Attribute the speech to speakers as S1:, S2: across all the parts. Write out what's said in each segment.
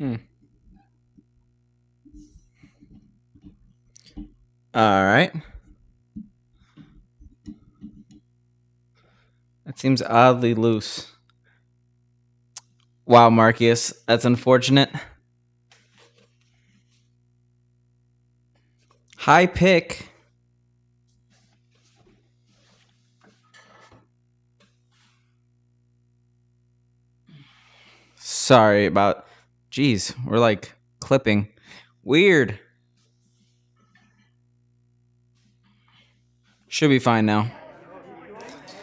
S1: All right. That seems oddly loose. Wow, Marcus, that's unfortunate. High pick. Sorry about... Jeez, we're like clipping. Weird. Should be fine now.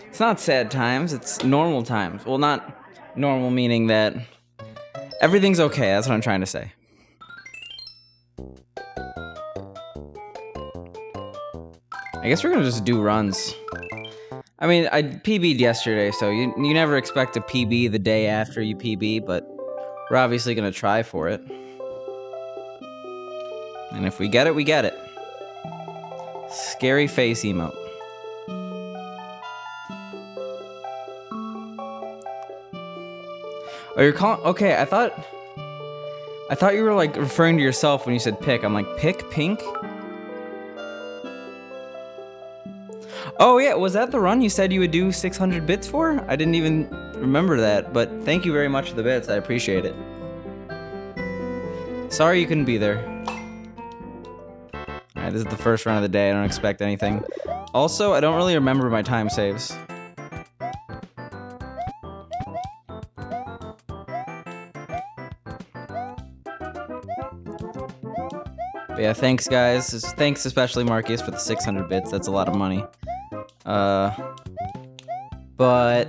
S1: It's not sad times, it's normal times. Well, not normal meaning that everything's okay, that's what I'm trying to say. I guess we're gonna just do runs. I mean, I PB'd yesterday, so you never expect a PB the day after you PB, but we're obviously gonna try for it. And if we get it, we get it. Scary face emote. Oh, you're calling... Okay, I thought you were like referring to yourself when you said pick. I'm like, pick pink? Oh yeah, was that the run you said you would do 600 bits for? I didn't even remember that, but thank you very much for the bits. I appreciate it. Sorry you couldn't be there. Alright, this is the first run of the day. I don't expect anything. Also, I don't really remember my time saves. But yeah, thanks guys. Thanks especially Marcus for the 600 bits. That's a lot of money. But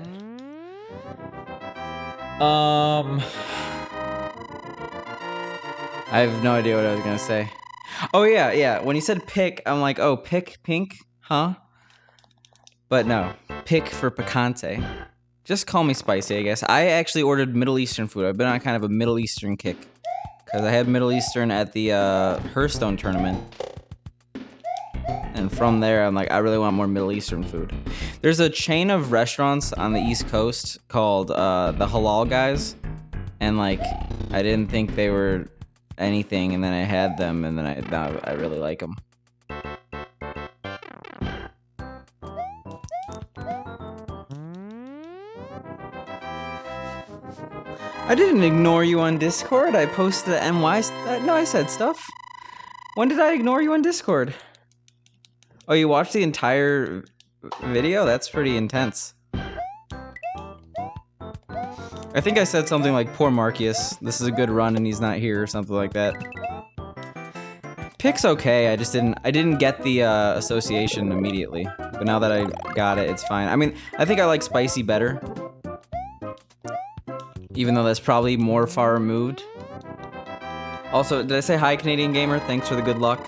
S1: I have no idea what I was gonna say. Oh yeah. When you said pick, I'm like, oh, pick pink, huh? But no, pick for Picante. Just call me spicy, I guess. I actually ordered Middle Eastern food. I've been on kind of a Middle Eastern kick. Because I had Middle Eastern at the Hearthstone tournament. And from there, I'm like, I really want more Middle Eastern food. There's a chain of restaurants on the East Coast called the Halal Guys. And like, I didn't think they were anything, and then I had them, and then I really like them. I didn't ignore you on Discord. I posted the MY... no, I said stuff. When did I ignore you on Discord? Oh, you watched the entire video? That's pretty intense. I think I said something like, poor Marcus, this is a good run and he's not here, or something like that. Pick's okay, I didn't get the association immediately. But now that I got it, it's fine. I mean, I think I like spicy better. Even though that's probably more far removed. Also, did I say hi, Canadian Gamer? Thanks for the good luck.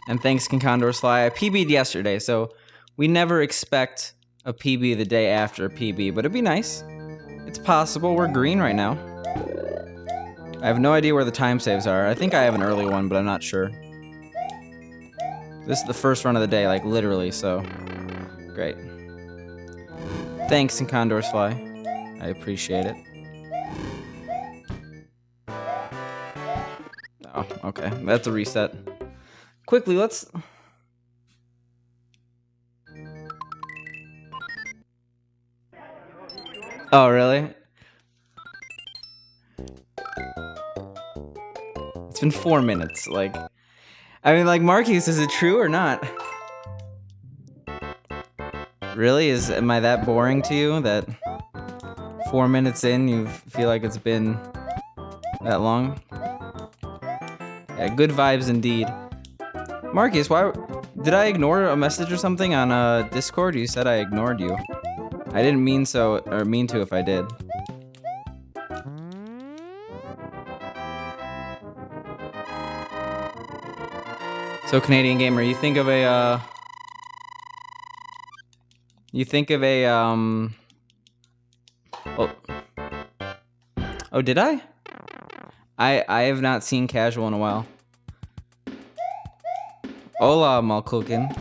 S1: And thanks, Condor Sly. I PB'd yesterday, so we never expect a PB the day after a PB, but it'd be nice. It's possible. We're green right now. I have no idea where the time saves are. I think I have an early one, but I'm not sure. This is the first run of the day, like literally, so great. Thanks, Condor Sly. I appreciate it. Oh, okay. That's a reset. Quickly, let's... Oh, really? It's been 4 minutes, like... I mean, like, Marcus, is it true or not? Really? Am I that boring to you that 4 minutes in you feel like it's been that long? Yeah, good vibes indeed. Marcus, why did I ignore a message or something on Discord? You said I ignored you. I didn't mean so, or mean to if I did. So, Canadian Gamer, you think of a Oh, did I? I have not seen casual in a while. Hola, Malkulkin.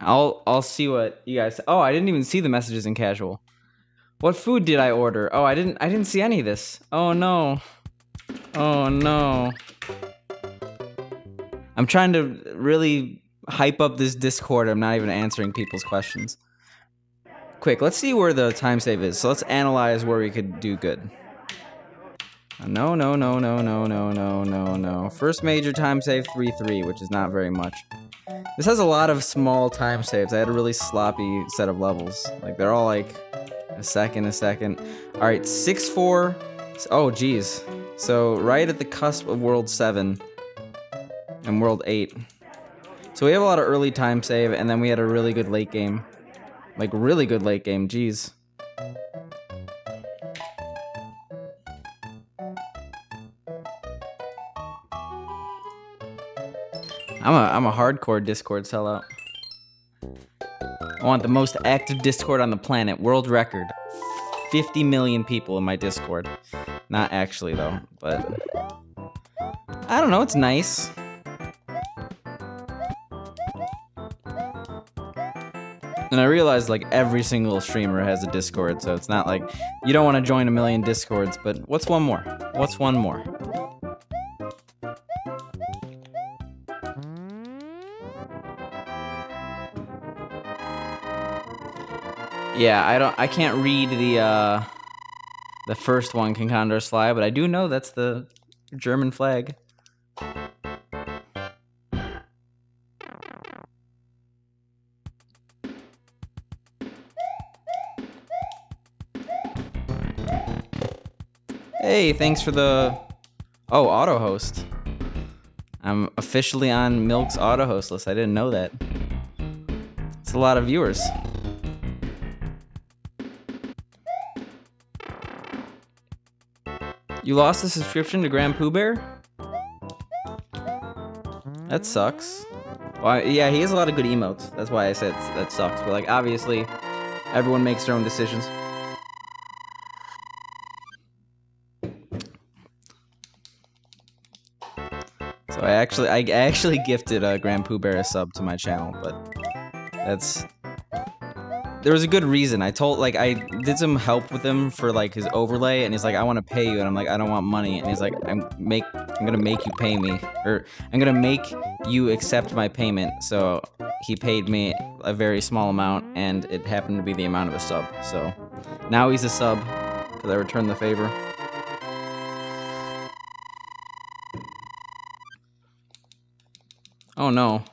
S1: I'll see what you guys... Oh, I didn't even see the messages in casual. What food did I order? Oh, I didn't see any of this. Oh no. Oh no. I'm trying to really hype up this Discord. I'm not even answering people's questions. Quick, let's see where the time save is. So let's analyze where we could do good. No, no, no, no, no, no, no, no, no. First major time save 3-3, which is not very much. This has a lot of small time saves. I had a really sloppy set of levels. Like, they're all like a second. Alright, 6-4. Oh, geez. So, right at the cusp of World 7 and World 8. So we have a lot of early time save, and then we had a really good late game. Like, really good late game, geez. I'm a hardcore Discord sellout. I want the most active Discord on the planet. World record. 50 million people in my Discord. Not actually, though, but... I don't know, it's nice. And I realized, like, every single streamer has a Discord, so it's not like... You don't want to join a million Discords, but what's one more? What's one more? Yeah, I can't read the first one, King Condor's Fly, but I do know that's the German flag. Hey, thanks for the... Oh, auto host. I'm officially on Milk's auto host list. I didn't know that. It's a lot of viewers. You lost the subscription to Grand Pooh Bear? That sucks. Well, yeah, he has a lot of good emotes. That's why I said that sucks. But, like, obviously, everyone makes their own decisions. So I actually gifted Grand Pooh Bear a sub to my channel, but that's... There was a good reason. I did some help with him for, like, his overlay, and he's like, I want to pay you, and I'm like, I don't want money, and he's like, I'm gonna make you pay me, or I'm gonna make you accept my payment. So he paid me a very small amount, and it happened to be the amount of a sub. So now he's a sub, because I returned the favor. Oh no.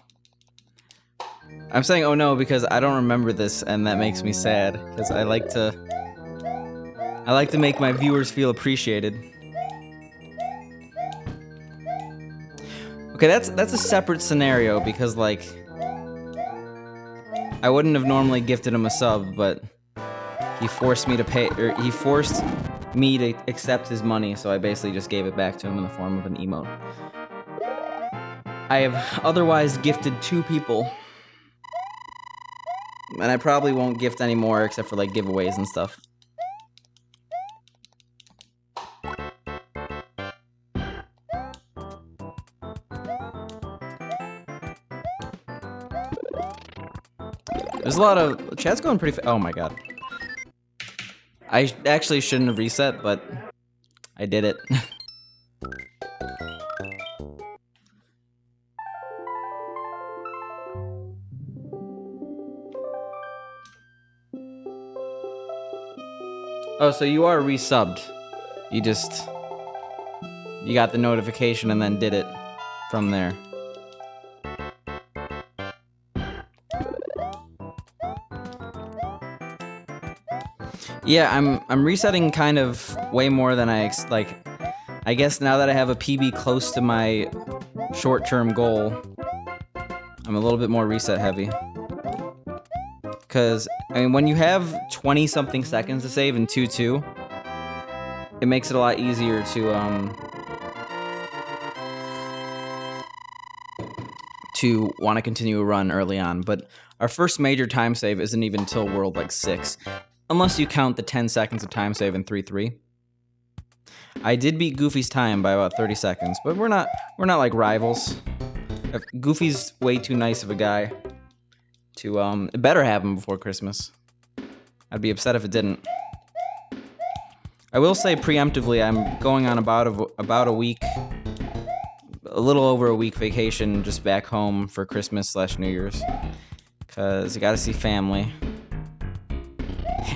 S1: I'm saying oh no because I don't remember this, and that makes me sad, because I like to make my viewers feel appreciated. Okay, that's a separate scenario, because, like, I wouldn't have normally gifted him a sub, but he forced me to pay, or he forced me to accept his money, so I basically just gave it back to him in the form of an emote. I have otherwise gifted 2 people. And I probably won't gift anymore except for, like, giveaways and stuff. There's a lot of... Chat's going pretty oh my god. I actually shouldn't have reset, but I did it. Oh, so you are resubbed. You got the notification and then did it from there. Yeah, I'm resetting kind of way more than I guess now that I have a PB close to my short-term goal, I'm a little bit more reset heavy. Because, I mean, when you have 20-something seconds to save in 2-2, it makes it a lot easier to want to continue a run early on. But our first major time save isn't even until World, like, 6. Unless you count the 10 seconds of time save in 3-3. I did beat Goofy's time by about 30 seconds, but we're not like rivals. Goofy's way too nice of a guy to, it better happen before Christmas. I'd be upset if it didn't. I will say preemptively, I'm going on about a week, a little over a week vacation just back home for Christmas/New Year's, because I got to see family.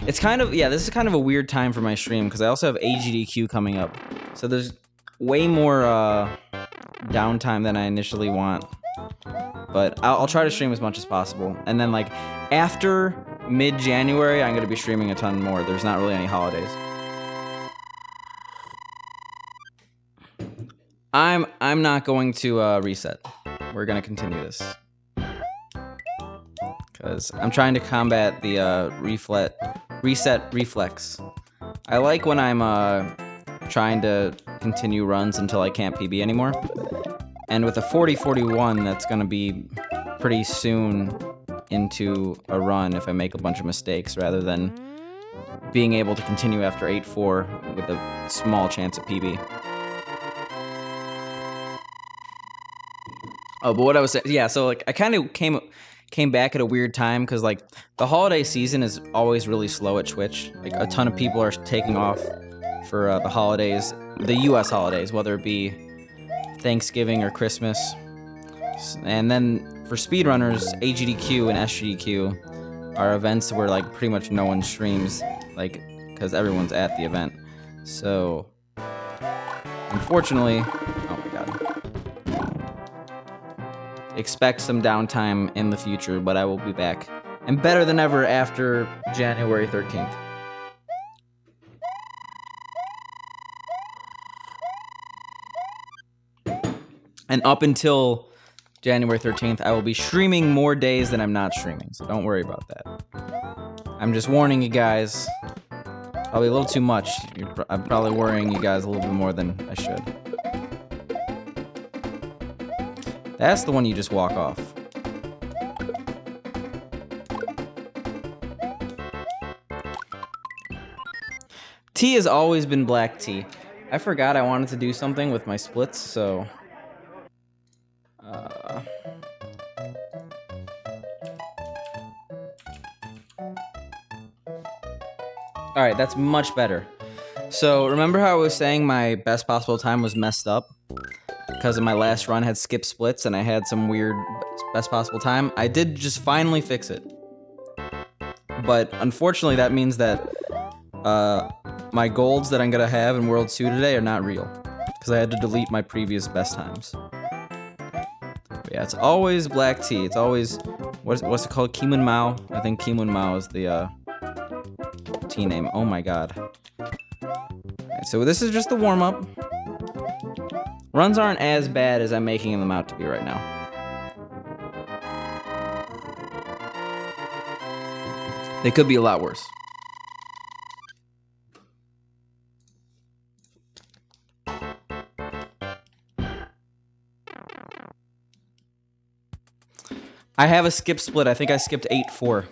S1: It's kind of, yeah, this is kind of a weird time for my stream because I also have AGDQ coming up. So there's way more downtime than I initially want. But I'll try to stream as much as possible. And then like after mid-January, I'm going to be streaming a ton more. There's not really any holidays. I'm not going to reset. We're going to continue this. Because I'm trying to combat the reset reflex. I like when I'm trying to continue runs until I can't PB anymore. And with a 40-41, that's going to be pretty soon into a run if I make a bunch of mistakes, rather than being able to continue after 8-4 with a small chance of PB. Oh, but what I was saying, yeah, so like I kind of came back at a weird time because like the holiday season is always really slow at Twitch. Like a ton of people are taking off for the holidays, the US holidays, whether it be Thanksgiving or Christmas. And then for speedrunners, AGDQ and SGDQ are events where like pretty much no one streams, like because everyone's at the event. So unfortunately, oh my god. Expect some downtime in the future, but I will be back. And better than ever after January 13th. And up until January 13th, I will be streaming more days than I'm not streaming, so don't worry about that. I'm just warning you guys. Probably a little too much. I'm probably worrying you guys a little bit more than I should. That's the one you just walk off. Tea has always been black tea. I forgot I wanted to do something with my splits, so... Alright, that's much better. So, remember how I was saying my best possible time was messed up? Because of my last run had skipped splits and I had some weird best possible time. I did just finally fix it. But unfortunately that means that my golds that I'm gonna have in World 2 today are not real. Because I had to delete my previous best times. But yeah, it's always black tea. It's always, what's it called? Kimun Mao? I think Kimun Mao is the tea name. Oh my god. Alright, so this is just the warm-up. Runs aren't as bad as I'm making them out to be right now. They could be a lot worse. I have a skip split. I think I skipped 8-4.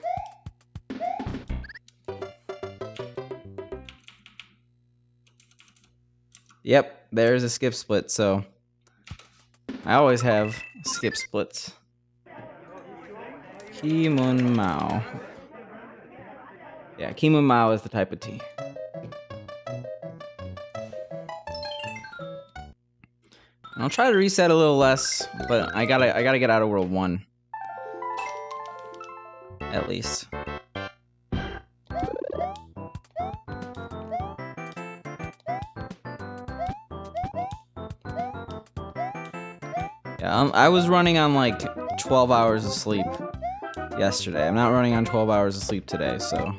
S1: Yep, there's a skip split, so I always have skip splits. Kimun Mao. Yeah, Kimun Mao is the type of tea. I'll try to reset a little less, but I gotta get out of World 1. At least. Yeah, I was running on like 12 hours of sleep yesterday. I'm not running on 12 hours of sleep today, so...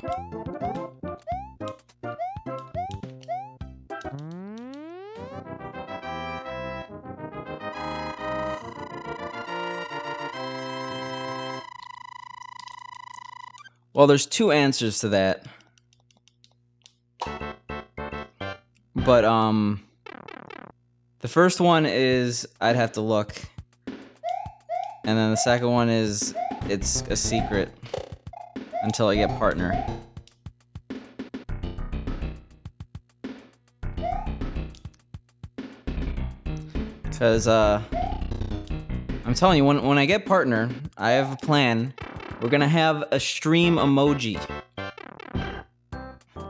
S1: Well, there's two answers to that. But, the first one is I'd have to look. And then the second one is it's a secret until I get partner. Because, I'm telling you, when I get partner, I have a plan. We're gonna have a stream emoji.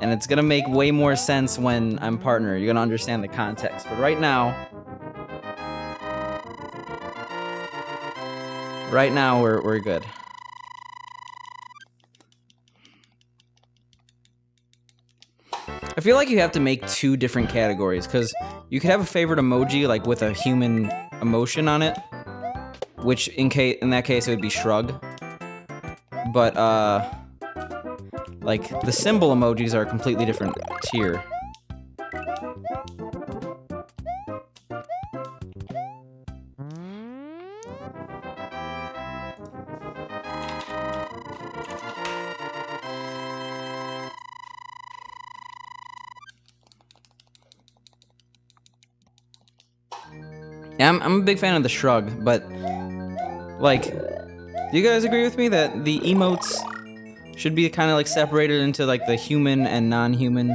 S1: And it's gonna make way more sense when I'm partner. You're gonna understand the context. But right now, we're good. I feel like you have to make 2 different categories, because you could have a favorite emoji like with a human emotion on it, which in that case it would be shrug. But like the symbol emojis are a completely different tier. Yeah, I'm a big fan of the shrug, but like, do you guys agree with me that the emotes should be kind of like separated into like the human and non-human,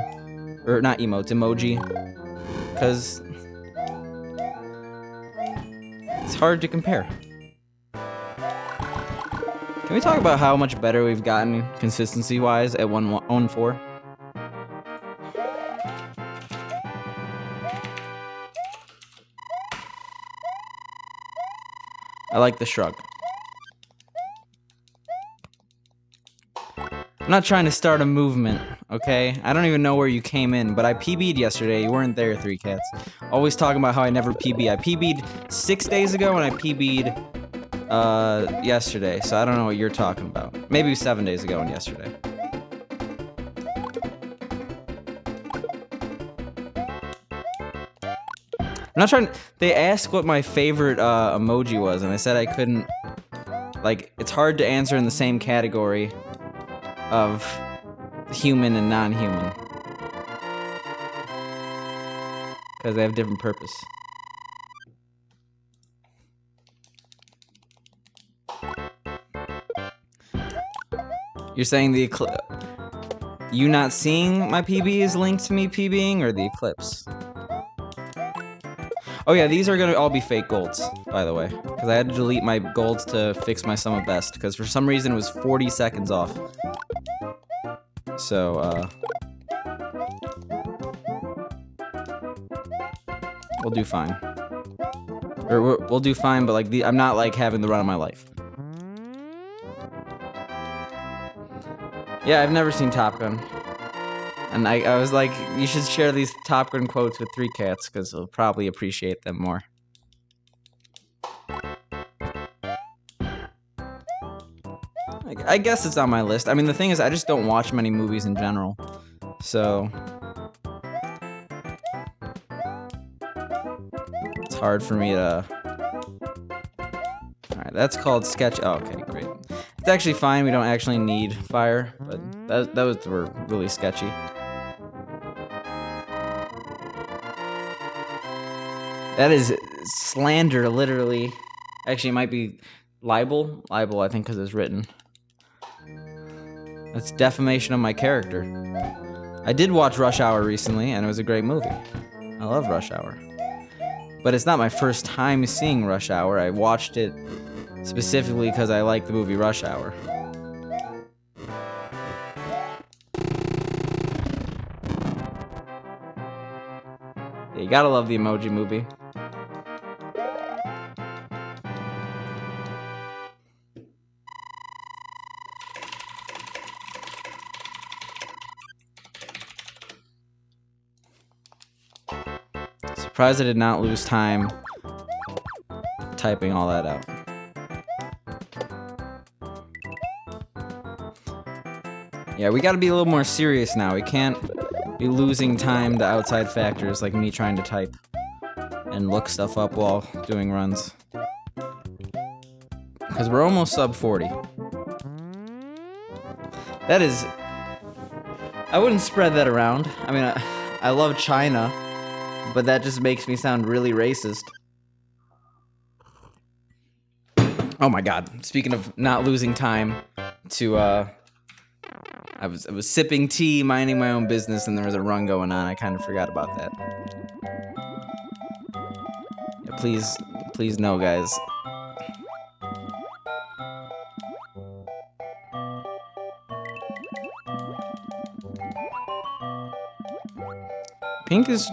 S1: or not emotes, emoji, because it's hard to compare. Can we talk about how much better we've gotten consistency-wise at 1.4? I like the shrug. I'm not trying to start a movement, okay? I don't even know where you came in, but I PB'd yesterday. You weren't there, 3 Cats. Always talking about how I never PB. I PB'd 6 days ago, and I PB'd yesterday, so I don't know what you're talking about. Maybe 7 days ago and yesterday. I'm not trying. They asked what my favorite emoji was, and I said I couldn't. Like, it's hard to answer in the same category of human and non-human, because they have different purpose. You're saying the you not seeing my PB is linked to me PBing, or the eclipse? Oh yeah, these are gonna all be fake golds, by the way, because I had to delete my golds to fix my sum of best, because for some reason it was 40 seconds off. So, we'll do fine. Or we'll do fine, but like I'm not like having the run of my life. Yeah, I've never seen Top Gun. And I was like, you should share these Top Gun quotes with 3 Cats, because he'll probably appreciate them more. I guess it's on my list. I mean, the thing is, I just don't watch many movies in general. So it's hard for me to... Alright, that's called sketch... Oh, okay, great. It's actually fine, we don't actually need fire, but those were really sketchy. That is slander, literally. Actually, it might be libel. Libel, I think, because it's written. That's defamation of my character. I did watch Rush Hour recently, and it was a great movie. I love Rush Hour. But it's not my first time seeing Rush Hour. I watched it specifically because I like the movie Rush Hour. Yeah, you gotta love the Emoji Movie. Surprised I did not lose time typing all that out. Yeah, we gotta be a little more serious now. We can't be losing time to outside factors like me trying to type and look stuff up while doing runs. Because we're almost sub 40. That is... I wouldn't spread that around. I mean, I love China, but that just makes me sound really racist. Oh my god. Speaking of not losing time to, I was sipping tea, minding my own business, and there was a run going on. I kind of forgot about that. Yeah, please no, guys. Pink is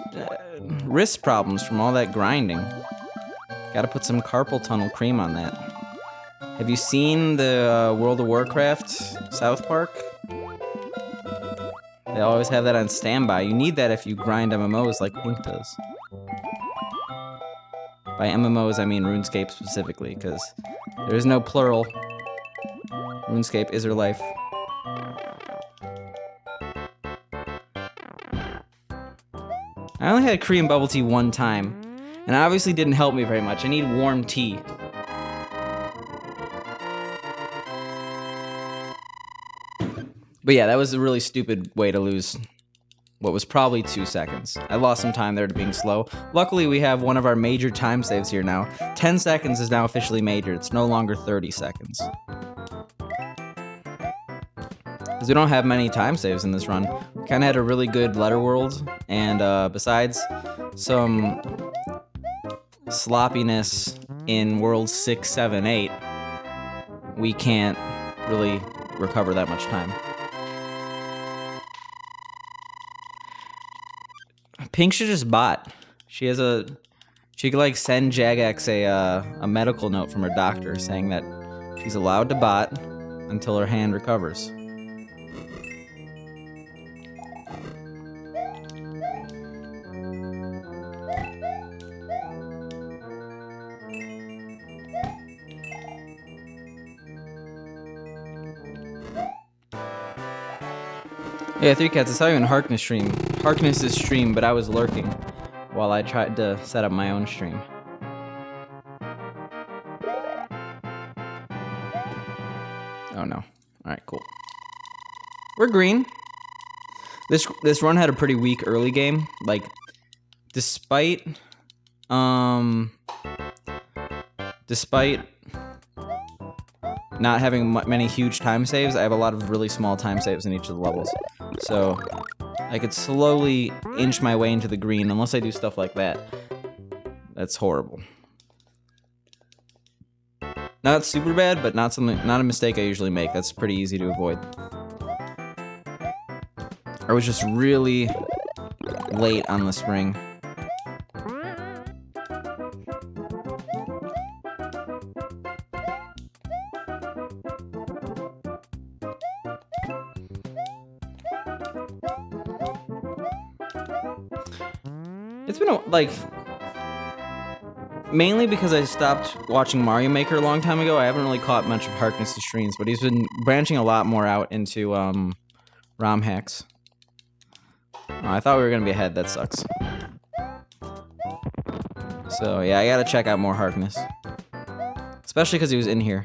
S1: wrist problems from all that grinding. Gotta put some carpal tunnel cream on that. Have you seen the World of Warcraft South Park? They always have that on standby. You need that if you grind MMOs like Pink does. By MMOs, I mean RuneScape specifically, because there is no plural. RuneScape is her life. I only had Korean bubble tea one time, and it obviously didn't help me very much. I need warm tea. But yeah, that was a really stupid way to lose what was probably 2 seconds. I lost some time there to being slow. Luckily, we have one of our major time saves here now. 10 seconds is now officially major. It's no longer 30 seconds. Because we don't have many time saves in this run. We kind of had a really good letter world, and besides some sloppiness in world 6, 7, 8, we can't really recover that much time. Pink should just bot. She could like send Jagex a medical note from her doctor saying that she's allowed to bot until her hand recovers. Yeah, 3 Cats, I saw you in Harkness's stream, but I was lurking while I tried to set up my own stream. Oh no. Alright, cool. We're green. This run had a pretty weak early game. Like, despite not having many huge time saves, I have a lot of really small time saves in each of the levels. So, I could slowly inch my way into the green, unless I do stuff like that. That's horrible. Not super bad, but not a mistake I usually make. That's pretty easy to avoid. I was just really late on the spring. It's been, like, mainly because I stopped watching Mario Maker a long time ago. I haven't really caught much of Harkness' streams, but he's been branching a lot more out into, ROM hacks. Oh, I thought we were gonna be ahead, that sucks. So, yeah, I gotta check out more Harkness. Especially because he was in here.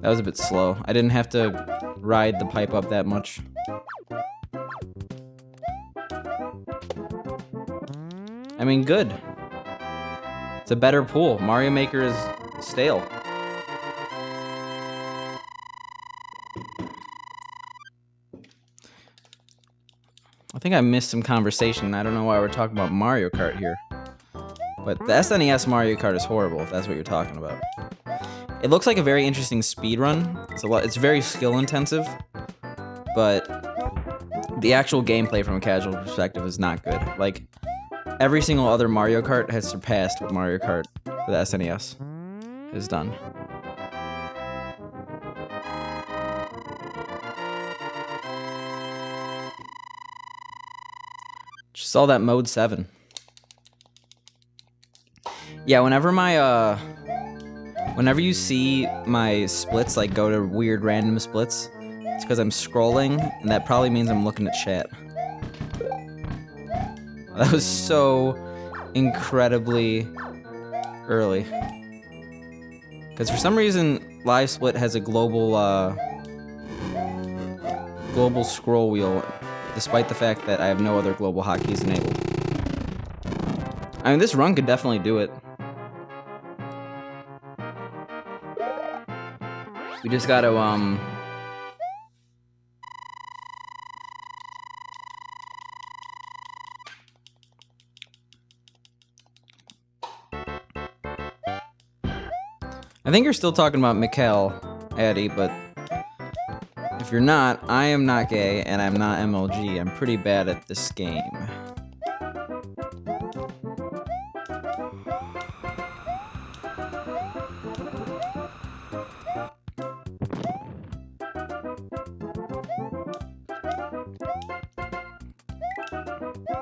S1: That was a bit slow. I didn't have to ride the pipe up that much. I mean, good. It's a better pool. Mario Maker is stale. I think I missed some conversation. I don't know why we're talking about Mario Kart here. But the SNES Mario Kart is horrible, if that's what you're talking about. It looks like a very interesting speed run. It's very skill intensive, but the actual gameplay from a casual perspective is not good. Like, every single other Mario Kart has surpassed what Mario Kart for the SNES has done. Just saw that Mode 7. Yeah, whenever you see my splits, like, go to weird random splits, it's because I'm scrolling, and that probably means I'm looking at chat. That was so incredibly early. Because for some reason, Live Split has a global scroll wheel, despite the fact that I have no other global hotkeys enabled. I mean, this run could definitely do it. We just gotta, I think you're still talking about Mikhail, Addy, but you're not, I am not gay, and I'm not MLG. I'm pretty bad at this game.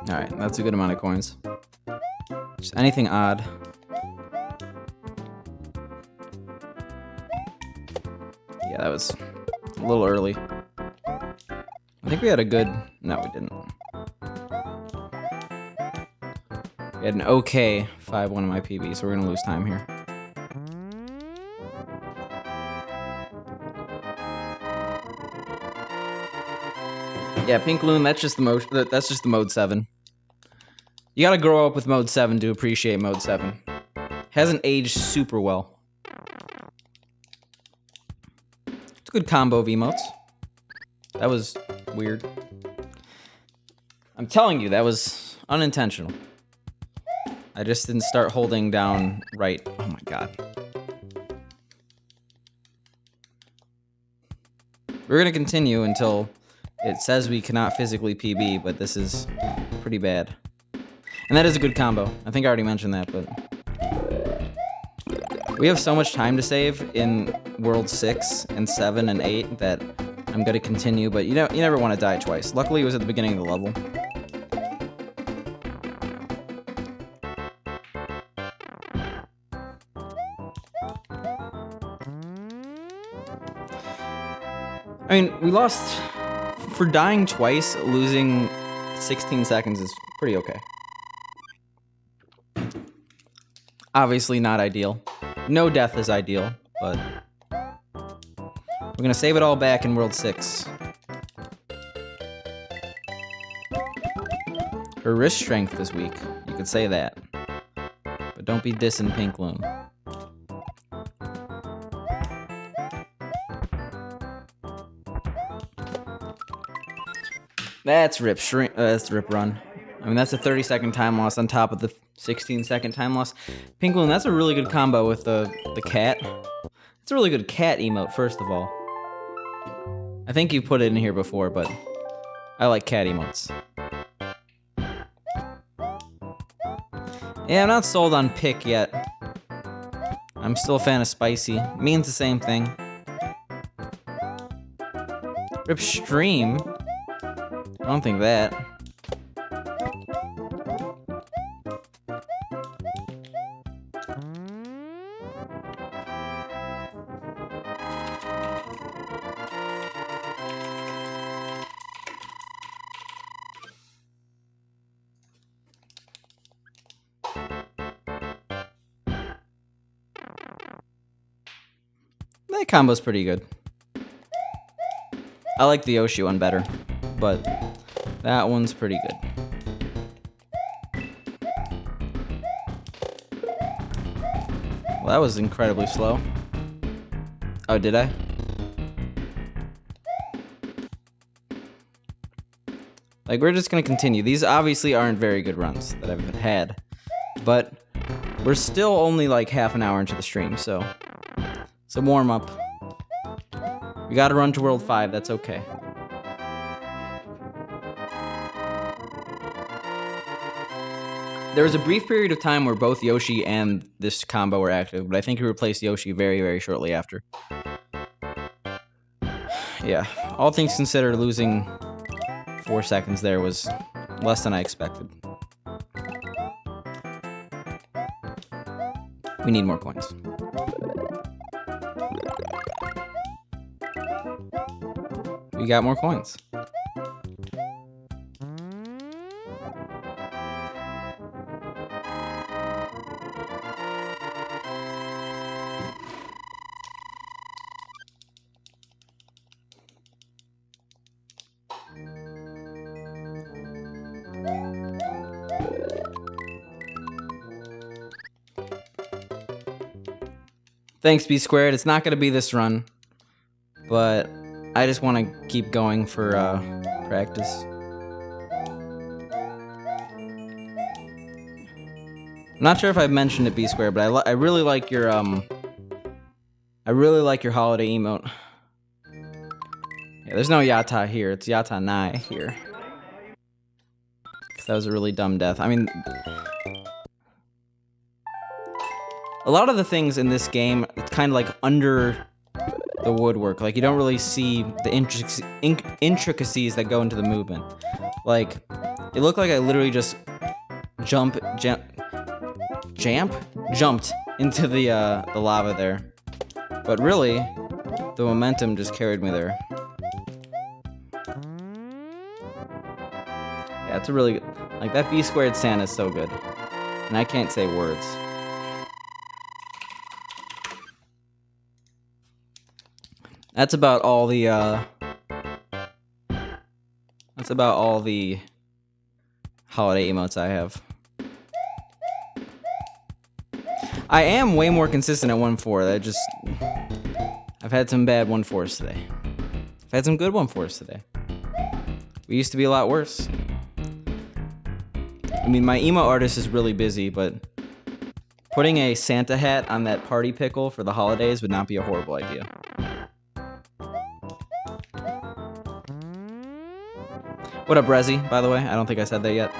S1: Alright, that's a good amount of coins. Just anything odd. Yeah, that was a little early. I think we had a good... No, we didn't. We had an okay 5-1 in my PB, so we're gonna lose time here. Yeah, Pink Loon, that's just the mode 7. You gotta grow up with mode 7 to appreciate mode 7. Hasn't aged super well. It's a good combo of emotes. That was weird. I'm telling you, that was unintentional. I just didn't start holding down right. Oh my god. We're gonna continue until it says we cannot physically PB, but this is pretty bad. And that is a good combo. I think I already mentioned that, but... We have so much time to save in World 6 and 7 and 8 that I'm gonna continue, but you never want to die twice. Luckily, it was at the beginning of the level. I mean, we lost... For dying twice, losing 16 seconds is pretty okay. Obviously not ideal. No death is ideal, but... We're gonna save it all back in World 6. Her wrist strength is weak. You could say that. But don't be dissing Pink Loon. That's Rip Run. I mean, that's a 30-second time loss on top of the 16-second time loss. Pink Loon, that's a really good combo with the cat. It's a really good cat emote, first of all. I think you put it in here before, but I like cat emotes. Yeah, I'm not sold on Pick yet. I'm still a fan of Spicy. Means the same thing. Rip Stream? I don't think that. That combo's pretty good. I like the Yoshi one better, but that one's pretty good. Well, that was incredibly slow. Oh, did I? Like, we're just gonna continue. These obviously aren't very good runs that I've had, but we're still only like half an hour into the stream, so it's a warm-up. We gotta run to World 5, that's okay. There was a brief period of time where both Yoshi and this combo were active, but I think he replaced Yoshi very, very shortly after. Yeah, all things considered, losing 4 seconds there was less than I expected. We need more coins. We got more coins. Thanks, B Squared. It's not going to be this run, but I just want to keep going for practice. I'm not sure if I've mentioned it, B Squared, but I really like your holiday emote. Yeah, there's no Yata here. It's Yata Nai here. Because that was a really dumb death. I mean, a lot of the things in this game, it's kind of like under the woodwork. Like, you don't really see the intricacies that go into the movement. Like, it looked like I literally just jumped into the lava there. But really, the momentum just carried me there. Yeah, it's a really good, like, that B squared Santa is so good. And I can't say words. That's about all the holiday emotes I have. I am way more consistent at 1-4. I've had some bad 1-4s today. I've had some good 1-4s today. We used to be a lot worse. I mean, my emo artist is really busy, but putting a Santa hat on that party pickle for the holidays would not be a horrible idea. What up, Rezi, by the way? I don't think I said that yet.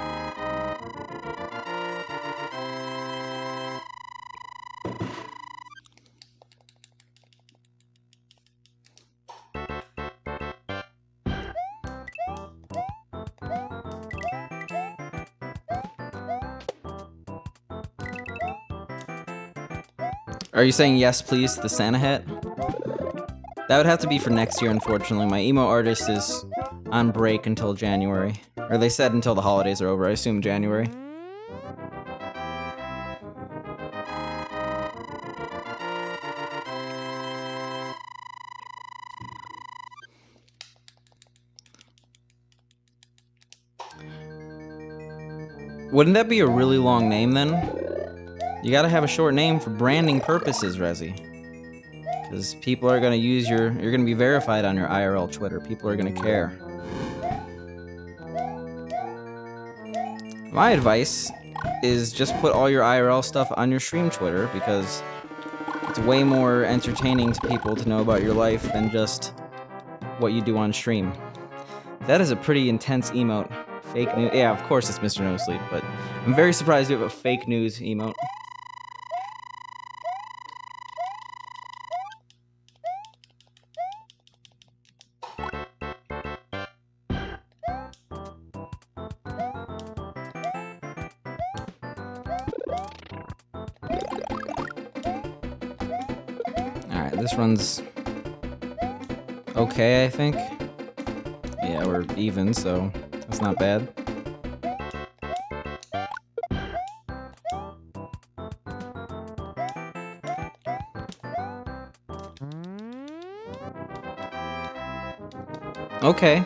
S1: Are you saying yes, please, to the Santa hat? That would have to be for next year, unfortunately. My emo artist is on break until January. Or they said until the holidays are over. I assume January. Wouldn't that be a really long name then? You gotta have a short name for branding purposes, Rezi. Because people are gonna use you're gonna be verified on your IRL Twitter. People are gonna care. My advice is just put all your IRL stuff on your stream Twitter, because it's way more entertaining to people to know about your life than just what you do on stream. That is a pretty intense emote. Fake news. Yeah, of course it's Mr. No Sleep, but I'm very surprised you have a fake news emote. Alright, this runs okay, I think. Yeah, we're even, so that's not bad. Okay.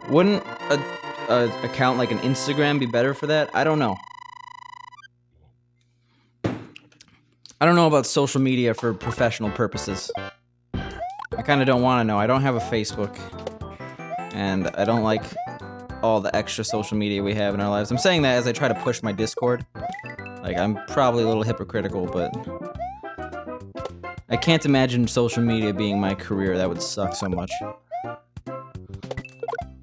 S1: Wouldn't a account like an Instagram be better for that? I don't know. I don't know about social media for professional purposes. I kind of don't want to know. I don't have a Facebook. And I don't like all the extra social media we have in our lives. I'm saying that as I try to push my Discord. Like, I'm probably a little hypocritical, but I can't imagine social media being my career. That would suck so much.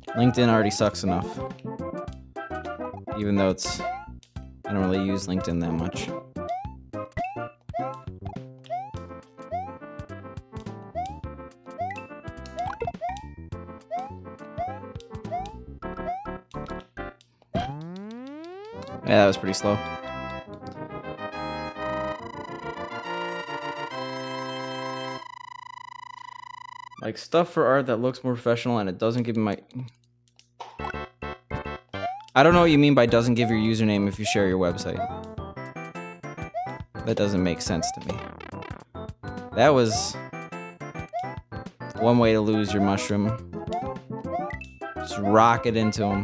S1: LinkedIn already sucks enough. Even though I don't really use LinkedIn that much. Yeah, that was pretty slow. Like, stuff for art that looks more professional and it doesn't give me my... I don't know what you mean by doesn't give your username if you share your website. That doesn't make sense to me. That was one way to lose your mushroom. Just rock it into him.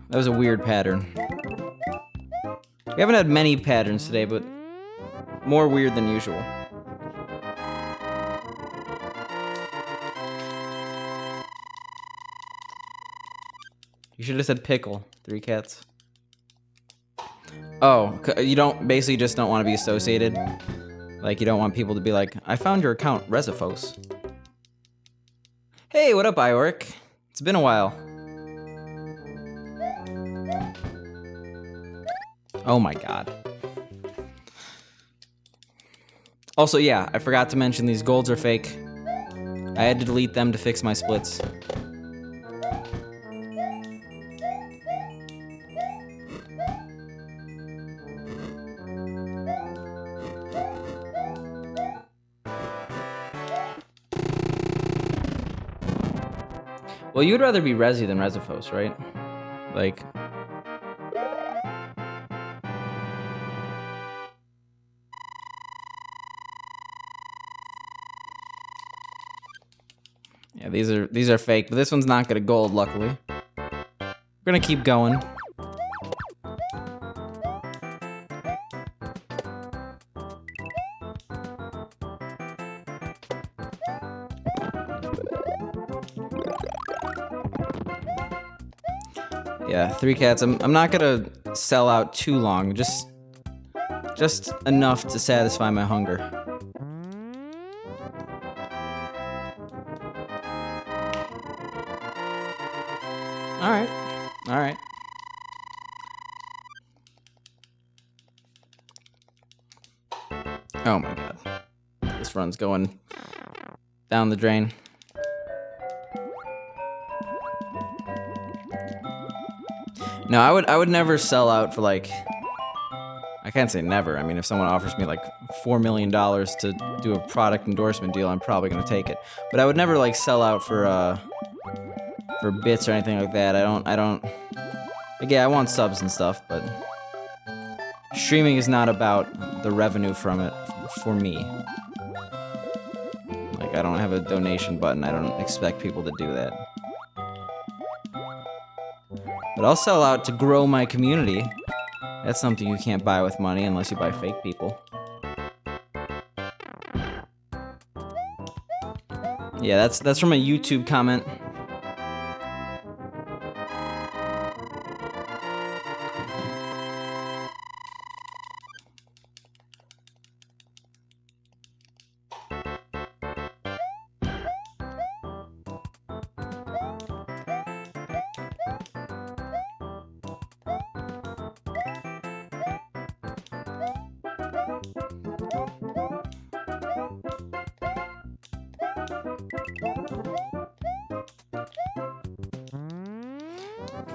S1: That was a weird pattern. We haven't had many patterns today, but more weird than usual. You should have said pickle. 3 cats. Oh, you basically just don't want to be associated. Like, you don't want people to be like, I found your account, Resifos. Hey, what up, Iork? It's been a while. Oh my god. Also, yeah, I forgot to mention these golds are fake. I had to delete them to fix my splits. Well, you'd rather be Resi than Resifos, right? Like... yeah, these are fake, but this one's not gonna gold, luckily. We're gonna keep going. Yeah, 3 cats. I'm not gonna sell out too long, just enough to satisfy my hunger. Alright. Alright. Oh my god. This run's going down the drain. No, I would never sell out for like... I can't say never. I mean, if someone offers me like $4 million to do a product endorsement deal, I'm probably gonna take it. But I would never like sell out for bits or anything like that. I don't... Like, yeah, I want subs and stuff, but... Streaming is not about the revenue from it for me. Like, I don't have a donation button. I don't expect people to do that. But I'll sell out to grow my community. That's something you can't buy with money unless you buy fake people. Yeah, that's from a YouTube comment.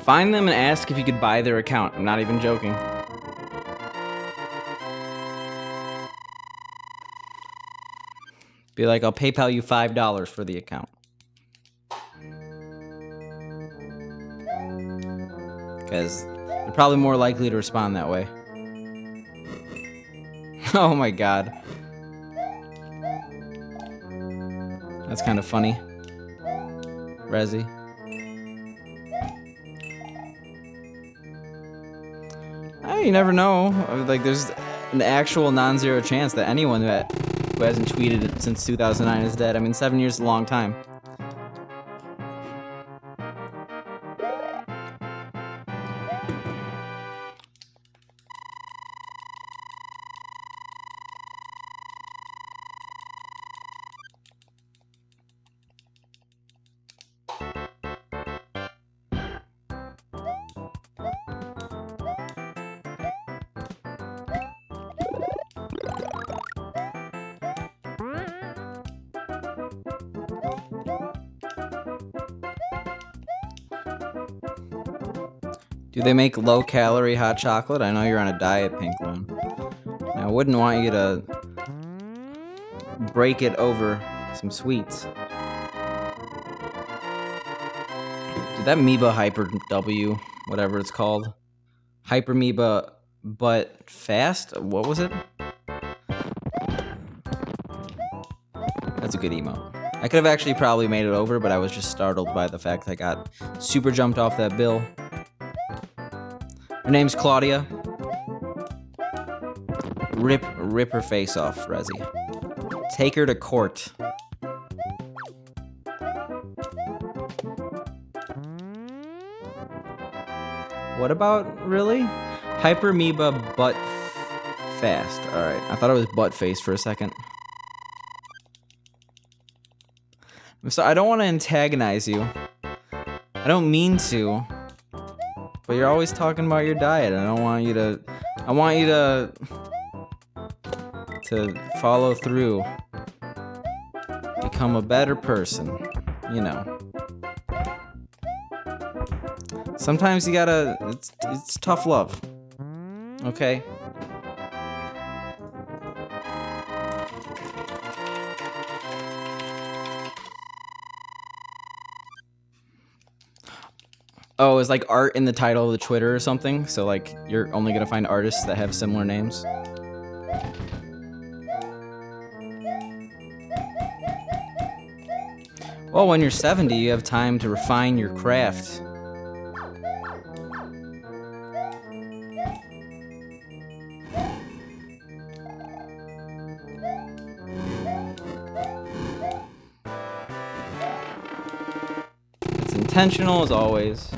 S1: Find them and ask if you could buy their account. I'm not even joking. Be like, I'll PayPal you $5 for the account. Because they're probably more likely to respond that way. Oh my god. That's kind of funny. Resi. You never know. Like, there's an actual non-zero chance that anyone who hasn't tweeted it since 2009 is dead. I mean, 7 years is a long time. Do they make low-calorie hot chocolate? I know you're on a diet, Pink Moon. I wouldn't want you to break it over some sweets. Did that Amoeba Hyper W, whatever it's called? Hyper Amoeba, but fast? What was it? That's a good emote. I could have actually probably made it over, but I was just startled by the fact that I got super jumped off that bill. Her name's Claudia. Rip her face off, Resi. Take her to court. What about, really? Hyper Amoeba butt fast. Alright, I thought it was butt face for a second. So I don't want to antagonize you. I don't mean to. But you're always talking about your diet. I don't want you to... I want you to follow through. Become a better person. You know. Sometimes you gotta... It's tough love. Okay? Oh, is like art in the title of the Twitter or something? So like you're only gonna find artists that have similar names? Well, when you're 70, you have time to refine your craft. It's intentional as always.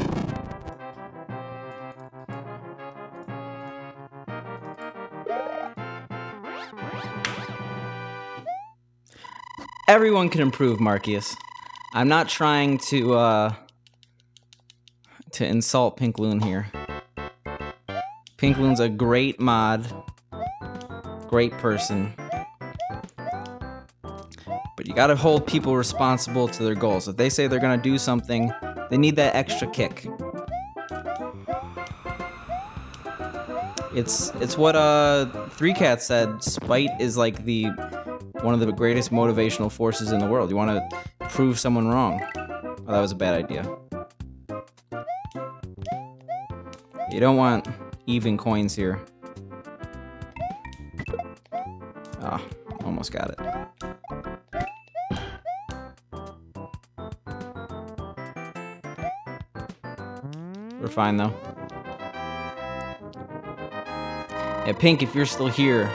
S1: Everyone can improve, Marcius. I'm not trying to insult Pink Loon here. Pink Loon's a great mod, great person. But you gotta hold people responsible to their goals. If they say they're gonna do something, they need that extra kick. It's what 3Cat said. Spite is like one of the greatest motivational forces in the world. You want to prove someone wrong. Oh, that was a bad idea. You don't want even coins here. Ah, oh, almost got it. We're fine though. Yeah, Pink, if you're still here.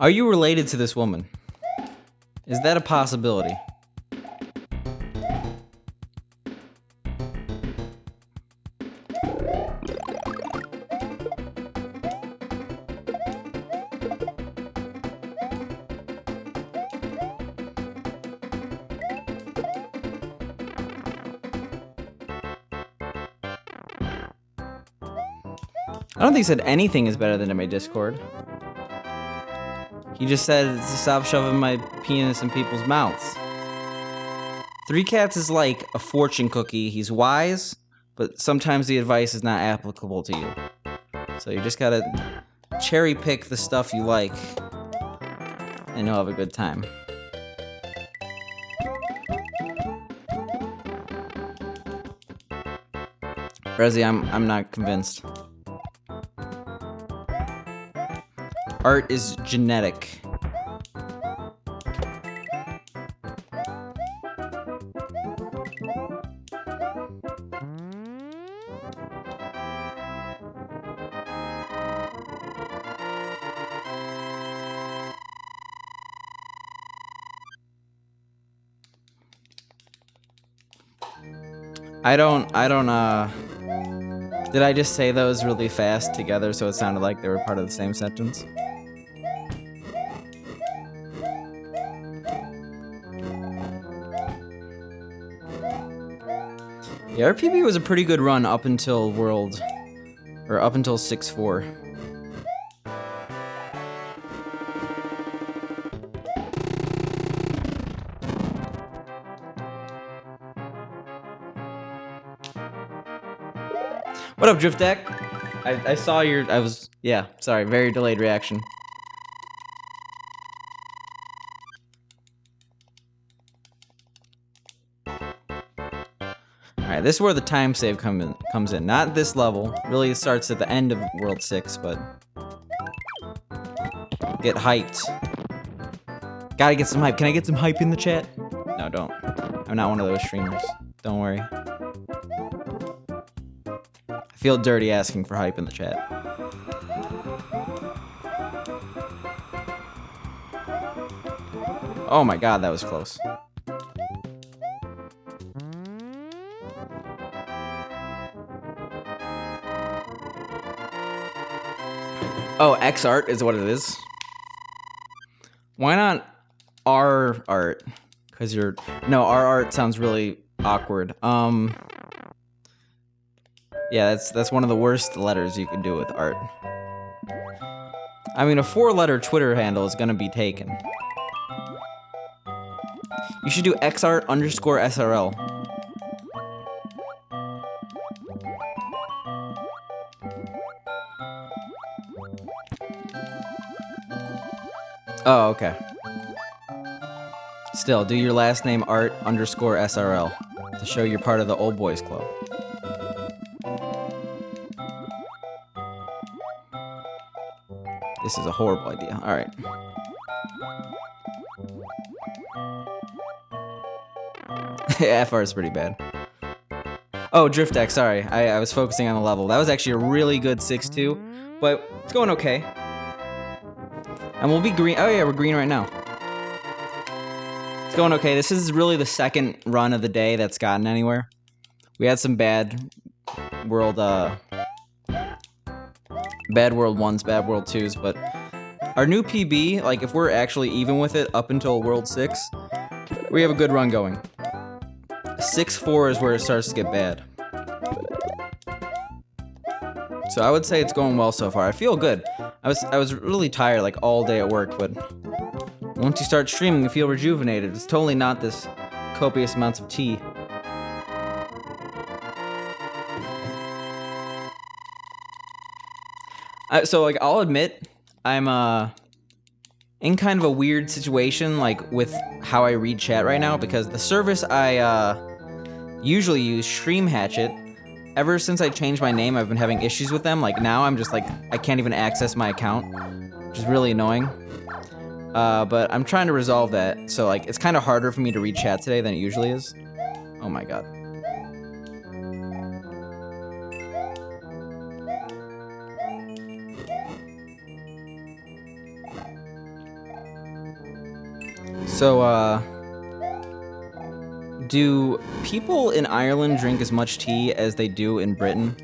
S1: Are you related to this woman? Is that a possibility? I don't think he said anything is better than in my Discord. He just said to stop shoving my penis in people's mouths. 3Cats is like a fortune cookie. He's wise, but sometimes the advice is not applicable to you. So you just gotta cherry pick the stuff you like, and you'll have a good time. Rezi, I'm not convinced. Art is genetic. Did I just say those really fast together so it sounded like they were part of the same sentence? Yeah, RPB was a pretty good run up until up until 6-4. What up, Drift Deck? I saw your, yeah, sorry, very delayed reaction. Alright, this is where the time save comes in. Not this level. Really, it starts at the end of World 6, but... Get hyped. Gotta get some hype. Can I get some hype in the chat? No, don't. I'm not one of those streamers. Don't worry. I feel dirty asking for hype in the chat. Oh my god, that was close. Oh, X art is what it is. Why not R art? Because you're... No, R art sounds really awkward. Yeah, that's one of the worst letters you can do with art. I mean, a 4-letter Twitter handle is gonna be taken. You should do xart_SRL. Oh, okay. Still, do your last name art_SRL to show you're part of the old boys club. This is a horrible idea. Alright. FR is pretty bad. Oh, Drift Deck, sorry. I was focusing on the level. That was actually a really good 6-2, but it's going okay. And we'll be green. Oh yeah, we're green right now. It's going okay. This is really the second run of the day that's gotten anywhere. We had some bad world 1s, bad world 2s, but our new PB, like if we're actually even with it up until world 6, we have a good run going. 6-4 is where it starts to get bad. So I would say it's going well so far. I feel good. I was really tired like all day at work, but once you start streaming, you feel rejuvenated. It's totally not this copious amounts of tea. So like I'll admit, I'm in kind of a weird situation like with how I read chat right now, because the service I usually use, Stream Hatchet, ever since I changed my name, I've been having issues with them. Like now I'm just like, I can't even access my account, which is really annoying. But I'm trying to resolve that. So like, it's kind of harder for me to read chat today than it usually is. Oh my god. So, do people in Ireland drink as much tea as they do in Britain?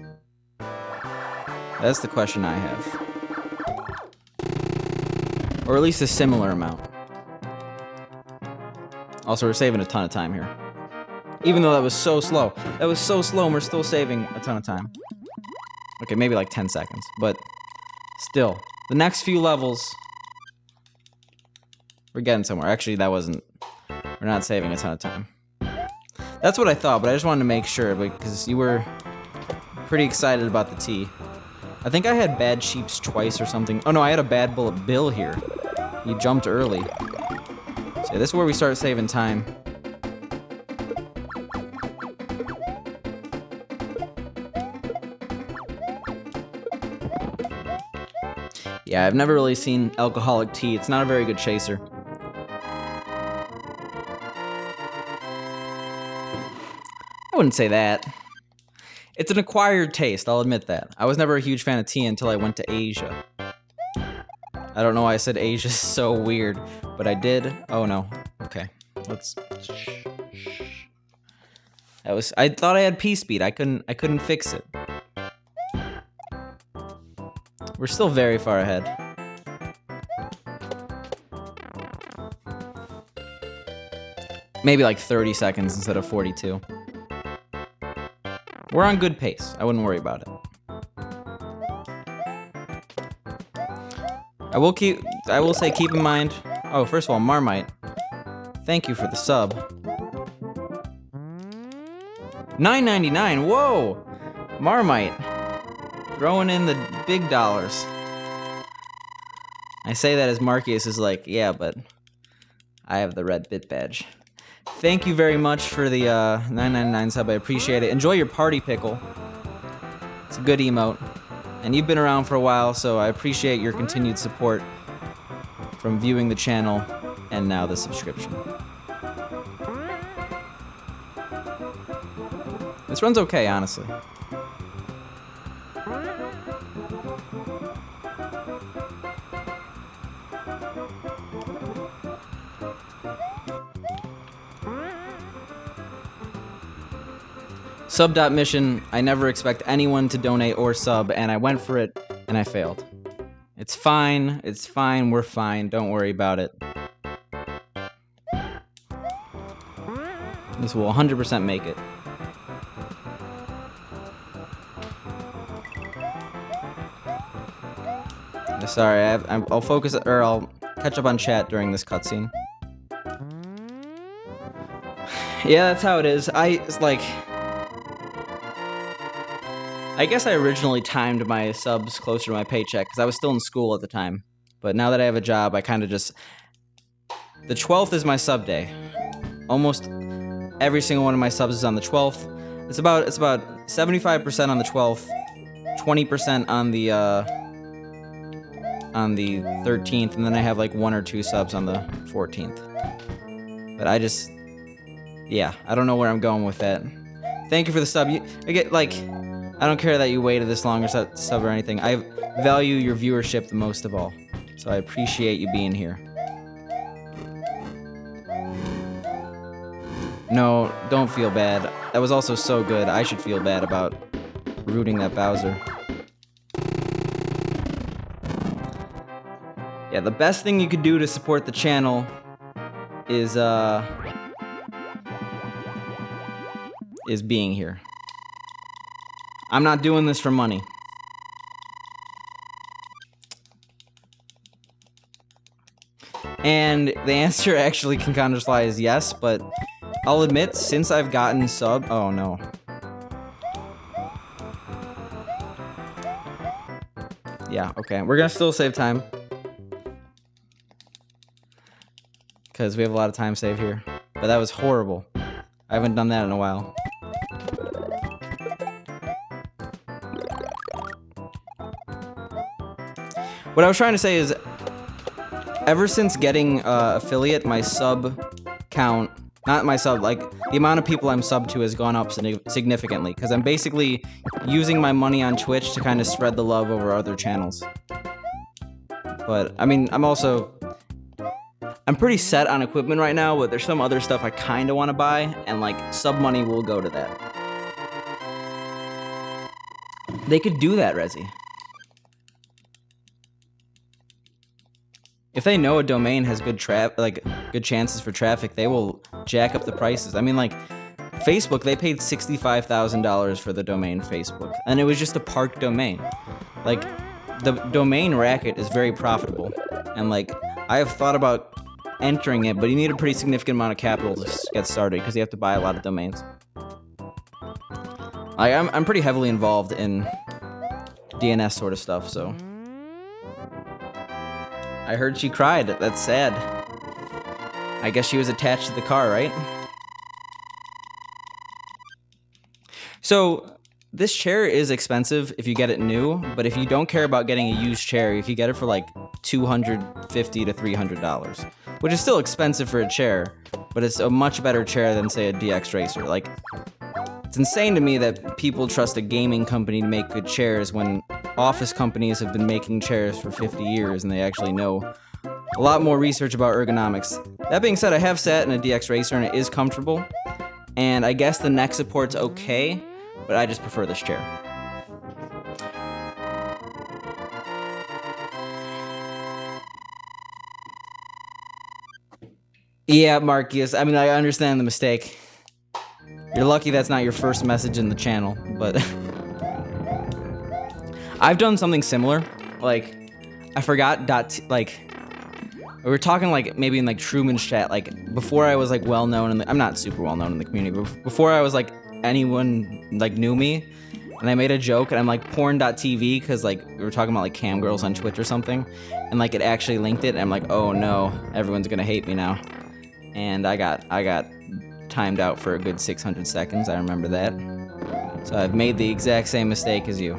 S1: That's the question I have. Or at least a similar amount. Also, we're saving a ton of time here. Even though that was so slow. That was so slow and we're still saving a ton of time. Okay, maybe like 10 seconds. But still, the next few levels, we're getting somewhere. Actually, that wasn't... We're not saving a ton of time. That's what I thought, but I just wanted to make sure, because you were pretty excited about the tea. I think I had bad sheeps twice or something. Oh no, I had a bad bullet Bill here. He jumped early. So yeah, this is where we start saving time. Yeah, I've never really seen alcoholic tea. It's not a very good chaser. I wouldn't say that. It's an acquired taste, I'll admit that. I was never a huge fan of tea until I went to Asia. I don't know why I said Asia's so weird, but I did. Oh no. Okay. Let's... I thought I had pea speed. I couldn't fix it. We're still very far ahead. Maybe like 30 seconds instead of 42. We're on good pace. I wouldn't worry about it. I will say keep in mind... Oh, first of all, Marmite. Thank you for the sub. $9.99, whoa! Marmite. Throwing in the big dollars. I say that as Marcus is like, yeah, but I have the red bit badge. Thank you very much for the $9.99 sub. I appreciate it. Enjoy your party pickle. It's a good emote. And you've been around for a while, so I appreciate your continued support from viewing the channel and now the subscription. This run's okay, honestly. Sub.mission, I never expect anyone to donate or sub, and I went for it, and I failed. It's fine. It's fine. We're fine. Don't worry about it. This will 100% make it. Sorry, I'll focus, or I'll catch up on chat during this cutscene. Yeah, that's how it is. I guess I originally timed my subs closer to my paycheck, because I was still in school at the time. But now that I have a job, I kind of just... The 12th is my sub day. Almost every single one of my subs is on the 12th. It's about 75% on the 12th, 20% on the 13th, and then I have like 1 or 2 subs on the 14th. But I just... Yeah, I don't know where I'm going with that. Thank you for the sub. I don't care that you waited this long or sub or anything. I value your viewership the most of all. So I appreciate you being here. No, don't feel bad. That was also so good. I should feel bad about rooting that Bowser. Yeah, the best thing you could do to support the channel is being here. I'm not doing this for money. And the answer actually can counterfly is yes, but I'll admit, since I've gotten sub... Oh, no. Yeah, okay. We're gonna still save time. Because we have a lot of time saved here. But that was horrible. I haven't done that in a while. What I was trying to say is, ever since getting affiliate, my sub count, not my sub, like the amount of people I'm sub to has gone up significantly, because I'm basically using my money on Twitch to kind of spread the love over other channels. But, I mean, I'm pretty set on equipment right now, but there's some other stuff I kind of want to buy, and like, sub money will go to that. They could do that, Rezi. If they know a domain has good chances for traffic, they will jack up the prices. I mean, like, Facebook, they paid $65,000 for the domain Facebook, and it was just a park domain. Like, the domain racket is very profitable, and like, I have thought about entering it, but you need a pretty significant amount of capital to get started, because you have to buy a lot of domains. I'm pretty heavily involved in DNS sort of stuff, so... I heard she cried. That's sad. I guess she was attached to the car, right? So, this chair is expensive if you get it new, but if you don't care about getting a used chair, if you get it for like $250 to $300, which is still expensive for a chair, but it's a much better chair than, say, a DX Racer. Like, it's insane to me that people trust a gaming company to make good chairs when office companies have been making chairs for 50 years and they actually know a lot more research about ergonomics. That being said, I have sat in a DX Racer and it is comfortable, and I guess the neck support's okay, but I just prefer this chair. Yeah, Marcus, I mean, I understand the mistake. You're lucky that's not your first message in the channel, but... I've done something similar. Like, I forgot we were talking like maybe in like Truman's chat, like before I was like well known I'm not super well known in the community, but before I was like anyone like knew me, and I made a joke and I'm like porn.tv because like we were talking about like cam girls on Twitch or something, and like it actually linked it, and I'm like, oh no, everyone's gonna hate me now. And I got timed out for a good 600 seconds, I remember that. So I've made the exact same mistake as you.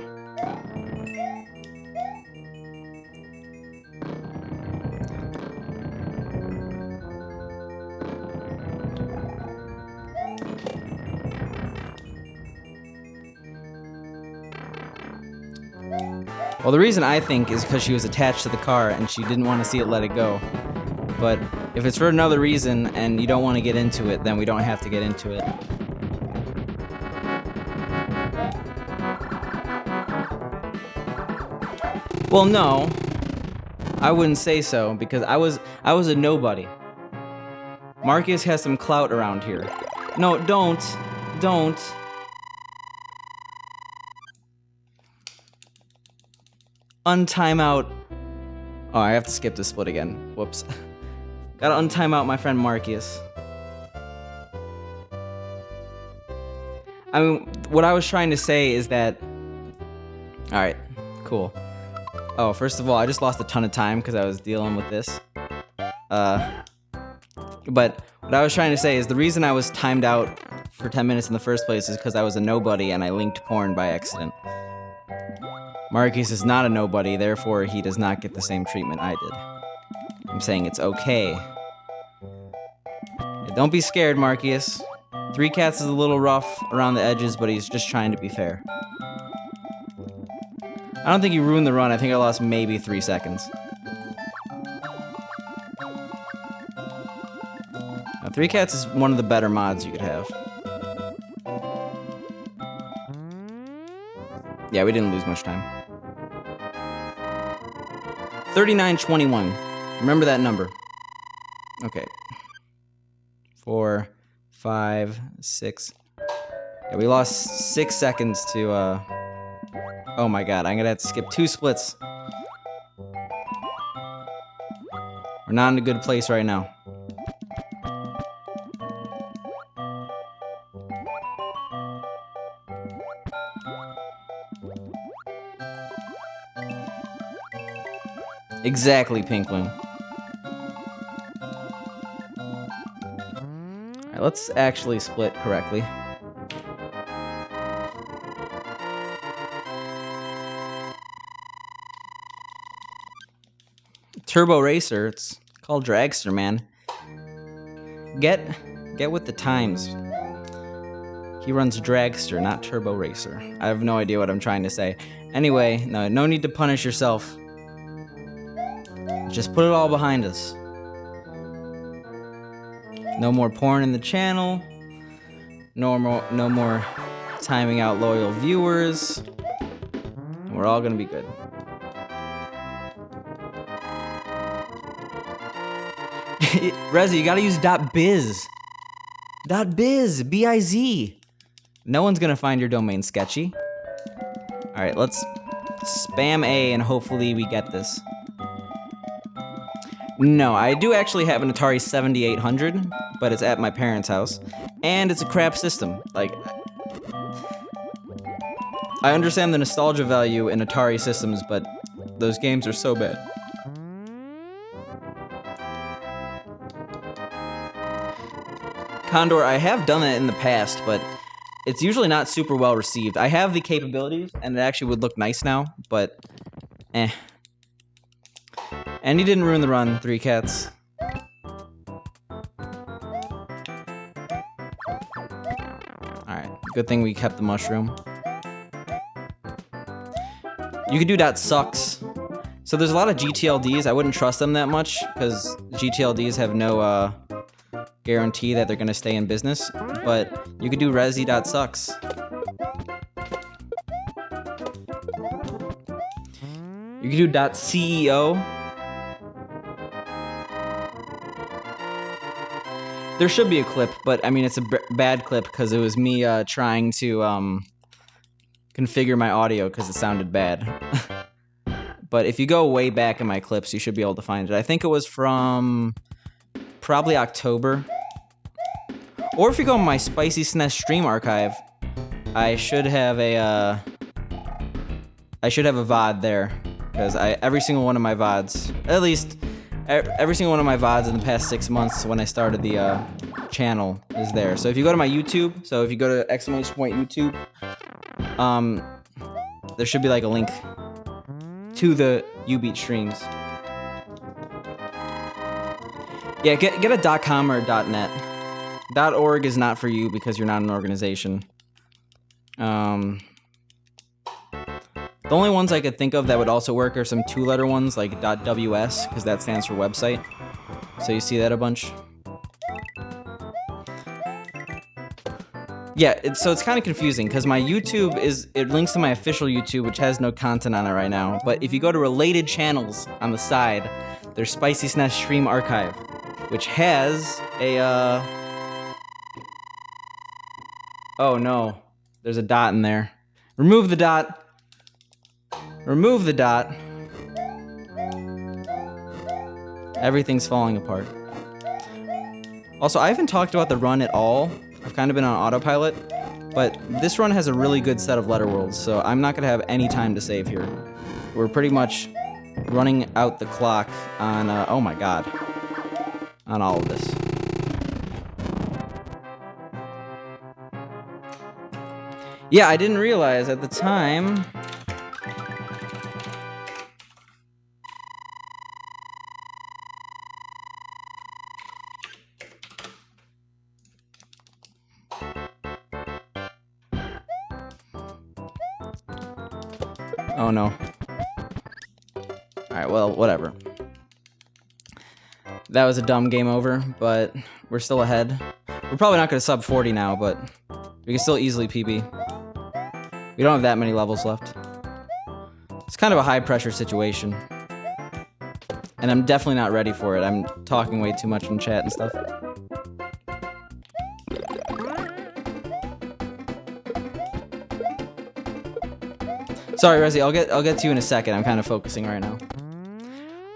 S1: Well, the reason I think is because she was attached to the car and she didn't want to see it let it go. But if it's for another reason and you don't want to get into it, then we don't have to get into it. Well, no. I wouldn't say so, because I was a nobody. Marcus has some clout around here. No, don't. Untime out. Oh, I have to skip this split again. Whoops. Gotta untime out my friend Marcus. I mean, what I was trying to say is that... Alright, cool. Oh, first of all, I just lost a ton of time because I was dealing with this. But what I was trying to say is the reason I was timed out for 10 minutes in the first place is because I was a nobody and I linked porn by accident. Marcus is not a nobody, therefore he does not get the same treatment I did. I'm saying it's okay. Don't be scared, Marcus. 3 Cats is a little rough around the edges, but he's just trying to be fair. I don't think he ruined the run. I think I lost maybe 3 seconds. Now, 3 Cats is one of the better mods you could have. Yeah, we didn't lose much time. 39:21. Remember that number. Okay. 4, 5, 6. Yeah, we lost 6 seconds to, Oh my god, I'm gonna have to skip 2 splits. We're not in a good place right now. Exactly, Pinkloon. Alright, let's actually split correctly. Turbo Racer, it's called Dragster, man. Get with the times. He runs Dragster, not Turbo Racer. I have no idea what I'm trying to say. Anyway, no need to punish yourself. Just put it all behind us. No more porn in the channel. No more timing out loyal viewers. We're all gonna be good. Rezi, you gotta use .biz. .biz, B-I-Z. No one's gonna find your domain sketchy. Alright, let's spam A and hopefully we get this. No, I do actually have an Atari 7800, but it's at my parents' house. And it's a crap system. Like, I understand the nostalgia value in Atari systems, but those games are so bad. Condor, I have done it in the past, but it's usually not super well received. I have the capabilities, and it actually would look nice now, but eh. And he didn't ruin the run, 3 Cats. Alright, good thing we kept the mushroom. You could do .sucks. So there's a lot of GTLDs, I wouldn't trust them that much, because GTLDs have no, guarantee that they're gonna stay in business, but you could do resi.sucks. You could do .ceo. There should be a clip, but I mean it's a bad clip because it was me trying to configure my audio because it sounded bad. But if you go way back in my clips, you should be able to find it. I think it was from probably October. Or if you go in my Spicy SNES stream archive, I should have a VOD there, because every single one of my VODs, at least every single one of my VODs in the past 6 months when I started the channel is there. So if you go to my YouTube, so if you go to !YouTube, there should be like a link to the Ubeat streams. Yeah, get a .com or a .net. .org is not for you because you're not an organization. The only ones I could think of that would also work are some 2-letter ones like .ws, because that stands for website. So you see that a bunch. Yeah, so it's kind of confusing because my YouTube it links to my official YouTube, which has no content on it right now. But if you go to related channels on the side, there's Spicy SNES Stream Archive, which has a oh no, there's a dot in there. Remove the dot. Remove the dot. Everything's falling apart. Also, I haven't talked about the run at all. I've kind of been on autopilot, but this run has a really good set of letter worlds, so I'm not gonna have any time to save here. We're pretty much running out the clock on, oh my god, on all of this. Yeah, I didn't realize at the time. Oh no. Alright, well, whatever. That was a dumb game over, but we're still ahead. We're probably not going to sub 40 now, but we can still easily PB. We don't have that many levels left. It's kind of a high-pressure situation. And I'm definitely not ready for it. I'm talking way too much in chat and stuff. Sorry, Resi, I'll get to you in a second. I'm kind of focusing right now.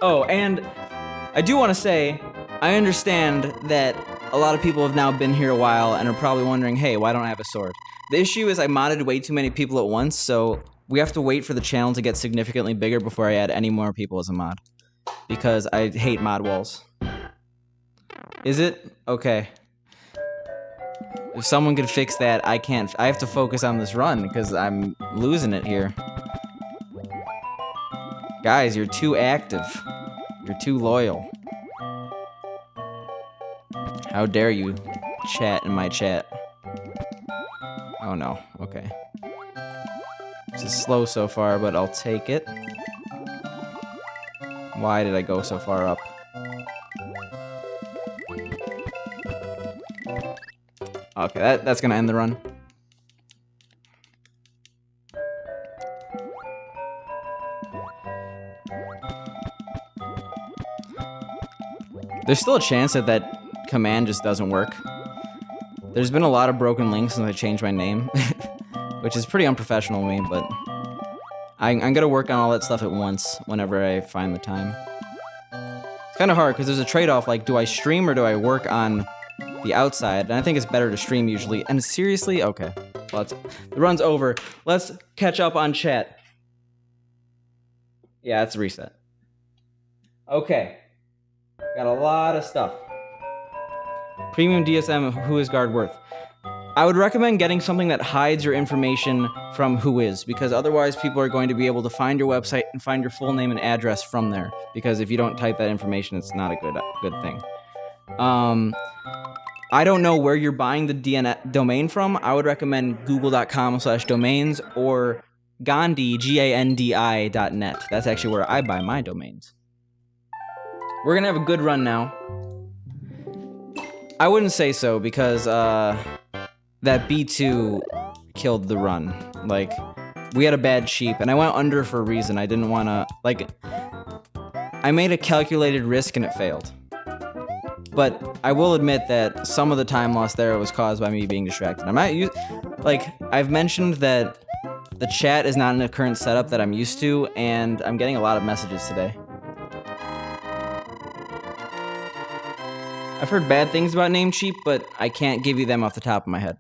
S1: Oh, and I do want to say, I understand that a lot of people have now been here a while and are probably wondering, hey, why don't I have a sword? The issue is I modded way too many people at once, so we have to wait for the channel to get significantly bigger before I add any more people as a mod. Because I hate mod walls. Is it? Okay. If someone could fix that, I can't. I have to focus on this run because I'm losing it here. Guys, you're too active. You're too loyal. How dare you chat in my chat? Oh no, okay. This is slow so far, but I'll take it. Why did I go so far up? Okay, that's gonna end the run. There's still a chance that that command just doesn't work. There's been a lot of broken links since I changed my name, which is pretty unprofessional of me, but I'm gonna work on all that stuff at once whenever I find the time. It's kind of hard because there's a trade-off, like, do I stream or do I work on the outside? And I think it's better to stream usually. And seriously? Okay. Well, the run's over. Let's catch up on chat. Yeah, it's a reset. Okay. Got a lot of stuff. Premium DSM, who is guard worth? I would recommend getting something that hides your information from Whois, because otherwise people are going to be able to find your website and find your full name and address from there. Because if you don't type that information, it's not a good thing. I don't know where you're buying the domain from. I would recommend google.com/domains or Gandhi, Gandi.net. That's actually where I buy my domains. We're gonna have a good run now. I wouldn't say so because that B2 killed the run. Like, we had a bad sheep, and I went under for a reason. I didn't want to, like, I made a calculated risk and it failed. But I will admit that some of the time lost there was caused by me being distracted. I'm not like, I've mentioned that the chat is not in the current setup that I'm used to, and I'm getting a lot of messages today. I've heard bad things about Namecheap, but I can't give you them off the top of my head.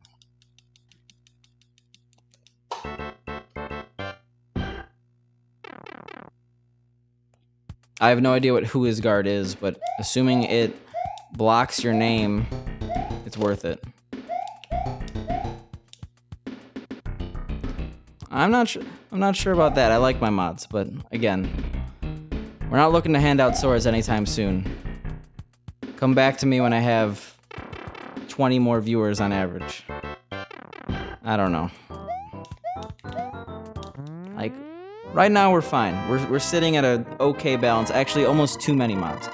S1: I have no idea what WhoisGuard is, but assuming it blocks your name, it's worth it. I'm not sure about that. I like my mods, but again, we're not looking to hand out swords anytime soon. Come back to me when I have 20 more viewers on average. I don't know. Like, right now we're fine. We're sitting at an okay balance. Actually, almost too many mods.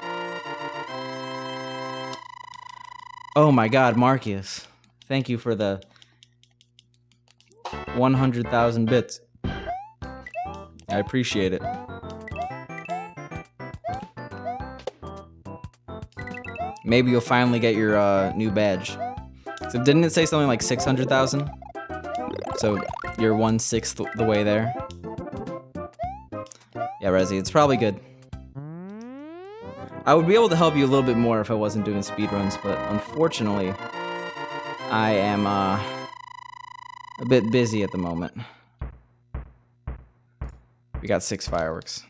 S1: Oh my god, Marcus. Thank you for the 100,000 bits. I appreciate it. Maybe you'll finally get your new badge. So didn't it say something like 600,000? So you're 1/6 the way there. Yeah, Resi, it's probably good. I would be able to help you a little bit more if I wasn't doing speedruns, but unfortunately, I am a bit busy at the moment. We got 6 fireworks.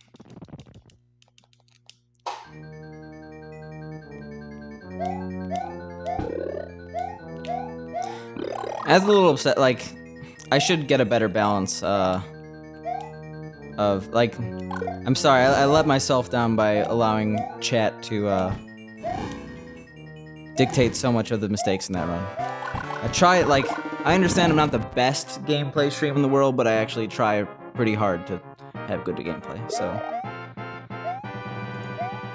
S1: I was a little upset, like, I should get a better balance, of, like, I'm sorry, I let myself down by allowing chat to, dictate so much of the mistakes in that run. I try it, like, I understand I'm not the best gameplay stream in the world, but I actually try pretty hard to have good gameplay, so.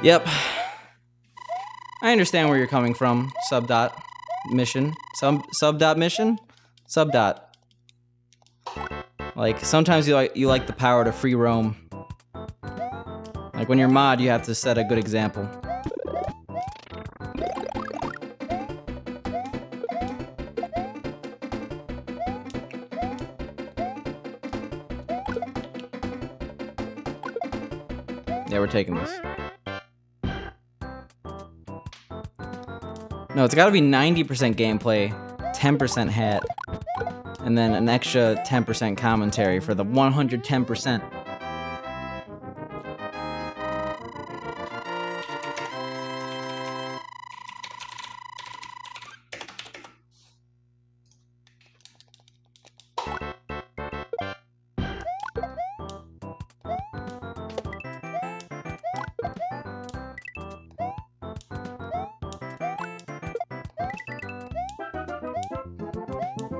S1: Yep. I understand where you're coming from, mission. Mission? Like, sometimes you like the power to free roam. Like, when you're mod, you have to set a good example. Yeah, we're taking this. No, it's gotta be 90% gameplay, 10% hat, and then an extra 10% commentary for the 110%.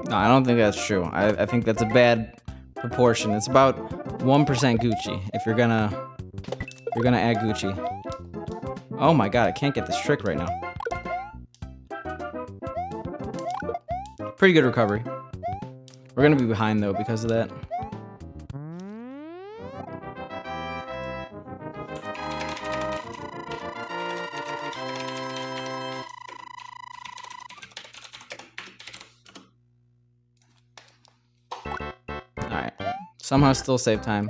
S1: No, I don't think that's true. I think that's a bad proportion. It's about 1% Gucci if you're gonna add Gucci. Oh my god, I can't get this trick right now. Pretty good recovery. We're gonna be behind though because of that. Alright. Somehow still save time.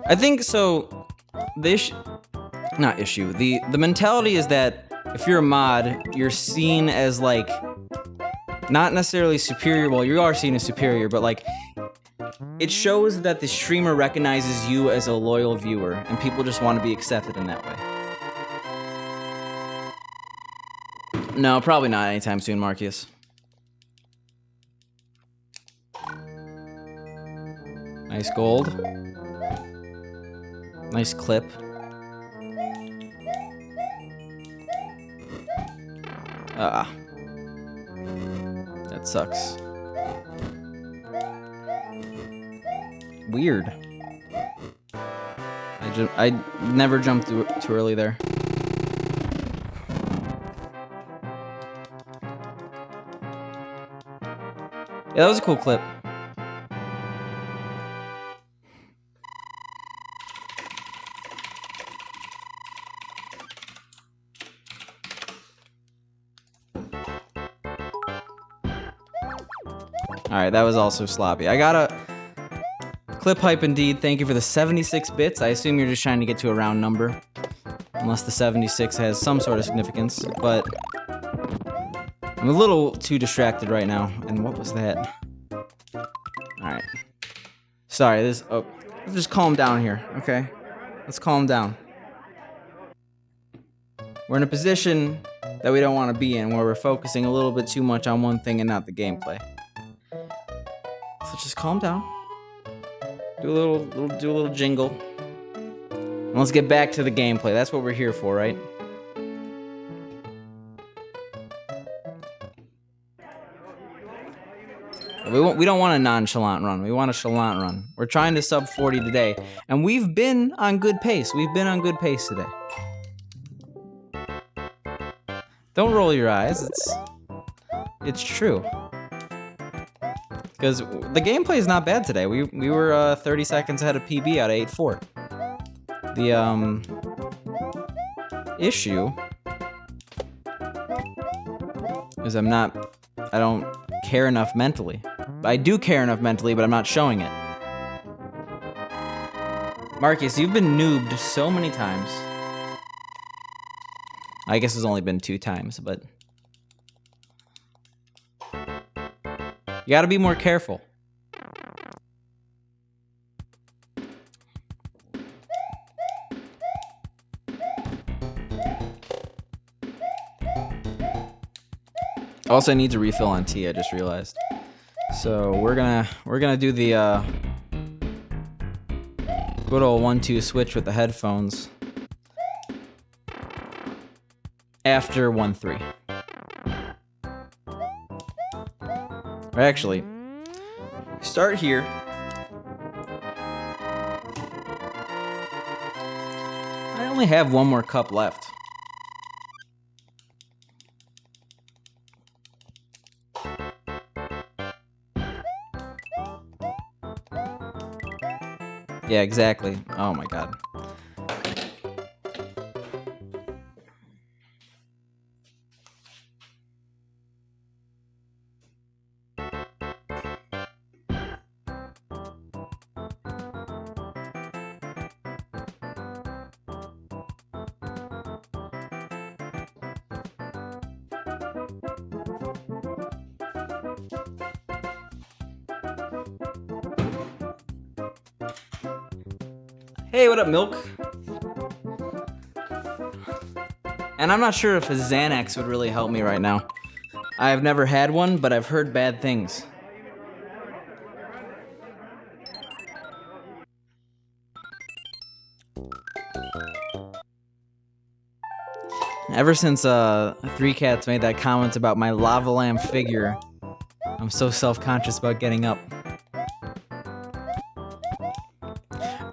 S1: I think so. The mentality is that if you're a mod, you're seen as like not necessarily superior. Well, you are seen as superior, but like it shows that the streamer recognizes you as a loyal viewer, and people just want to be accepted in that way. No, probably not anytime soon, Marcus. Nice gold. Nice clip. That sucks. Weird. I never jumped too early there. Yeah, that was a cool clip. Alright, that was also sloppy. I got a clip hype indeed. Thank you for the 76 bits. I assume you're just trying to get to a round number. Unless the 76 has some sort of significance. But I'm a little too distracted right now. And what was that? Alright. Sorry, let's just calm down here, okay? Let's calm down. We're in a position that we don't want to be in, where we're focusing a little bit too much on one thing and not the gameplay. So just calm down. Do a little jingle. And let's get back to the gameplay. That's what we're here for, right? We don't want a nonchalant run. We want a chalant run. We're trying to sub 40 today, and we've been on good pace. We've been on good pace today. Don't roll your eyes. It's true. Because the gameplay is not bad today. We were 30 seconds ahead of PB out of 8-4. The issue is I don't care enough mentally. I do care enough mentally, but I'm not showing it. Marcus, you've been noobed so many times. I guess it's only been 2 times, but you gotta be more careful. Also, I need to refill on tea, I just realized. So we're gonna do the good old 1-2 switch with the headphones after 1-3. Or actually, start here. I only have 1 more cup left. Yeah, exactly. Oh my god. Hey, what up, Milk? And I'm not sure if a Xanax would really help me right now. I've never had one, but I've heard bad things. Ever since 3 Cats made that comment about my lava lamp figure, I'm so self-conscious about getting up.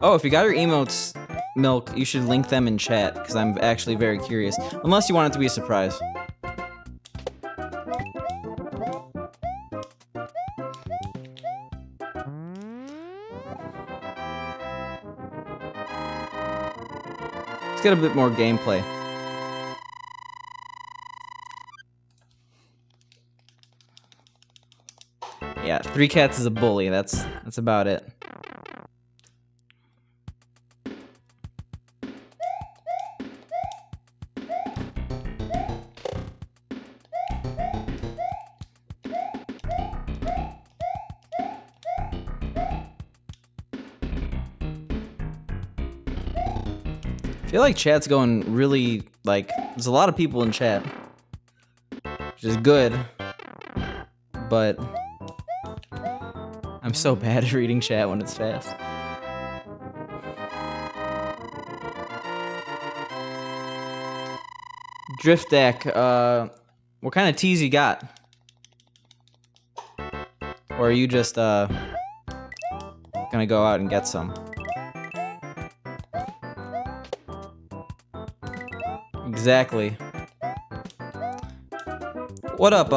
S1: Oh, if you got your emotes, Milk, you should link them in chat, because I'm actually very curious. Unless you want it to be a surprise. Let's get a bit more gameplay. Yeah, 3 Cats is a bully, that's about it. I feel like chat's going really, like, there's a lot of people in chat, which is good, but I'm so bad at reading chat when it's fast. Drift deck, what kind of teas you got? Or are you just, gonna go out and get some? Exactly. What up,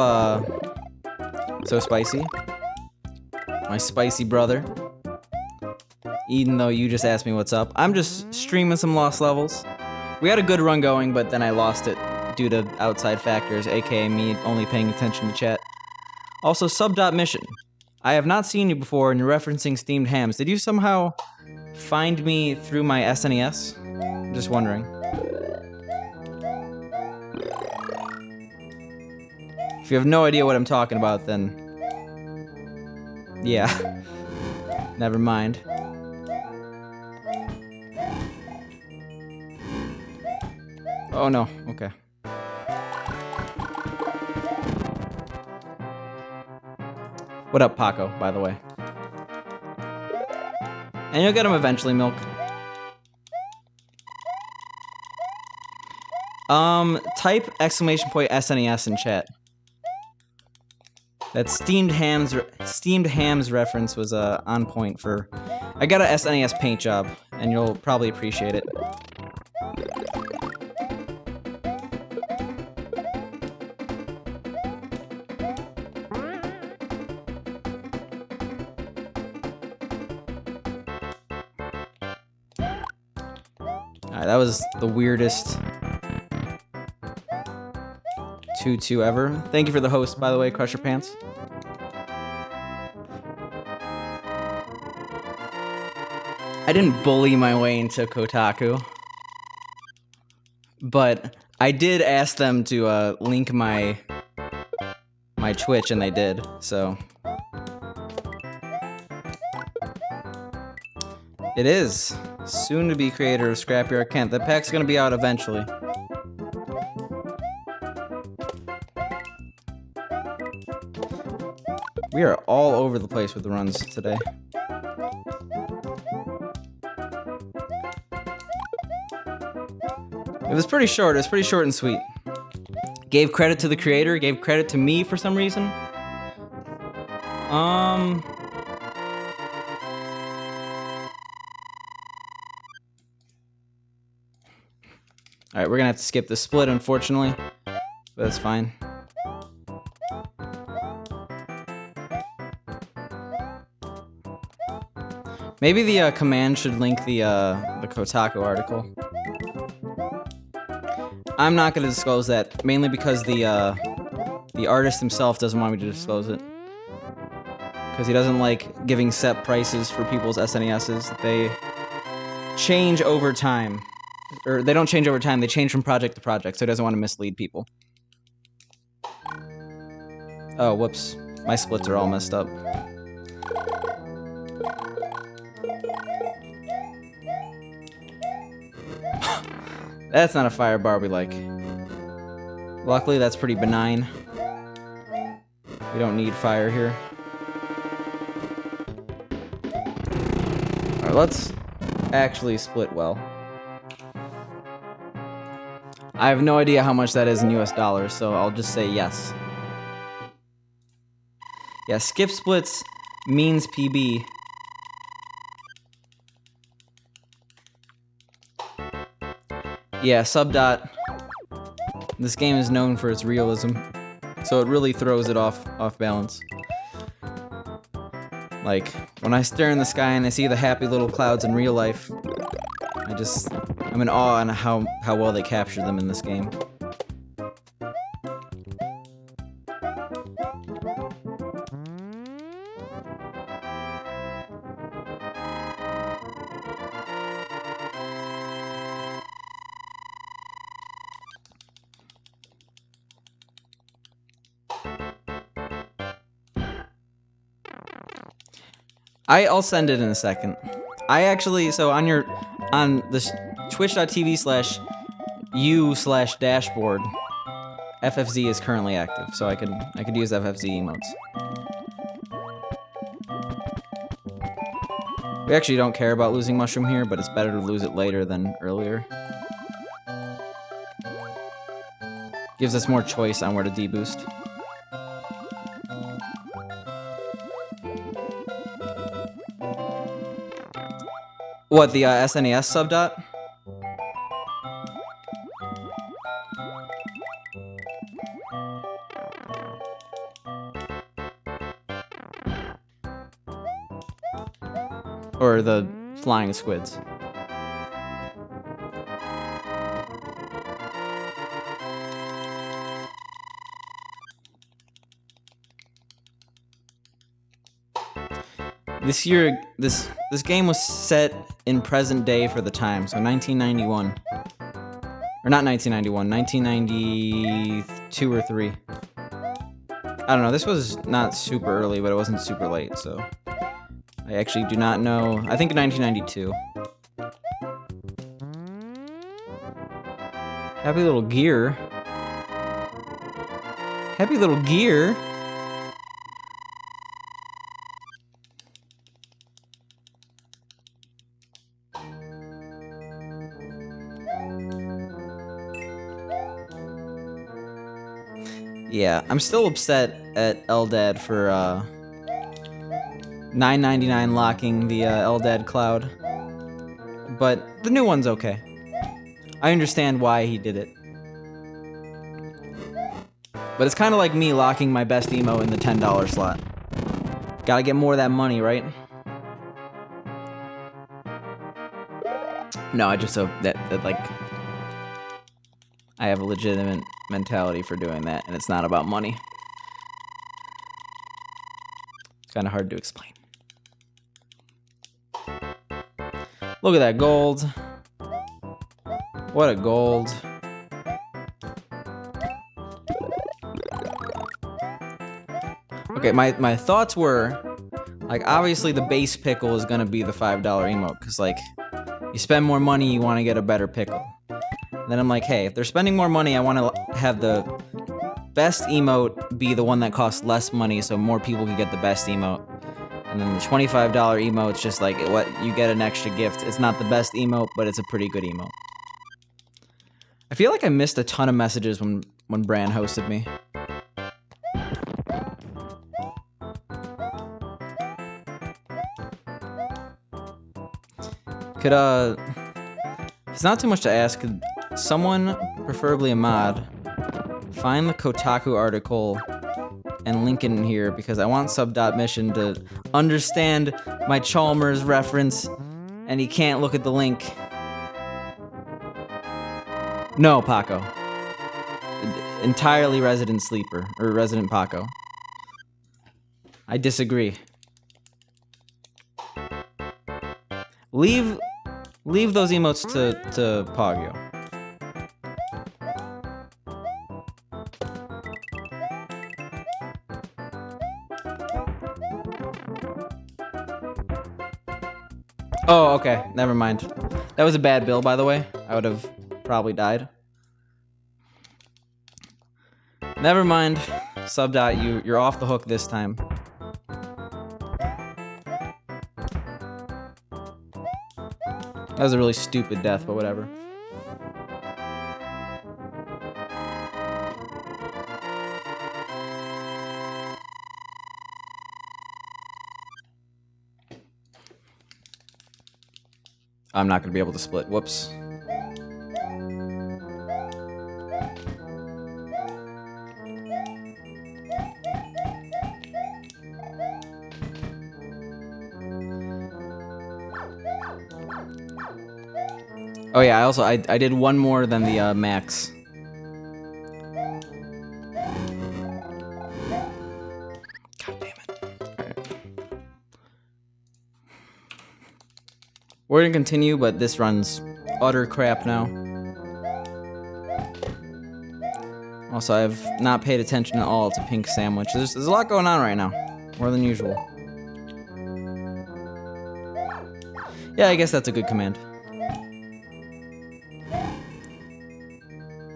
S1: So Spicy? My spicy brother. Even though you just asked me what's up. I'm just streaming some Lost Levels. We had a good run going, but then I lost it due to outside factors, aka me only paying attention to chat. Also, sub.mission. I have not seen you before and you're referencing steamed hams. Did you somehow find me through my SNES? I'm just wondering. If you have no idea what I'm talking about, then yeah, never mind. Oh no, okay. What up, Paco, by the way? And you'll get him eventually, Milk. Type !SNES in chat. That steamed hams reference was on point for. I got a SNES paint job, and you'll probably appreciate it. Alright, that was the weirdest 2-2 ever. Thank you for the host, by the way, Crush Your Pants. I didn't bully my way into Kotaku, but I did ask them to link my Twitch, and they did, so. It is. Soon-to-be creator of Scrapyard Kent. The pack's gonna be out eventually. We are all over the place with the runs today. It was pretty short. It was pretty short and sweet. Gave credit to the creator. Gave credit to me for some reason. Alright, we're gonna have to skip the split, unfortunately. But that's fine. Maybe the command should link the Kotaku article. I'm not gonna disclose that, mainly because the artist himself doesn't want me to disclose it. Because he doesn't like giving set prices for people's SNESs. They change over time. Or they don't change over time, they change from project to project, so he doesn't want to mislead people. Oh, whoops. My splits are all messed up. That's not a fire bar we like. Luckily, that's pretty benign. We don't need fire here. Alright, let's actually split well. I have no idea how much that is in US dollars, so I'll just say yes. Yeah, skip splits means PB. Yeah, subdot. This game is known for its realism, so it really throws it off balance. Like, when I stare in the sky and I see the happy little clouds in real life, I'm in awe on how well they captured them in this game. I'll send it in a second. I actually, so on the twitch.tv/u/dashboard, FFZ is currently active, so I could use FFZ emotes. We actually don't care about losing mushroom here, but it's better to lose it later than earlier. Gives us more choice on where to deboost. What, the SNES subdot? Or the flying squids? This year, this game was set in present day for the time, so 1991. Or not 1991, 1992 or 3. I don't know, this was not super early, but it wasn't super late, so... I actually do not know. I think 1992. Happy little gear. Happy little gear. Yeah, I'm still upset at Eldad for $9.99 locking the Eldad cloud, but the new one's okay. I understand why he did it. But it's kind of like me locking my best emo in the $10 slot. Gotta get more of that money, right? No, I just hope that like I have a legitimate mentality for doing that, and it's not about money. It's kind of hard to explain. Look at that gold. What a gold. Okay, my thoughts were, like, obviously the base pickle is gonna be the $5 emote, because, like, you spend more money, you want to get a better pickle. Then I'm like, hey, if they're spending more money, I want to have the best emote be the one that costs less money so more people can get the best emote. And then the $25 emote's just like, what, you get an extra gift. It's not the best emote, but it's a pretty good emote. I feel like I missed a ton of messages when Bran hosted me. Could, if it's not too much to ask, could someone, preferably a mod, find the Kotaku article and link it in here, because I want Sub.Mission to understand my Chalmers reference, and he can't look at the link. No, Paco. Entirely Resident Sleeper, or Resident Paco. I disagree. Leave those emotes to Pogio. Oh, okay. Never mind. That was a bad bill, by the way. I would have probably died. Never mind. Sub.dot, you're off the hook this time. That was a really stupid death, but whatever. I'm not going to be able to split. Whoops. Oh yeah, I did one more than the max. God damn it. Alright. We're gonna continue, but this runs utter crap now. Also, I've not paid attention at all to Pink Sandwich. There's a lot going on right now. More than usual. Yeah, I guess that's a good command.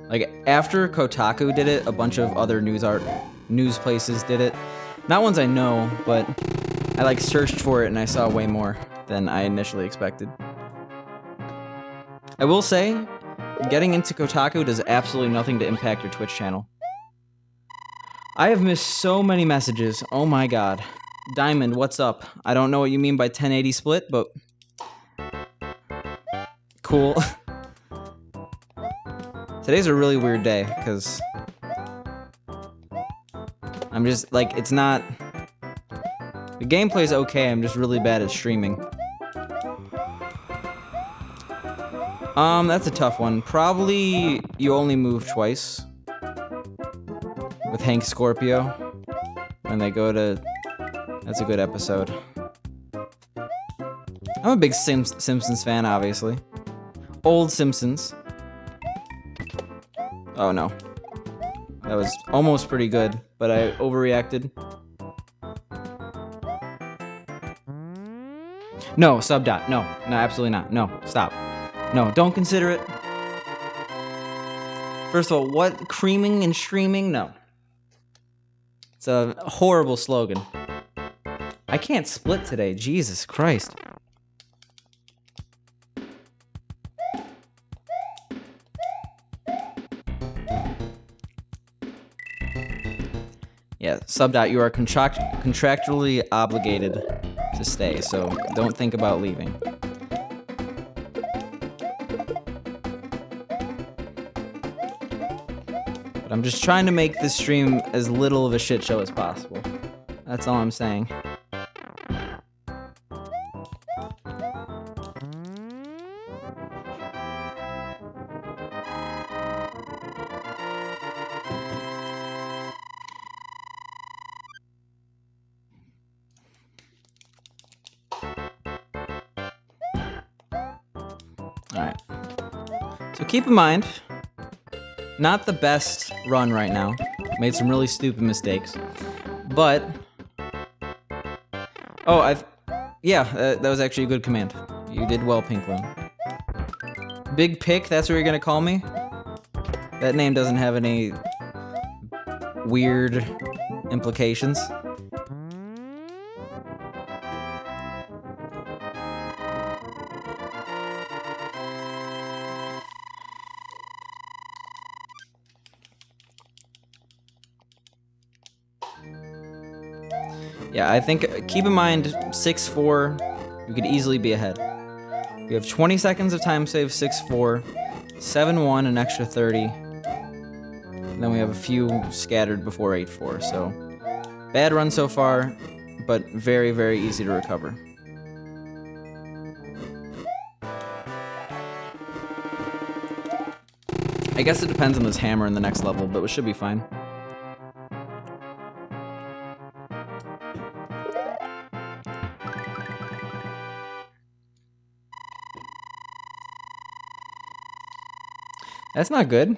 S1: Like, after Kotaku did it, a bunch of other news places did it. Not ones I know, but I, like, searched for it and I saw way more than I initially expected. I will say, getting into Kotaku does absolutely nothing to impact your Twitch channel. I have missed so many messages. Oh my god. Diamond, what's up? I don't know what you mean by 1080 split, but... cool. Today's a really weird day, because I'm just, like, it's not... The gameplay's okay, I'm just really bad at streaming. That's a tough one. Probably You Only Move Twice. With Hank Scorpio. When they go to... That's a good episode. I'm a big Simpsons fan, obviously. Old Simpsons. Oh no. That was almost pretty good, but I overreacted. No, Sub.dot. No, absolutely not. No, stop. No, don't consider it. First of all, what? Creaming and streaming? No. It's a horrible slogan. I can't split today. Jesus Christ. Yeah, Sub.dot, you are contractually obligated to stay, so don't think about leaving. But I'm just trying to make this stream as little of a shit show as possible. That's all I'm saying. Alright. So keep in mind, not the best run right now. Made some really stupid mistakes. But... Oh, yeah, that was actually a good command. You did well, Pinkloon. Big Pick, that's what you're gonna call me? That name doesn't have any weird implications. Yeah, I think, keep in mind, 6-4, you could easily be ahead. We have 20 seconds of time save, 6-4, 7-1, an extra 30. And then we have a few scattered before 8-4, so bad run so far, but very, very easy to recover. I guess it depends on this hammer in the next level, but it should be fine. That's not good.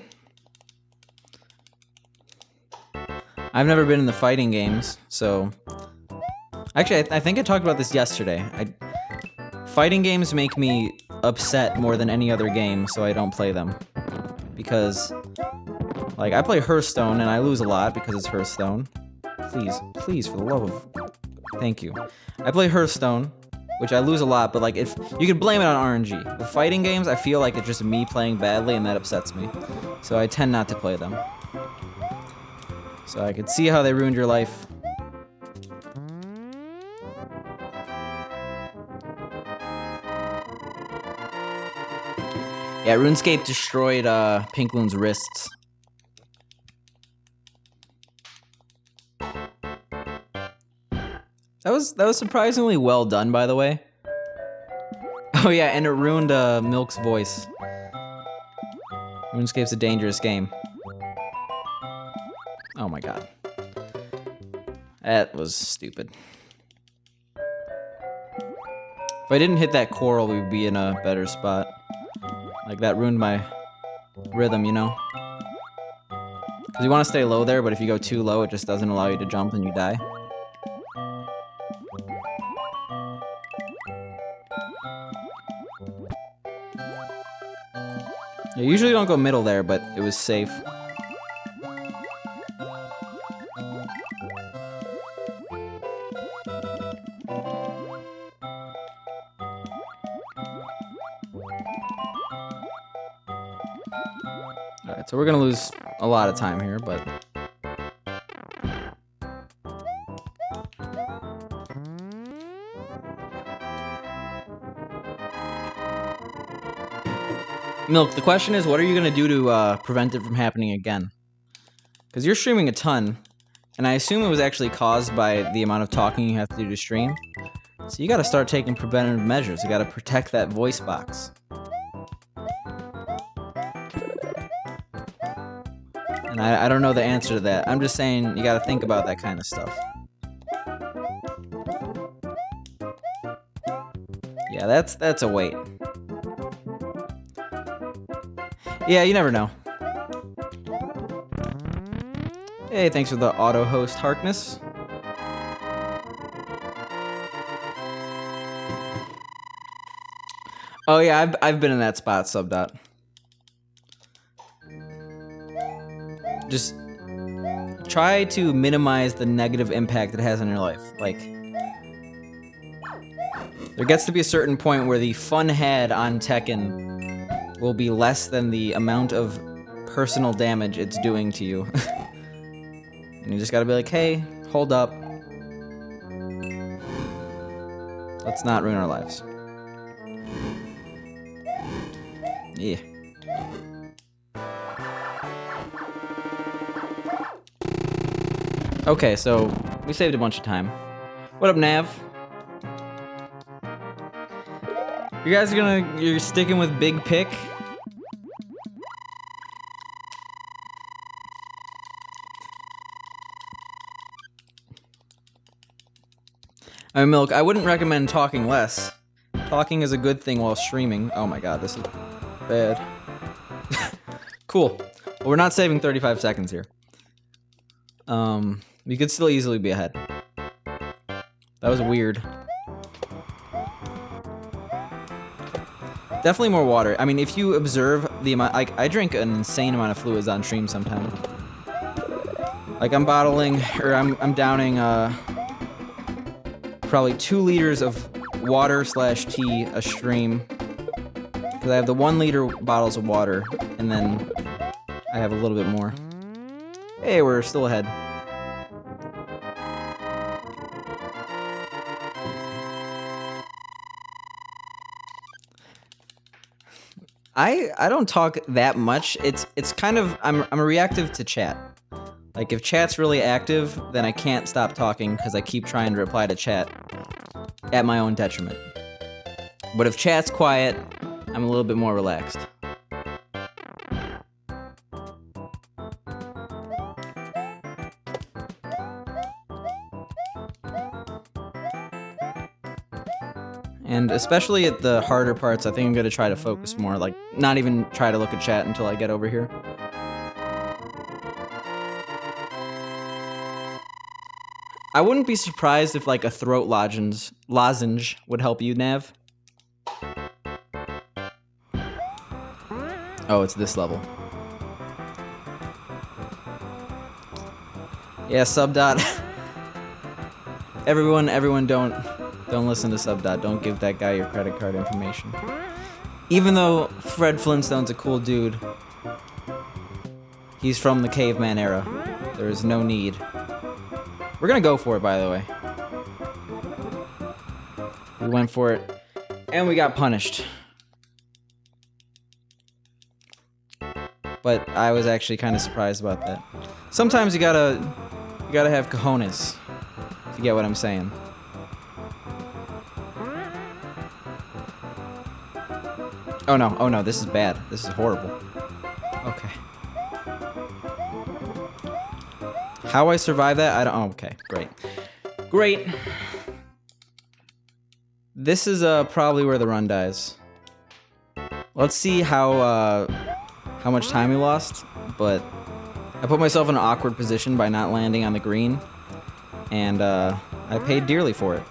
S1: I've never been in the fighting games, so... Actually, I think I talked about this yesterday. Fighting games make me upset more than any other game, so I don't play them. Because, like, I play Hearthstone, and I lose a lot because it's Hearthstone. Please, for the love of... Thank you. I play Hearthstone, which I lose a lot, but, like, if you could blame it on RNG. With fighting games, I feel like it's just me playing badly, and that upsets me. So I tend not to play them. So I could see how they ruined your life. Yeah, RuneScape destroyed Pinkloon's wrists. That was surprisingly well done, by the way. Oh yeah, and it ruined Milk's voice. RuneScape's a dangerous game. Oh my god. That was stupid. If I didn't hit that coral, we'd be in a better spot. Like, that ruined my rhythm, you know? Because you want to stay low there, but if you go too low, it just doesn't allow you to jump and you die. I usually don't go middle there, but it was safe. Alright, so we're gonna lose a lot of time here, but... Milk, the question is, what are you gonna do to prevent it from happening again? Because you're streaming a ton, and I assume it was actually caused by the amount of talking you have to do to stream. So you gotta start taking preventative measures. You gotta protect that voice box. And I don't know the answer to that. I'm just saying you gotta think about that kind of stuff. Yeah, that's a wait. Yeah, you never know. Hey, thanks for the auto host, Harkness. Oh yeah, I've been in that spot, Subdot. Just try to minimize the negative impact it has on your life. Like, there gets to be a certain point where the fun had on Tekken will be less than the amount of personal damage it's doing to you. And you just gotta be like, hey, hold up. Let's not ruin our lives. Yeah. Okay, so we saved a bunch of time. What up, Nav? You guys are you're sticking with Big Pick? Milk, I wouldn't recommend talking less. Talking is a good thing while streaming. Oh my god, this is bad. Cool. Well, we're not saving 35 seconds here. We could still easily be ahead. That was weird. Definitely more water. I mean, if you observe the amount, I drink an insane amount of fluids on stream sometimes. Like I'm bottling, or I'm downing probably 2 liters of water / tea a stream. Because I have the 1 liter bottles of water, and then I have a little bit more. Hey, we're still ahead. I don't talk that much. It's kind of I'm reactive to chat. Like if chat's really active, then I can't stop talking because I keep trying to reply to chat at my own detriment. But if chat's quiet, I'm a little bit more relaxed. And especially at the harder parts, I think I'm going to try to focus more, like not even try to look at chat until I get over here. I wouldn't be surprised if like a throat lozenge would help you, Nav. Oh, it's this level. Yeah, Subdot. Everyone don't listen to Subdot. Don't give that guy your credit card information. Even though Fred Flintstone's a cool dude, he's from the caveman era. There is no need. We're gonna go for it, by the way. We went for it, and we got punished. But I was actually kind of surprised about that. Sometimes you gotta have cojones, if you get what I'm saying. Oh no, this is bad. This is horrible. Okay. How I survive that? I don't. Oh, okay, great. Great. This is probably where the run dies. Let's see how much time we lost, but I put myself in an awkward position by not landing on the green, and I paid dearly for it.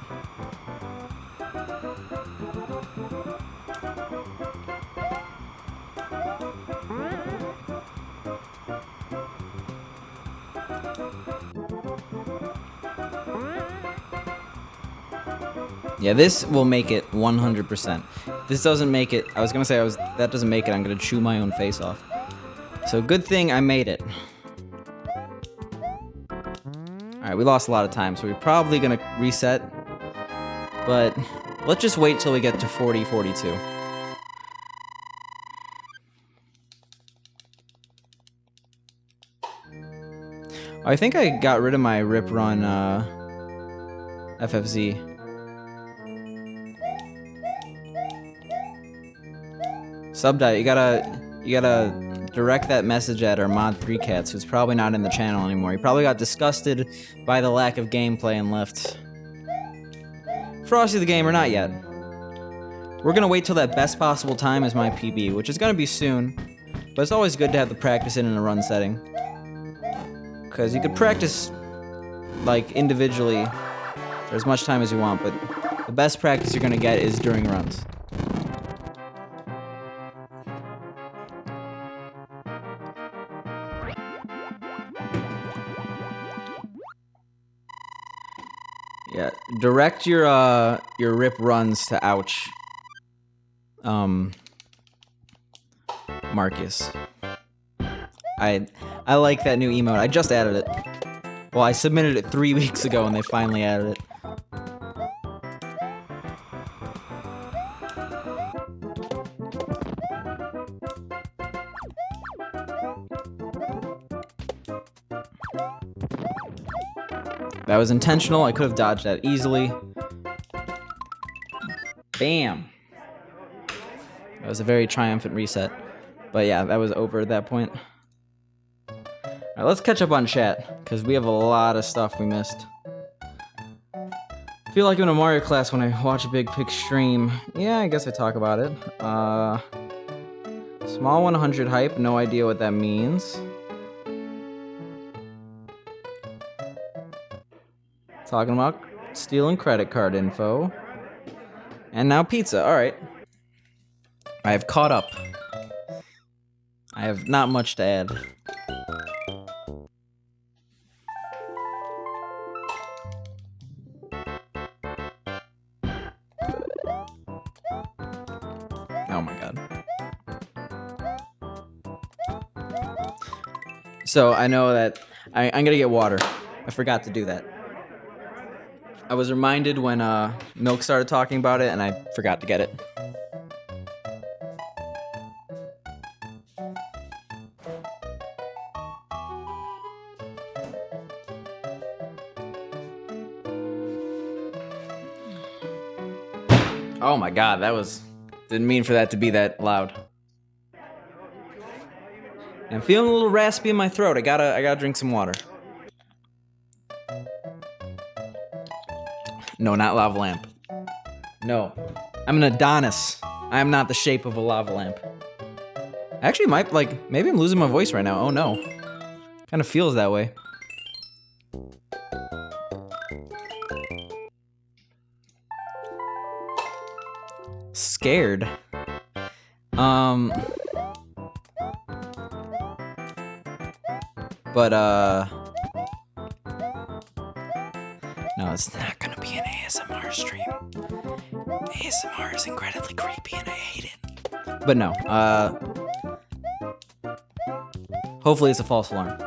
S1: Yeah, this will make it 100%. This doesn't make it. I was gonna say that doesn't make it. I'm gonna chew my own face off. So good thing I made it. All right, we lost a lot of time, so we're probably gonna reset. But let's just wait till we get to 40, 42. I think I got rid of my rip run FFZ. Subdot, you gotta direct that message at our mod 3cats, who's probably not in the channel anymore. He probably got disgusted by the lack of gameplay and left. Frosty the Gamer, not yet. We're gonna wait till that best possible time is my PB, which is gonna be soon. But it's always good to have the practice in a run setting. Because you could practice, like, individually for as much time as you want, but the best practice you're gonna get is during runs. Yeah, direct your rip runs to ouch. Marcus. I like that new emote. I just added it. Well, I submitted it 3 weeks ago and they finally added it. That was intentional. I could have dodged that easily. Bam! That was a very triumphant reset. But yeah, that was over at that point. Alright, let's catch up on chat, because we have a lot of stuff we missed. Feel like I'm in a Mario class when I watch a Big Pic stream. Yeah, I guess I talk about it. Small 100 hype, no idea what that means. Talking about stealing credit card info. And now pizza, alright. I have caught up. I have not much to add. Oh my god. So I know that I'm gonna get water. I forgot to do that. I was reminded when Milk started talking about it and I forgot to get it. Oh my god, that was... Didn't mean for that to be that loud. I'm feeling a little raspy in my throat. I gotta drink some water. No, not lava lamp. No. I'm an Adonis. I am not the shape of a lava lamp. Actually, maybe I'm losing my voice right now. Oh no. Kind of feels that way. Scared. But no, it's not gonna be an ASMR stream. ASMR is incredibly creepy and I hate it. But no, hopefully it's a false alarm.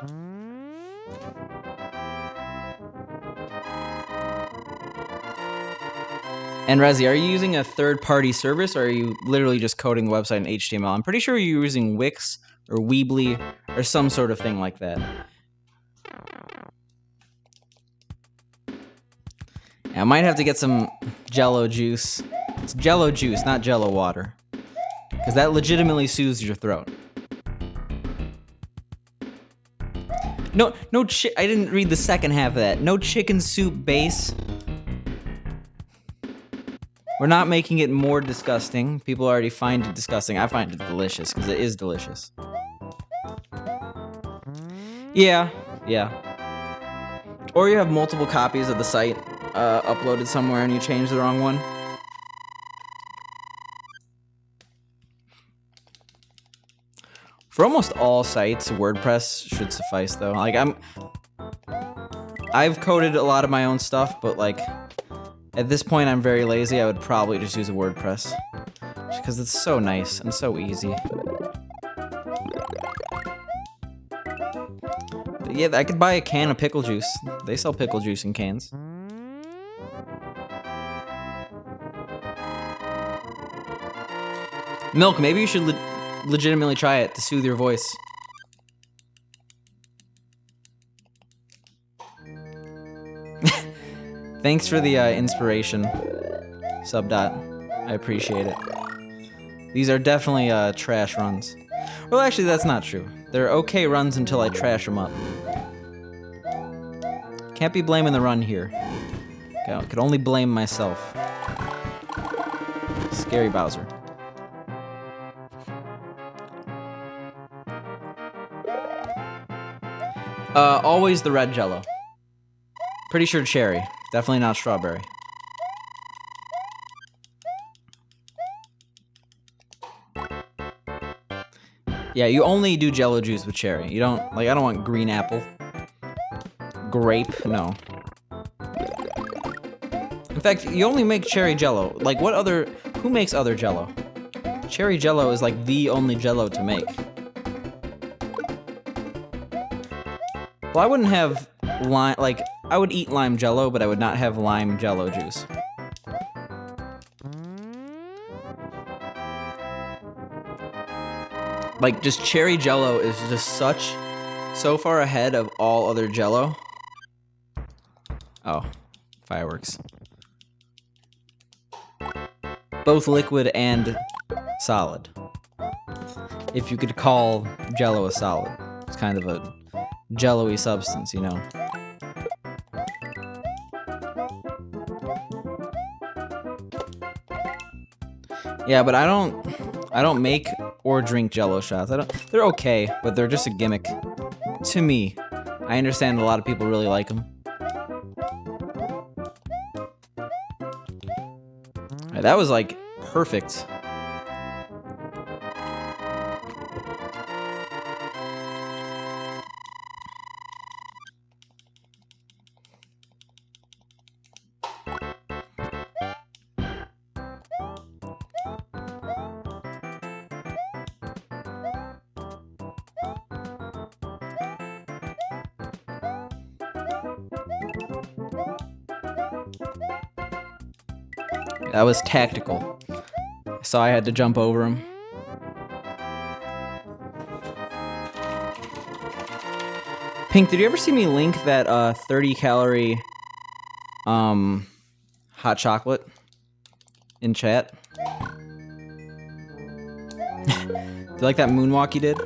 S1: And Rezi, are you using a third-party service, or are you literally just coding the website in HTML? I'm pretty sure you're using Wix or Weebly or some sort of thing like that. Yeah, I might have to get some Jello juice. It's Jello juice, not Jello water, because that legitimately soothes your throat. No, I didn't read the second half of that. No chicken soup base. We're not making it more disgusting. People already find it disgusting. I find it delicious, because it is delicious. Yeah. Or you have multiple copies of the site uploaded somewhere and you change the wrong one. For almost all sites, WordPress should suffice, though. Like, I've coded a lot of my own stuff, but, like, at this point, I'm very lazy. I would probably just use a WordPress. Just because it's so nice and so easy. But yeah, I could buy a can of pickle juice. They sell pickle juice in cans. Milk, maybe you should legitimately try it to soothe your voice. Thanks for the inspiration, Subdot. I appreciate it. These are definitely trash runs. Well, actually, that's not true. They're okay runs until I trash them up. Can't be blaming the run here. I could only blame myself. Scary Bowser. Always the red Jello. Pretty sure cherry. Definitely not strawberry. Yeah, you only do Jello juice with cherry. You don't, like, I don't want green apple. Grape, no. In fact, you only make cherry Jello. Like, who makes other Jello? Cherry Jello is, like, the only Jello to make. Well, I wouldn't have lime, like, I would eat lime Jello, but I would not have lime Jello juice. Like, just cherry Jello is just so far ahead of all other Jello. Oh, fireworks. Both liquid and solid. If you could call Jello a solid. It's kind of a Jello-y substance, you know. Yeah, but I don't make or drink Jello shots. They're okay, but they're just a gimmick to me. I understand a lot of people really like them. That was like perfect. That was tactical. So I had to jump over him. Pink, did you ever see me link that 30-calorie hot chocolate in chat? Do you like that moonwalk you did?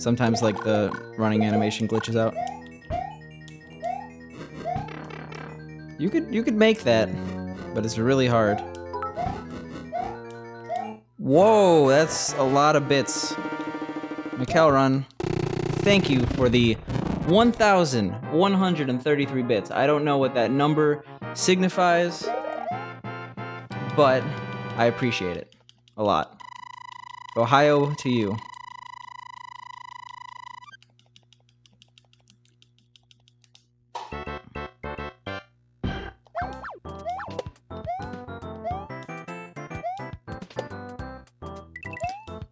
S1: Sometimes like the running animation glitches out. You could make that, but it's really hard. Whoa, that's a lot of bits. Mikkel Run, thank you for the 1,133 bits. I don't know what that number signifies, but I appreciate it a lot. Ohio to you.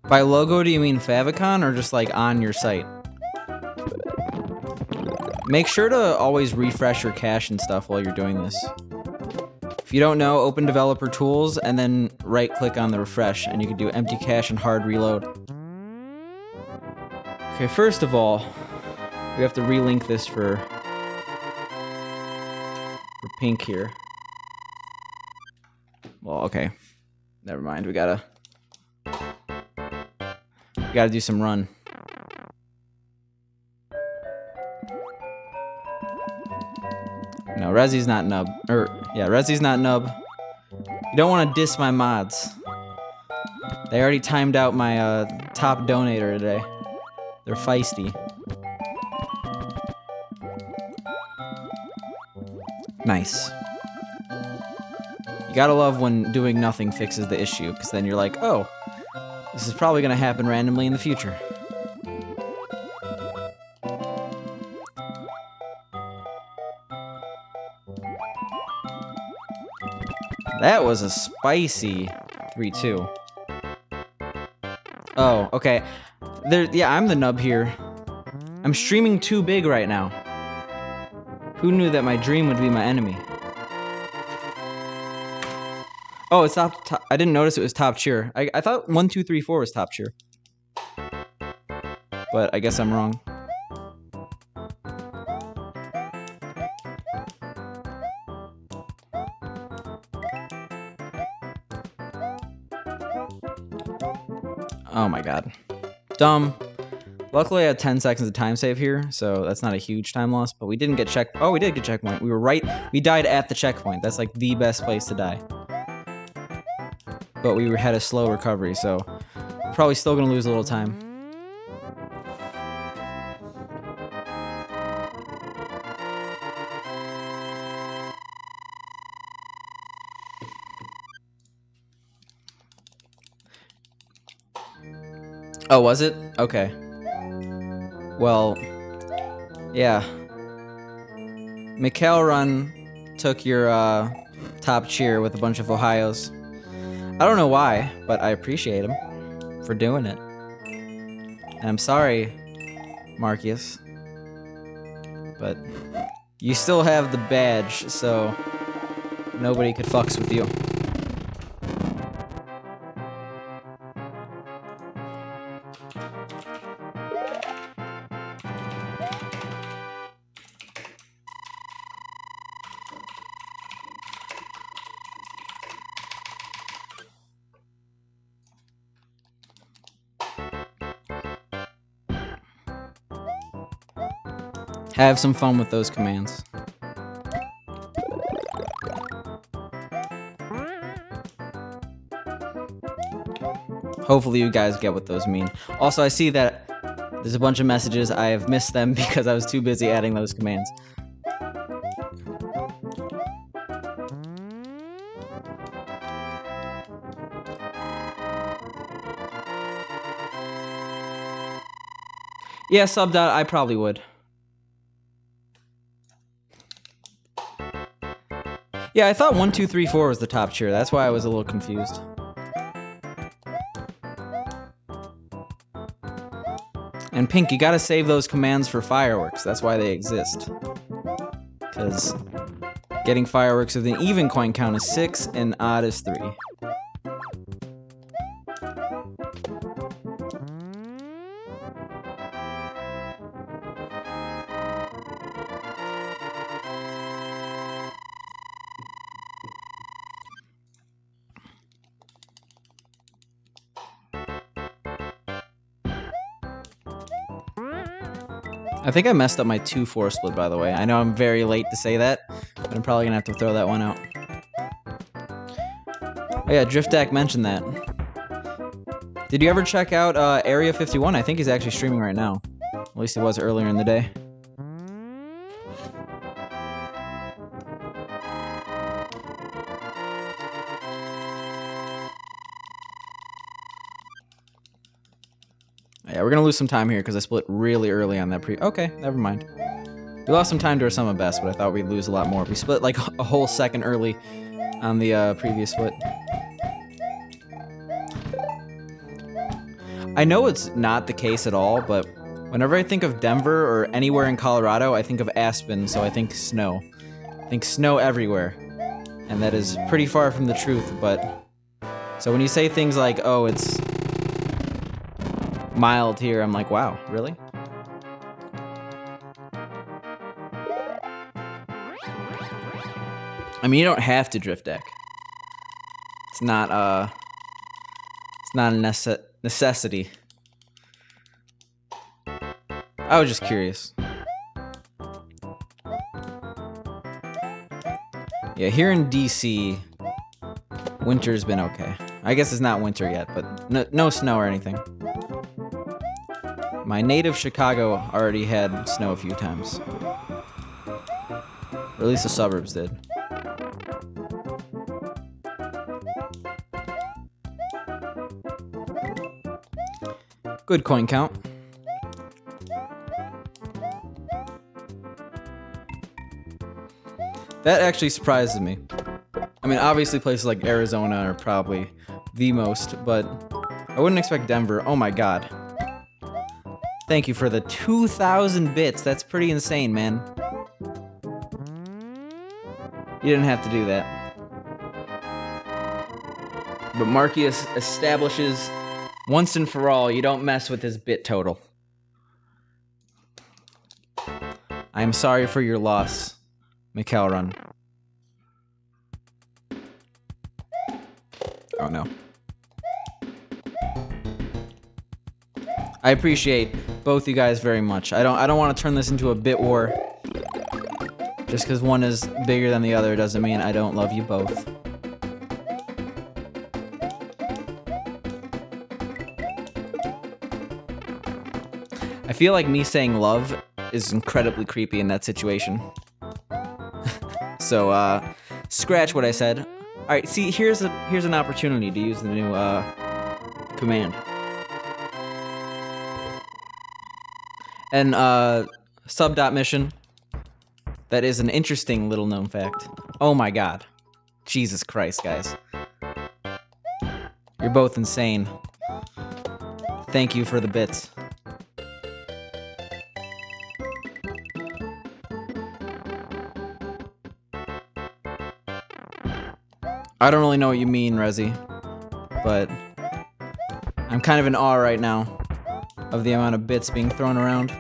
S1: By logo, do you mean favicon or just like on your site? Make sure to always refresh your cache and stuff while you're doing this. If you don't know, open developer tools and then right click on the refresh and you can do empty cache and hard reload. Okay, first of all, we have to relink this for Pink here. Well, okay. Never mind, we gotta do some run. No, Rezzy's not nub. Rezzy's not nub. You don't want to diss my mods. They already timed out my top donator today. They're feisty. Nice. You gotta love when doing nothing fixes the issue, because then you're like, oh, this is probably gonna happen randomly in the future. That was a spicy 3-2. Oh, okay. Yeah, I'm the nub here. I'm streaming too big right now. Who knew that my dream would be my enemy? Oh, it's top. I didn't notice it was top cheer. I thought 1, 2, 3, 4 was top cheer. But I guess I'm wrong. Oh my god. Dumb. Luckily I had 10 seconds of time save here, so that's not a huge time loss, but we didn't get check. Oh, we did get checkpoint. We were right. We died at the checkpoint. That's like the best place to die. But we had a slow recovery, so we're probably still gonna lose a little time. Oh, was it? Okay. Well, yeah. Mikkel Run took your top cheer with a bunch of Ohios. I don't know why, but I appreciate him for doing it. And I'm sorry, Marcus, but you still have the badge, so nobody could fucks with you. Have some fun with those commands. Hopefully you guys get what those mean. Also, I see that there's a bunch of messages. I have missed them because I was too busy adding those commands. Yeah, sub dot, I probably would. Yeah, I thought 1, 2, 3, 4 was the top tier. That's why I was a little confused. And Pink, you gotta save those commands for fireworks. That's why they exist. Because getting fireworks with an even coin count is 6 and odd is 3. I think I messed up my 2-4 split, by the way. I know I'm very late to say that, but I'm probably gonna have to throw that one out. Oh yeah, Driftdak mentioned that. Did you ever check out Area 51? I think he's actually streaming right now. At least he was earlier in the day. Yeah, we're gonna lose some time here because I split really early on that Okay, never mind. We lost some time to our summon best, but I thought we'd lose a lot more. We split like a whole second early on the previous split. I know it's not the case at all, but whenever I think of Denver or anywhere in Colorado, I think of Aspen, so I think snow. I think snow everywhere. And that is pretty far from the truth, but... So when you say things like, oh, it's mild here, I'm like, wow, really? I mean, you don't have to drift deck. It's not a necessity. I was just curious. Yeah, here in DC, winter's been okay. I guess it's not winter yet, but no snow or anything. My native Chicago already had snow a few times. Or at least the suburbs did. Good coin count. That actually surprises me. I mean, obviously places like Arizona are probably the most, but I wouldn't expect Denver. Oh my god. Thank you for the 2,000 bits. That's pretty insane, man. You didn't have to do that. But Marcius establishes once and for all, you don't mess with his bit total. I am sorry for your loss, McElrun. Oh no. I appreciate both you guys very much. I don't want to turn this into a bit war. Just because one is bigger than the other doesn't mean I don't love you both. I feel like me saying love is incredibly creepy in that situation. So, scratch what I said. Alright, see, here's an opportunity to use the new, command. And, sub dot mission. That is an interesting little known fact. Oh my god. Jesus Christ, guys. You're both insane. Thank you for the bits. I don't really know what you mean, Rezi, but I'm kind of in awe right now of the amount of bits being thrown around.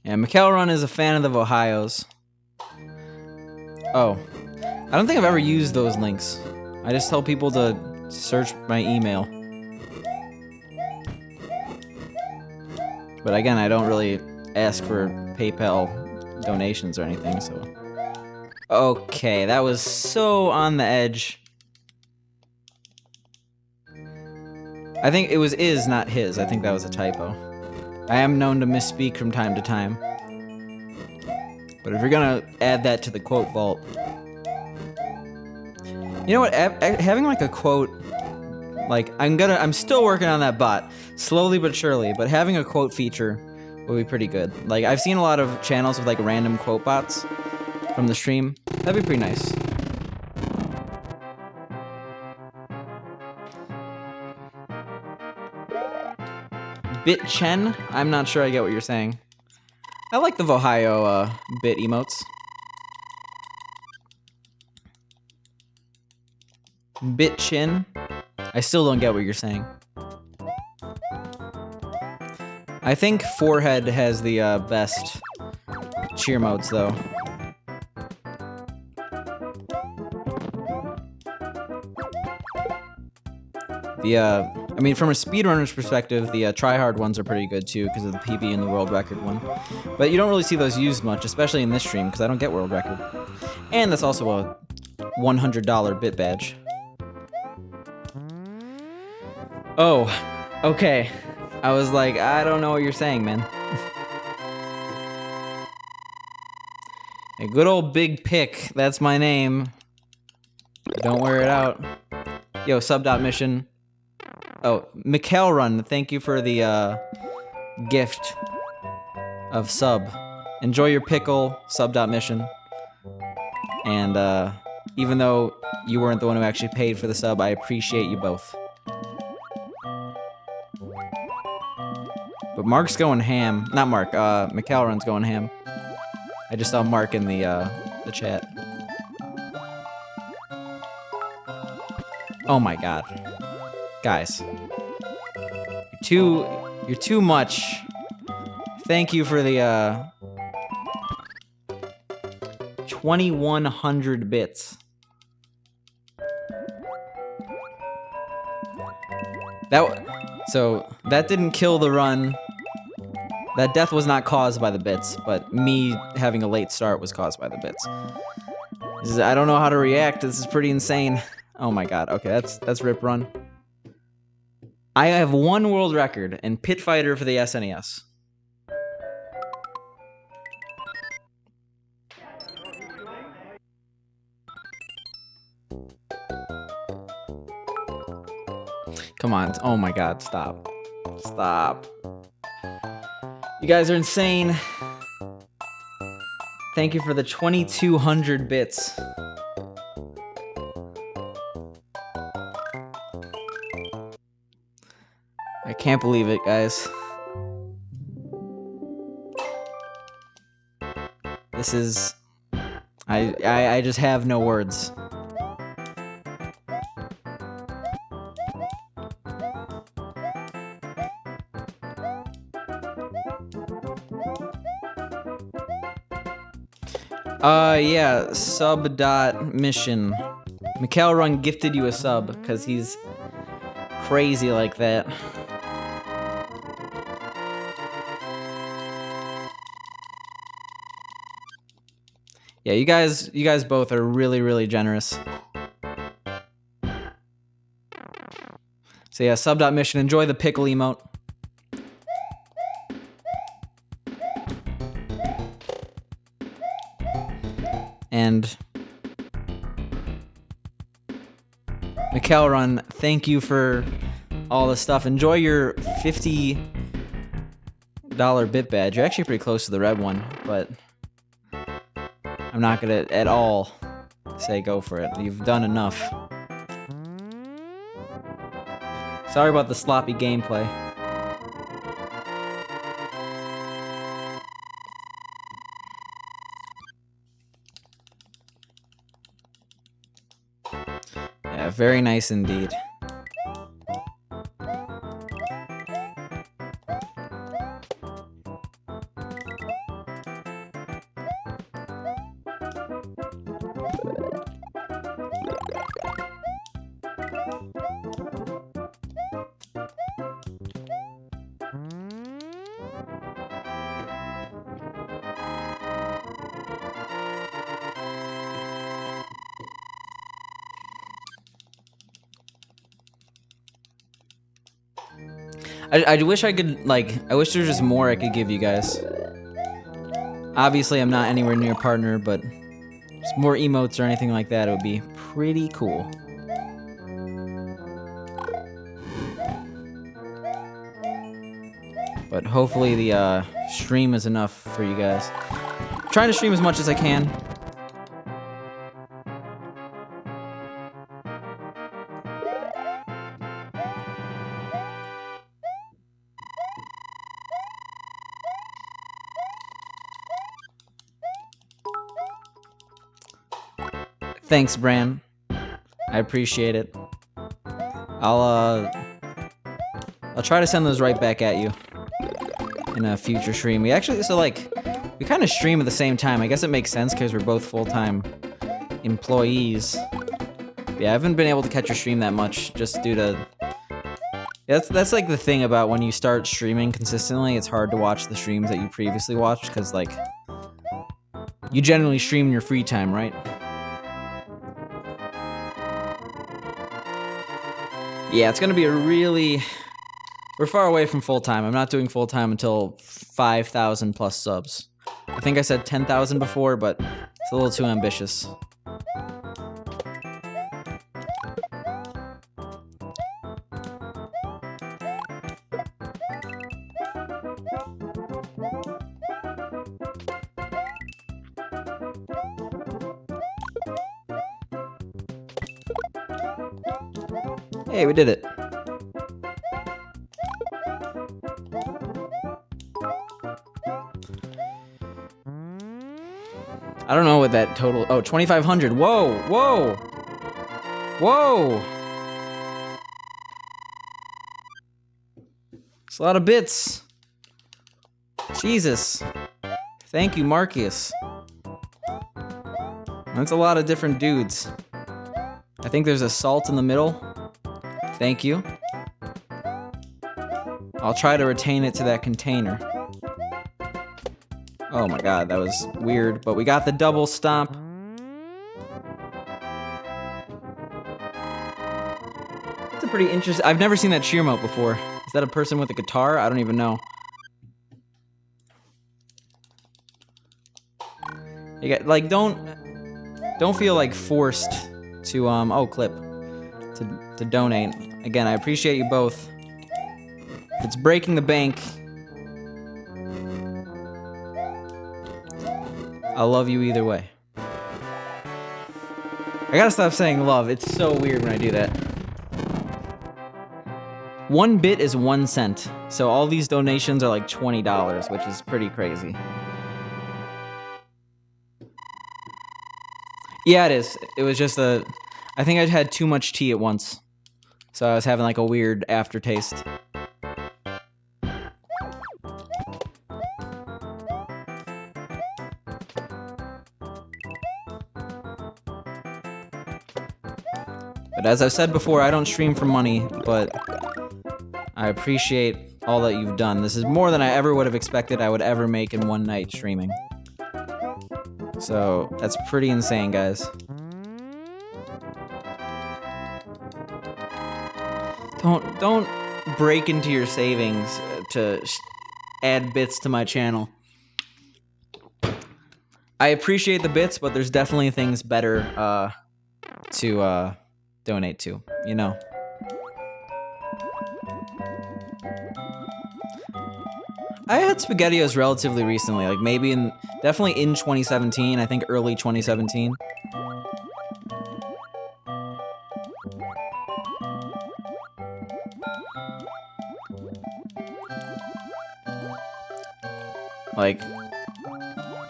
S1: Yeah, McElrun is a fan of the Ohios. Oh. I don't think I've ever used those links. I just tell people to search my email. But again, I don't really ask for PayPal donations or anything, so... Okay, that was so on the edge. I think it was is, not his. I think that was a typo. I am known to misspeak from time to time. But if you're gonna add that to the quote vault... You know what, having like a quote... Like, I'm still working on that bot. Slowly but surely, but having a quote feature would be pretty good. Like, I've seen a lot of channels with like random quote bots from the stream. That'd be pretty nice. Bitchen? I'm not sure I get what you're saying. I like the Ohio bit emotes. Bitchin? I still don't get what you're saying. I think Forehead has the best cheer modes, though. I mean, from a speedrunner's perspective, the tryhard ones are pretty good, too, because of the PB and the world record one. But you don't really see those used much, especially in this stream, because I don't get world record. And that's also a $100 bit badge. Oh, okay. I was like, I don't know what you're saying, man. A good old Big Pick, that's my name. Don't wear it out. Yo, sub.mission. Oh, Mikhail Run, thank you for the gift of sub. Enjoy your pickle, sub.mission. And even though you weren't the one who actually paid for the sub, I appreciate you both. But Mark's going ham. Not Mark, Mikhail Run's going ham. I just saw Mark in the chat. Oh my god. Guys. You're too much. Thank you for the 2100 bits. So that didn't kill the run. That death was not caused by the bits, but me having a late start was caused by the bits. I don't know how to react. This is pretty insane. Oh my god. Okay, that's Rip Run. I have one world record in Pit Fighter for the SNES. Come on. Oh my god, stop. Stop. You guys are insane. Thank you for the 2200 bits. I can't believe it, guys. This is... I just have no words. Yeah, sub.mission. Mikhail Run gifted you a sub, because he's crazy like that. Yeah, you guys both are really, really generous. So yeah, sub.mission, enjoy the pickle emote. And Mikhail Run, thank you for all the stuff. Enjoy your $50 bit badge. You're actually pretty close to the red one, but I'm not gonna at all say go for it. You've done enough. Sorry about the sloppy gameplay. Yeah, very nice indeed. I wish I could, like, I wish there was just more I could give you guys. Obviously, I'm not anywhere near partner, but just more emotes or anything like that, it would be pretty cool. But hopefully the stream is enough for you guys. I'm trying to stream as much as I can. Thanks, Bran. I appreciate it. I'll try to send those right back at you in a future stream. We actually, so like, we kind of stream at the same time. I guess it makes sense because we're both full-time employees. Yeah, I haven't been able to catch your stream that much just due to... Yeah, that's like the thing about when you start streaming consistently, it's hard to watch the streams that you previously watched because, like, you generally stream in your free time, right? Yeah, it's gonna be a really... We're far away from full-time. I'm not doing full-time until 5,000 plus subs. I think I said 10,000 before, but it's a little too ambitious. Hey, we did it. I don't know what that total... Oh, 2,500. Whoa, whoa. Whoa. It's a lot of bits. Jesus. Thank you, Marcus. That's a lot of different dudes. I think there's a salt in the middle. Thank you. I'll try to retain it to that container. Oh my god, that was weird, but we got the double stomp. That's a pretty interesting... I've never seen that cheer emote before. Is that a person with a guitar? I don't even know. You got, like, don't feel like forced to oh, clip to donate. Again, I appreciate you both. If it's breaking the bank, I'll love you either way. I gotta stop saying love. It's so weird when I do that. 1 bit is 1 cent. So all these donations are like $20, which is pretty crazy. Yeah, it is. It was just a... I think I'd had too much tea at once. So I was having like a weird aftertaste. But as I've said before, I don't stream for money, but I appreciate all that you've done. This is more than I ever would have expected I would ever make in one night streaming. So, that's pretty insane, guys. Don't break into your savings to add bits to my channel. I appreciate the bits, but there's definitely things better to donate to, you know. I had SpaghettiOs relatively recently, like maybe definitely in 2017, I think early 2017. Like,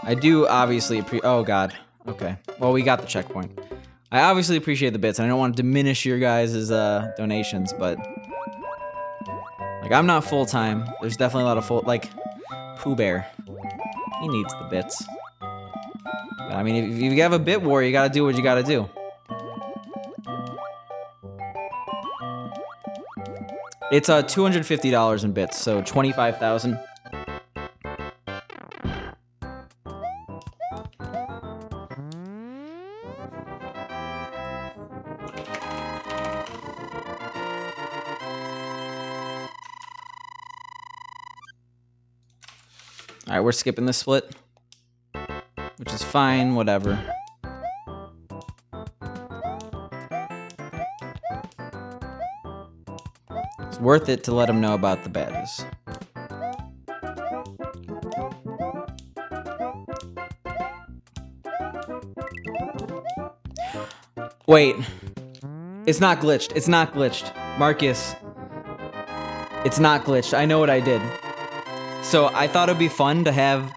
S1: I do obviously oh god, okay. Well, we got the checkpoint. I obviously appreciate the bits, and I don't want to diminish your guys' donations, but... Like, I'm not full-time. There's definitely a lot of like, Pooh Bear. He needs the bits. But, I mean, if you have a bit war, you gotta do what you gotta do. It's $250 in bits, so 25,000. Alright, we're skipping the split. Which is fine, whatever. It's worth it to let him know about the badges. Wait. It's not glitched. It's not glitched. Marcus. It's not glitched. I know what I did. So I thought it'd be fun to have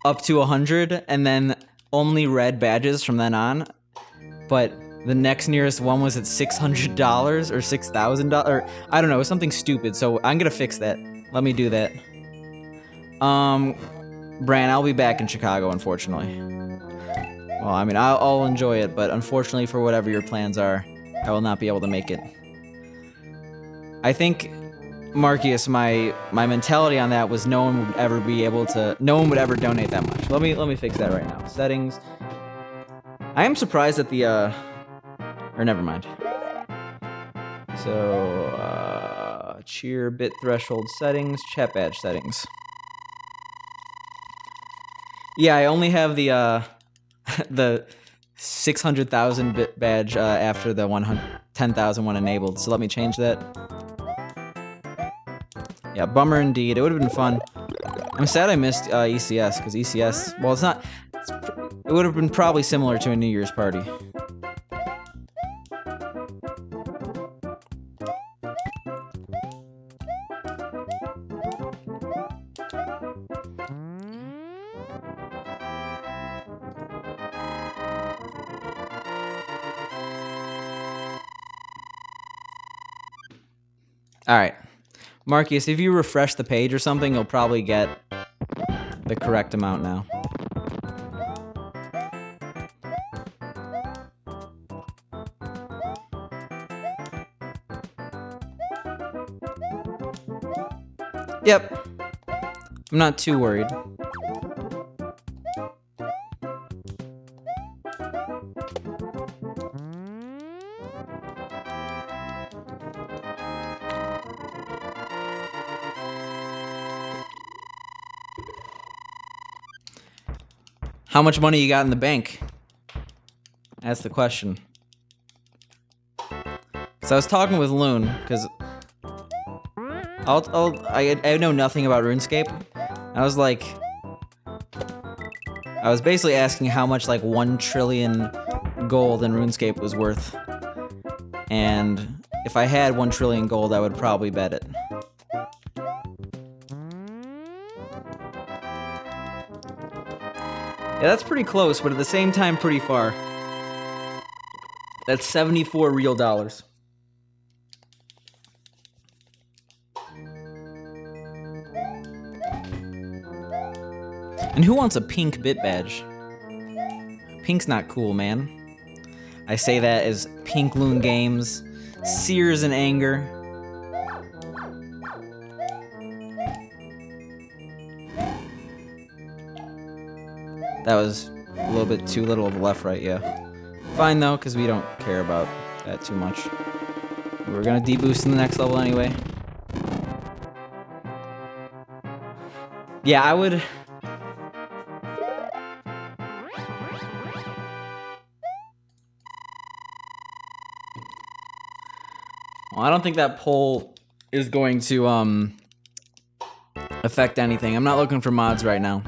S1: up to 100 and then only red badges from then on. But the next nearest one was at $600 or $6,000 or I don't know, it was something stupid. So I'm gonna fix that. Let me do that. Bran, I'll be back in Chicago, unfortunately. Well, I mean, I'll enjoy it, but unfortunately for whatever your plans are, I will not be able to make it. I think, Marcus, my mentality on that was no one would ever donate that much. Let me fix that right now. Settings. I am surprised at the, or never mind. So, cheer bit threshold settings, chat badge settings. Yeah, I only have the 600,000 bit badge after the 10,000 one enabled. So let me change that. Yeah, bummer indeed. It would have been fun. I'm sad I missed ECS because ECS. Well, it's not. It would have been probably similar to a New Year's party. Alright. Marcus, if you refresh the page or something, you'll probably get the correct amount now. Yep. I'm not too worried. How much money you got in the bank? That's the question. So I was talking with Loon, because I know nothing about RuneScape. I was basically asking how much like 1 trillion gold in RuneScape was worth. And if I had 1 trillion gold, I would probably bet it. Yeah, that's pretty close, but at the same time, pretty far. That's 74 real dollars. And who wants a pink bit badge? Pink's not cool, man. I say that as Pink Loon Games sears in anger. That was a little bit too little of a left-right, yeah. Fine, though, because we don't care about that too much. We're gonna deboost in the next level anyway. Yeah, I would... Well, I don't think that poll is going to, affect anything. I'm not looking for mods right now.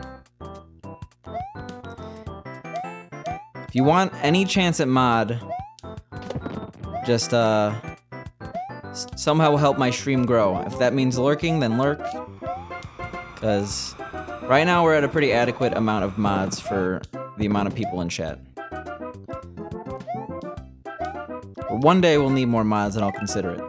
S1: If you want any chance at mod, just somehow help my stream grow. If that means lurking, then lurk. Because right now we're at a pretty adequate amount of mods for the amount of people in chat. But one day we'll need more mods and I'll consider it.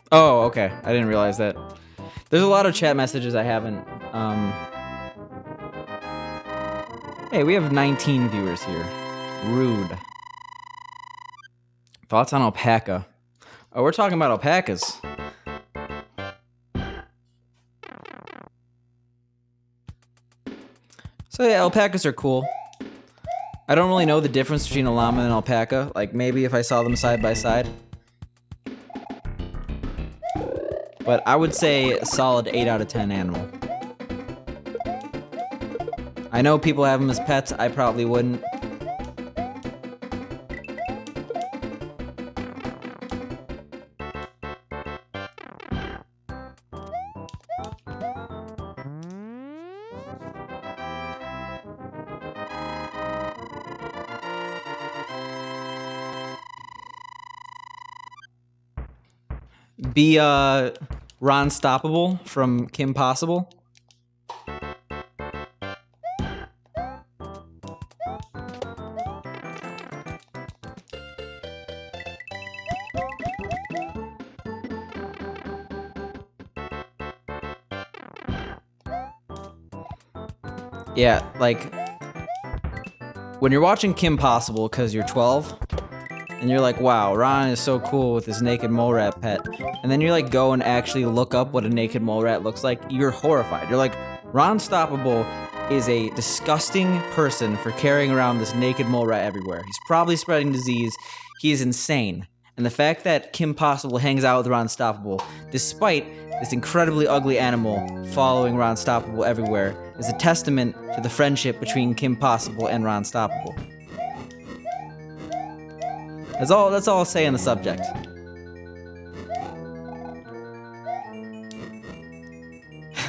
S1: Oh, okay. I didn't realize that. There's a lot of chat messages I haven't, Hey, we have 19 viewers here. Rude. Thoughts on alpaca? Oh, we're talking about alpacas. So yeah, alpacas are cool. I don't really know the difference between a llama and an alpaca. Like, maybe if I saw them side by side. But I would say a solid 8 out of 10 animal. I know people have them as pets. I probably wouldn't. Be Ron Stoppable from Kim Possible. Yeah, like when you're watching Kim Possible because you're 12 and you're like, wow, Ron is so cool with his naked mole rat pet. And then you like go and actually look up what a naked mole rat looks like. You're horrified. You're like, Ron Stoppable is a disgusting person for carrying around this naked mole rat everywhere. He's probably spreading disease. He is insane. And the fact that Kim Possible hangs out with Ron Stoppable, despite this incredibly ugly animal following Ron Stoppable everywhere, is a testament to the friendship between Kim Possible and Ron Stoppable. That's all I'll say on the subject.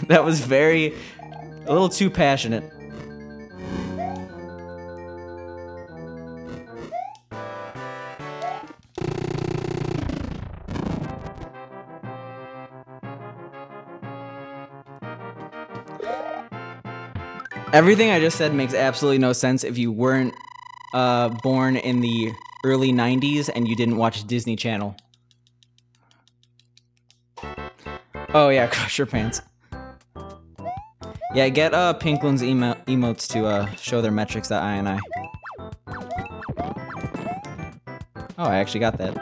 S1: That was a little too passionate. Everything I just said makes absolutely no sense if you weren't born in the early 90s and you didn't watch Disney Channel. Oh yeah, Crush Your Pants. Yeah, get Pinklin's emotes to show their metrics.ini. Oh, I actually got that.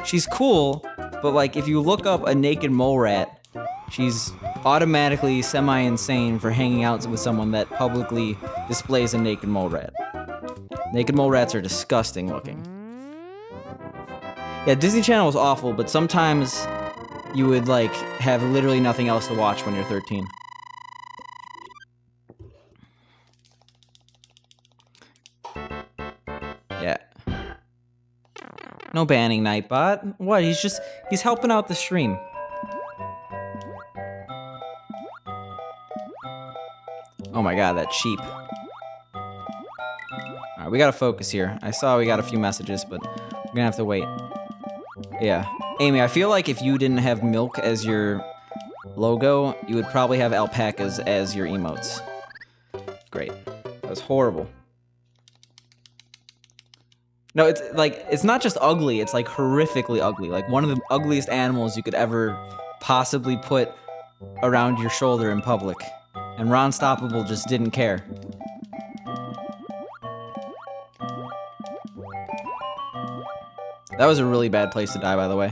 S1: She's cool, but like if you look up a naked mole rat, she's automatically semi-insane for hanging out with someone that publicly displays a naked mole rat. Naked mole rats are disgusting looking. Yeah, Disney Channel was awful, but sometimes you would like have literally nothing else to watch when you're 13. Yeah. No banning Nightbot. What? He's helping out the stream. Oh my god, that sheep. Alright, we gotta focus here. I saw we got a few messages, but we're gonna have to wait. Yeah. Amy, I feel like if you didn't have milk as your logo, you would probably have alpacas as your emotes. Great. That was horrible. No, it's not just ugly, it's like horrifically ugly. Like one of the ugliest animals you could ever possibly put around your shoulder in public. And Ron Stoppable just didn't care. That was a really bad place to die, by the way.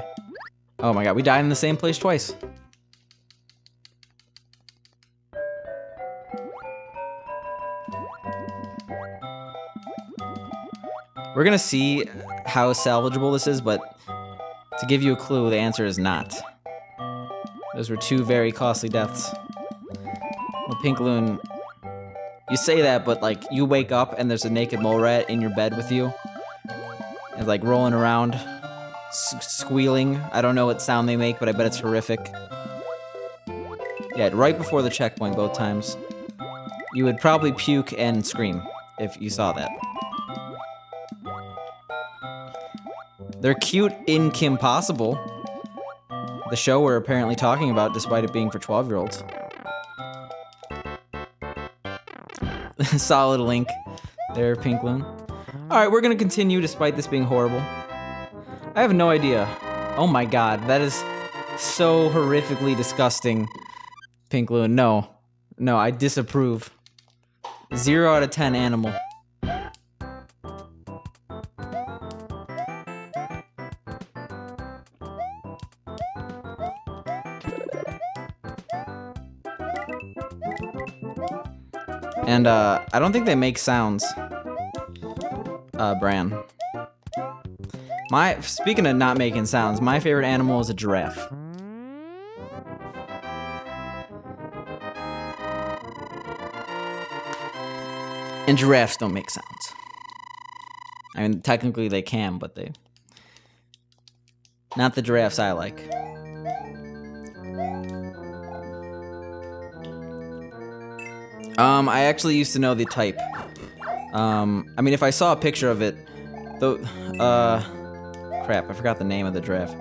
S1: Oh my god, we died in the same place twice. We're gonna see how salvageable this is, but to give you a clue, the answer is not. Those were two very costly deaths. Well, Pink Loon, you say that, but like you wake up and there's a naked mole rat in your bed with you, and like rolling around, squealing. I don't know what sound they make, but I bet it's horrific. Yeah, right before the checkpoint both times. You would probably puke and scream if you saw that. They're cute in Kim Possible, the show we're apparently talking about, despite it being for 12-year-olds. Solid link there, Pink Loon. Alright, we're gonna continue despite this being horrible. I have no idea. Oh my god, that is so horrifically disgusting, Pink Loon. No. No, I disapprove. 0 out of 10 animal. And I don't think they make sounds. Bran. Speaking of not making sounds, my favorite animal is a giraffe. And giraffes don't make sounds. I mean, technically they can, but they... Not the giraffes I like. I actually used to know the type. I mean, if I saw a picture of it, crap, I forgot the name of the giraffe.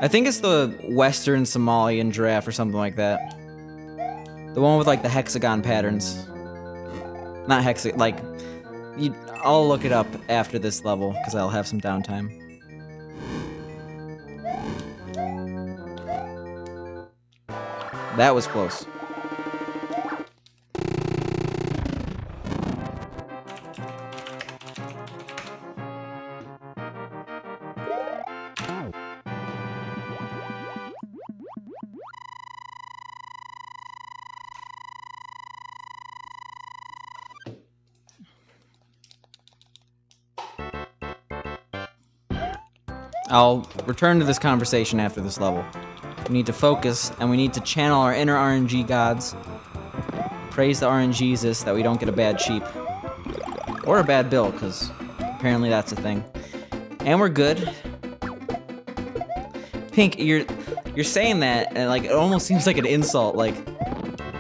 S1: I think it's the Western Somalian giraffe or something like that. The one with like the hexagon patterns. Not like, I'll look it up after this level, because I'll have some downtime. That was close. I'll return to this conversation after this level. We need to focus, and we need to channel our inner RNG gods. Praise the RNGesus that we don't get a bad sheep. Or a bad bill, because apparently that's a thing. And we're good. Pink, you're saying that, and like it almost seems like an insult, like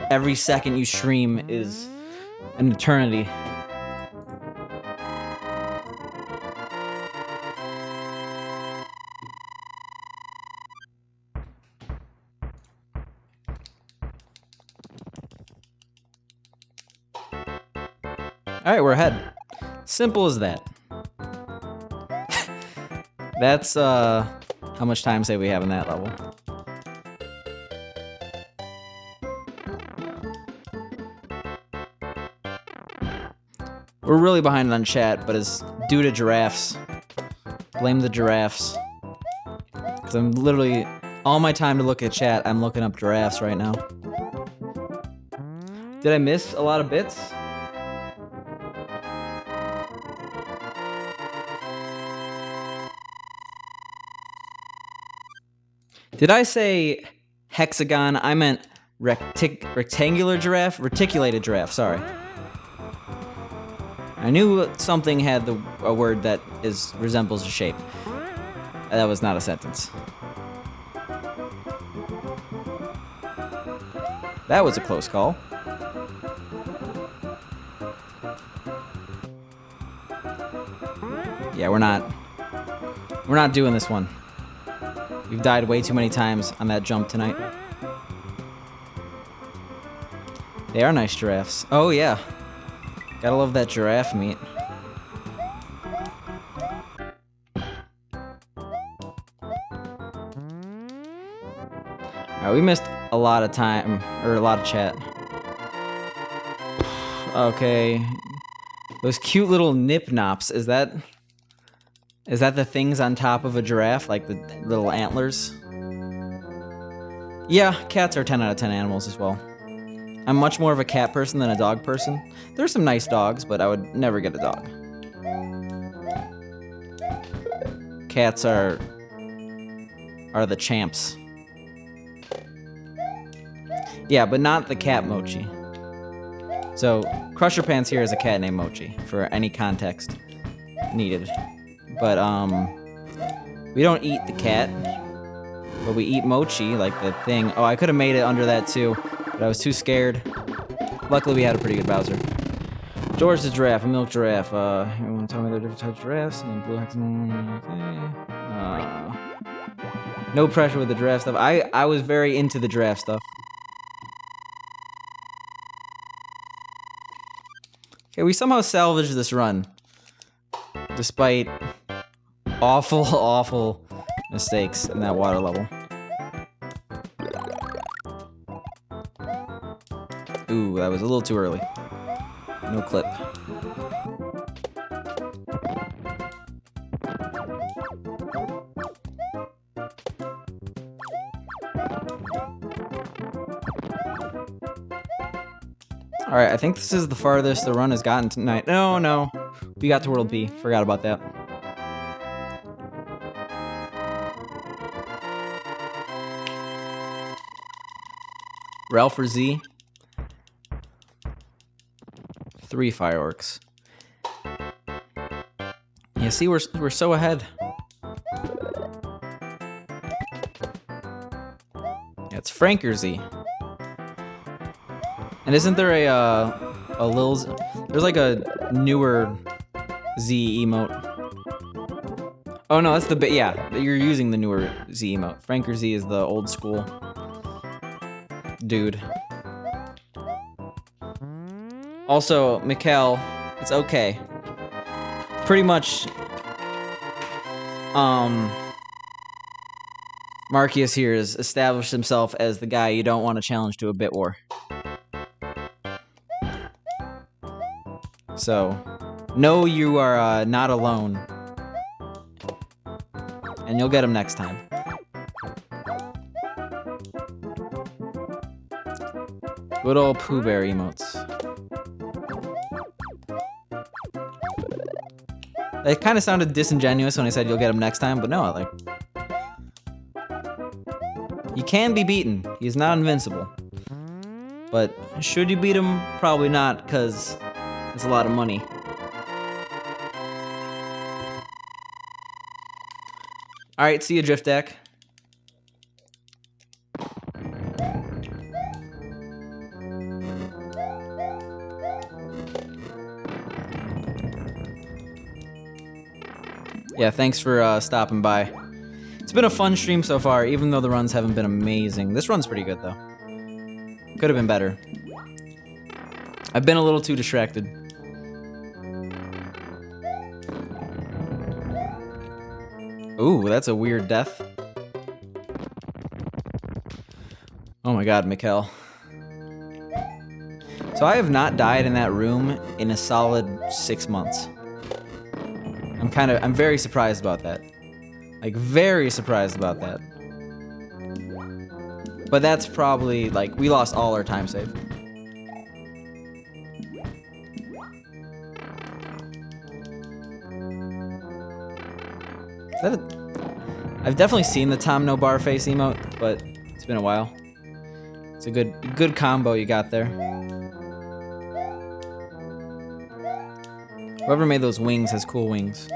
S1: every second you stream is an eternity. Alright, we're ahead. Simple as that. That's, how much time say we have in that level? We're really behind on chat, but it's due to giraffes. Blame the giraffes. Because I'm literally, all my time to look at chat, I'm looking up giraffes right now. Did I miss a lot of bits? Did I say hexagon? I meant rectangular giraffe? Reticulated giraffe, sorry. I knew something had a word that resembles a shape. That was not a sentence. That was a close call. Yeah, we're not doing this one. We've died way too many times on that jump tonight. They are nice giraffes. Oh yeah. Gotta love that giraffe meat. Alright, we missed a lot of time, or a lot of chat. Okay. Those cute little nip-nops, is that the things on top of a giraffe, like the little antlers? Yeah, cats are 10 out of 10 animals as well. I'm much more of a cat person than a dog person. There's some nice dogs, but I would never get a dog. Cats are the champs. Yeah, but not the cat Mochi. So, Crusher Pants here is a cat named Mochi, for any context needed. But, we don't eat the cat, but we eat Mochi, like the thing. Oh, I could have made it under that too, but I was too scared. Luckily, we had a pretty good Bowser. George the giraffe, a milk giraffe. You want to tell me the different types of giraffes? And blue hexagon, okay. No pressure with the giraffe stuff. I was very into the giraffe stuff. Okay, we somehow salvaged this run. Despite awful, awful mistakes in that water level. Ooh, that was a little too early. No clip. Alright, I think this is the farthest the run has gotten tonight. No. We got to World P. Forgot about that. Ralph or Z? 3 fireworks. Yeah, see, we're so ahead. Yeah, it's Frank or Z. And isn't there a Lil Z? There's like a newer Z emote. Oh no, that's the yeah. You're using the newer Z emote. Frank or Z is the old school dude. Also, Mikkel, it's okay. Pretty much, Marcius here has established himself as the guy you don't want to challenge to a bit war. So, know you are not alone. And you'll get him next time. Good old Pooh Bear emotes. It kind of sounded disingenuous when I said you'll get him next time, but no, like... He can be beaten. He's not invincible. But should you beat him? Probably not, because it's a lot of money. Alright, see you, Drift Deck. Yeah, thanks for stopping by. It's been a fun stream so far, even though the runs haven't been amazing. This run's pretty good, though. Could have been better. I've been a little too distracted. Ooh, that's a weird death. Oh my god, Mikkel. So I have not died in that room in a solid 6 months. I'm very surprised about that. Like, very surprised about that. But that's probably, like, we lost all our time save. Is that a... I've definitely seen the Tom No Bar Face emote, but it's been a while. It's a good combo you got there. Whoever made those wings has cool wings.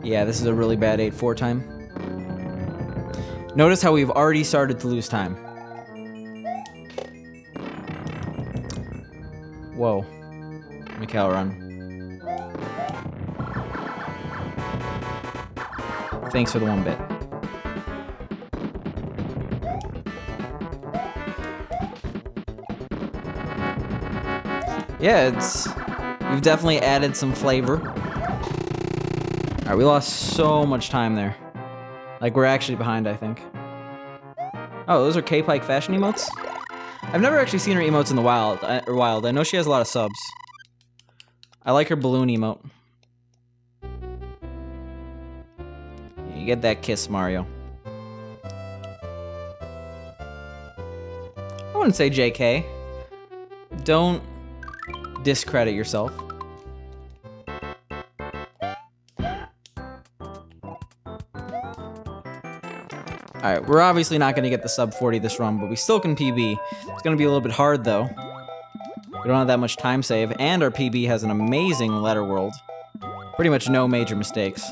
S1: Yeah, this is a really bad 8-4 time. Notice how we've already started to lose time. Whoa. Mikkel, run. Thanks for the 1 bit. Yeah, you've definitely added some flavor. Alright, we lost so much time there. Like, we're actually behind, I think. Oh, those are K-Pike fashion emotes? I've never actually seen her emotes in the wild. I know she has a lot of subs. I like her balloon emote. You get that kiss, Mario. I wouldn't say JK. Don't discredit yourself. Alright, we're obviously not going to get the sub 40 this run, but we still can PB. It's going to be a little bit hard, though. We don't have that much time save, and our PB has an amazing letter world. Pretty much no major mistakes.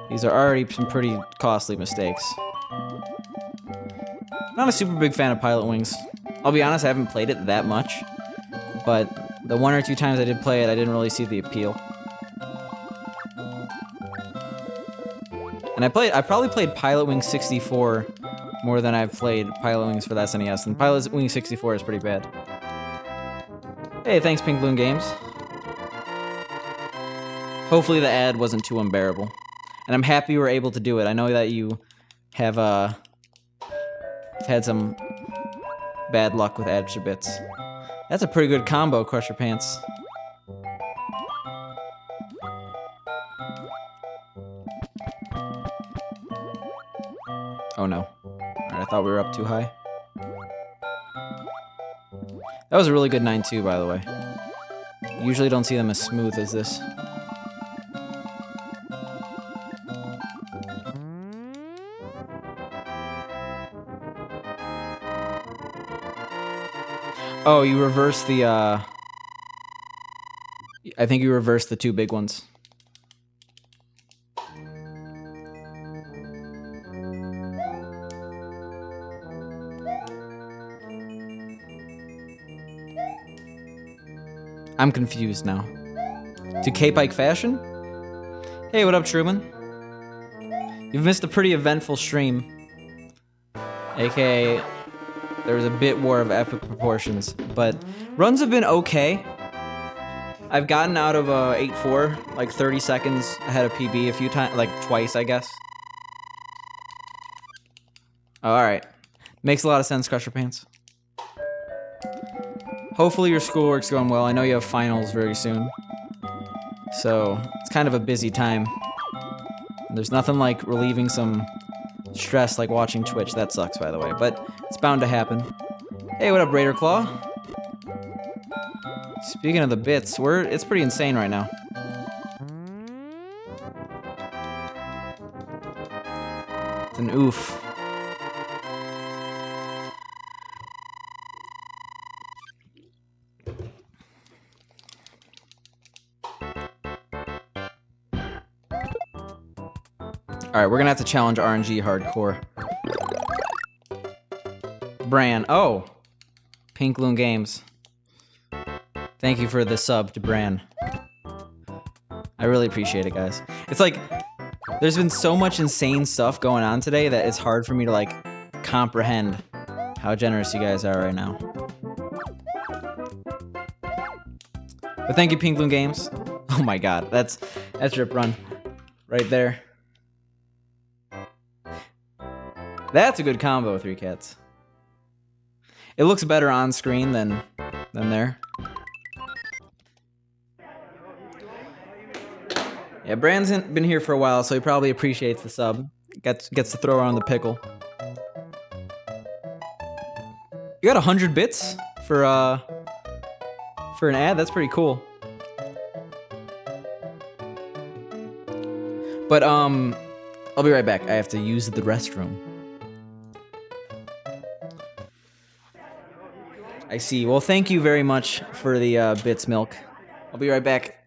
S1: These are already some pretty costly mistakes. Not a super big fan of Pilot Wings. I'll be honest, I haven't played it that much. But the 1 or 2 times I did play it, I didn't really see the appeal. And I probably played Pilot Wings 64 more than I've played Pilot Wings for the SNES, and Pilot Wings 64 is pretty bad. Hey, thanks Pink Balloon Games. Hopefully the ad wasn't too unbearable. And I'm happy you were able to do it. I know that you have had some bad luck with extra bits. That's a pretty good combo, Crush Your Pants. Oh no. Alright, I thought we were up too high. That was a really good 9-2, by the way. Usually don't see them as smooth as this. Oh, you reversed the, I think you reversed the 2 big ones. I'm confused now. To K-Pike fashion? Hey, what up, Truman? You've missed a pretty eventful stream. AKA, there was a bit war of epic proportions, but runs have been okay. I've gotten out of 8-4, like 30 seconds ahead of PB a few times, like twice, I guess. Oh, alright. Makes a lot of sense, Crusher Pants. Hopefully your schoolwork's going well. I know you have finals very soon. So, it's kind of a busy time. There's nothing like relieving some stress like watching Twitch. That sucks, by the way, but it's bound to happen. Hey, what up, Raider Claw? Speaking of the bits, it's pretty insane right now. It's an oof. Alright, we're gonna have to challenge RNG hardcore. Bran. Oh! Pink Loon Games. Thank you for the sub to Bran. I really appreciate it, guys. It's like, there's been so much insane stuff going on today that it's hard for me to, like, comprehend how generous you guys are right now. But thank you, Pink Loon Games. Oh my god, that's Rip Run. Right there. That's a good combo, 3 cats. It looks better on screen than there. Yeah, Bran's been here for a while, so he probably appreciates the sub. Gets to throw around the pickle. You got 100 bits for an ad? That's pretty cool. But, I'll be right back. I have to use the restroom. I see. Well, thank you very much for the bits, Milk. I'll be right back.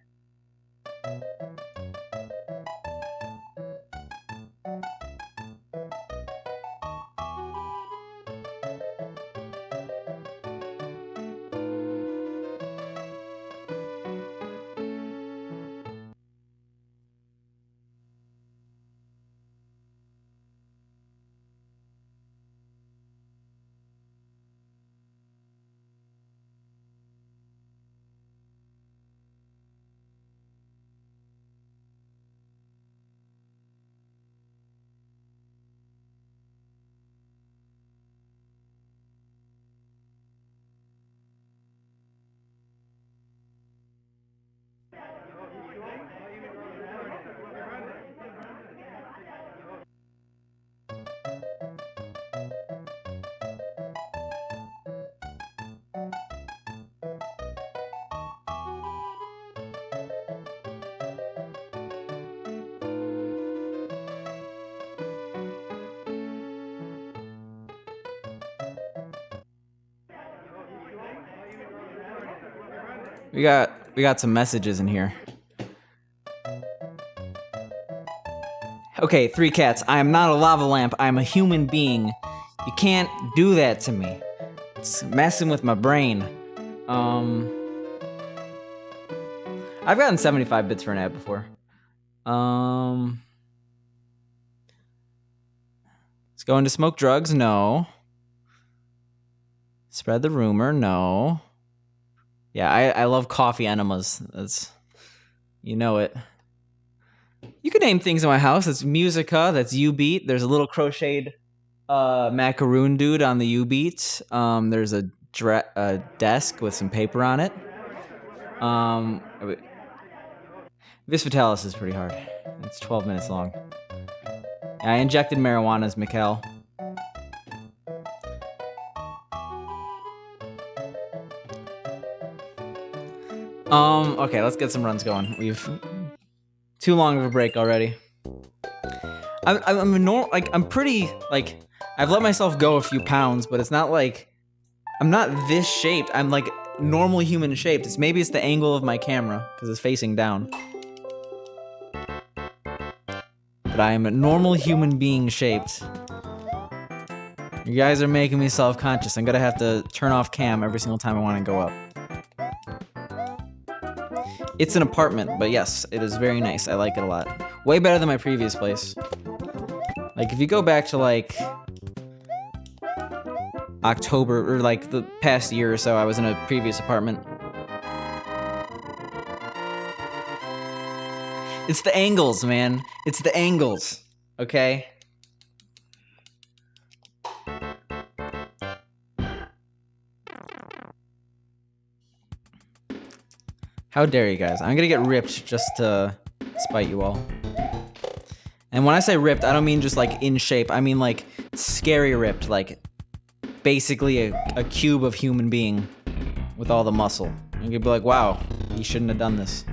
S1: We got some messages in here. Okay, 3 cats. I am not a lava lamp. I am a human being. You can't do that to me. It's messing with my brain. I've gotten 75 bits for an ad before. It's going to smoke drugs? No. Spread the rumor? No. Yeah, I love coffee enemas. That's, you know it. You can name things in my house. It's Musica. That's U-Beat. There's a little crocheted macaroon dude on the U-Beat. There's a desk with some paper on it. Vis Vitalis is pretty hard. It's 12 minutes long. I injected marijuana as Mikkel. Okay, let's get some runs going. We've too long of a break already. I'm pretty, like, I've let myself go a few pounds, but it's not like, I'm not this shaped. I'm like normal human shaped. Maybe it's the angle of my camera, because it's facing down. But I am a normal human being shaped. You guys are making me self-conscious. I'm gonna have to turn off cam every single time I want to go up. It's an apartment, but yes, it is very nice. I like it a lot. Way better than my previous place. Like, if you go back to, like, October, or, like, the past year or so, I was in a previous apartment. It's the angles, man. It's the angles, okay? How dare you guys? I'm gonna get ripped just to spite you all. And when I say ripped, I don't mean just like in shape. I mean like scary ripped, like basically a cube of human being with all the muscle. And you'd be like, wow, he shouldn't have done this.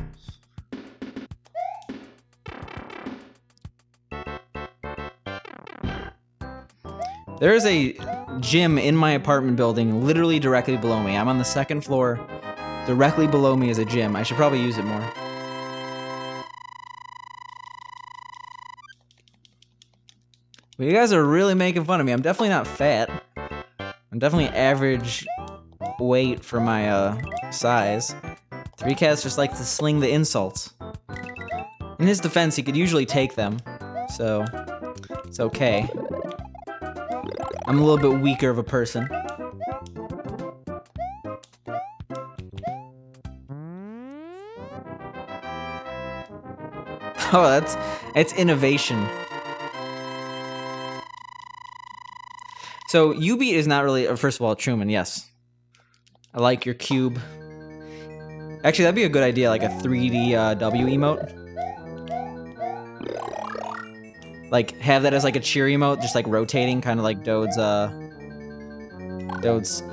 S1: There is a gym in my apartment building literally directly below me. I'm on the second floor. Directly below me is a gym. I should probably use it more. But you guys are really making fun of me. I'm definitely not fat. I'm definitely average weight for my size. 3Cats just like to sling the insults. In his defense, he could usually take them. So, it's okay. I'm a little bit weaker of a person. Oh, it's innovation. So U-Beat is not really, first of all, Truman, yes. I like your cube. Actually, that'd be a good idea, like a 3D W emote. Like, have that as like a cheer emote, just like rotating, kind of like Dode's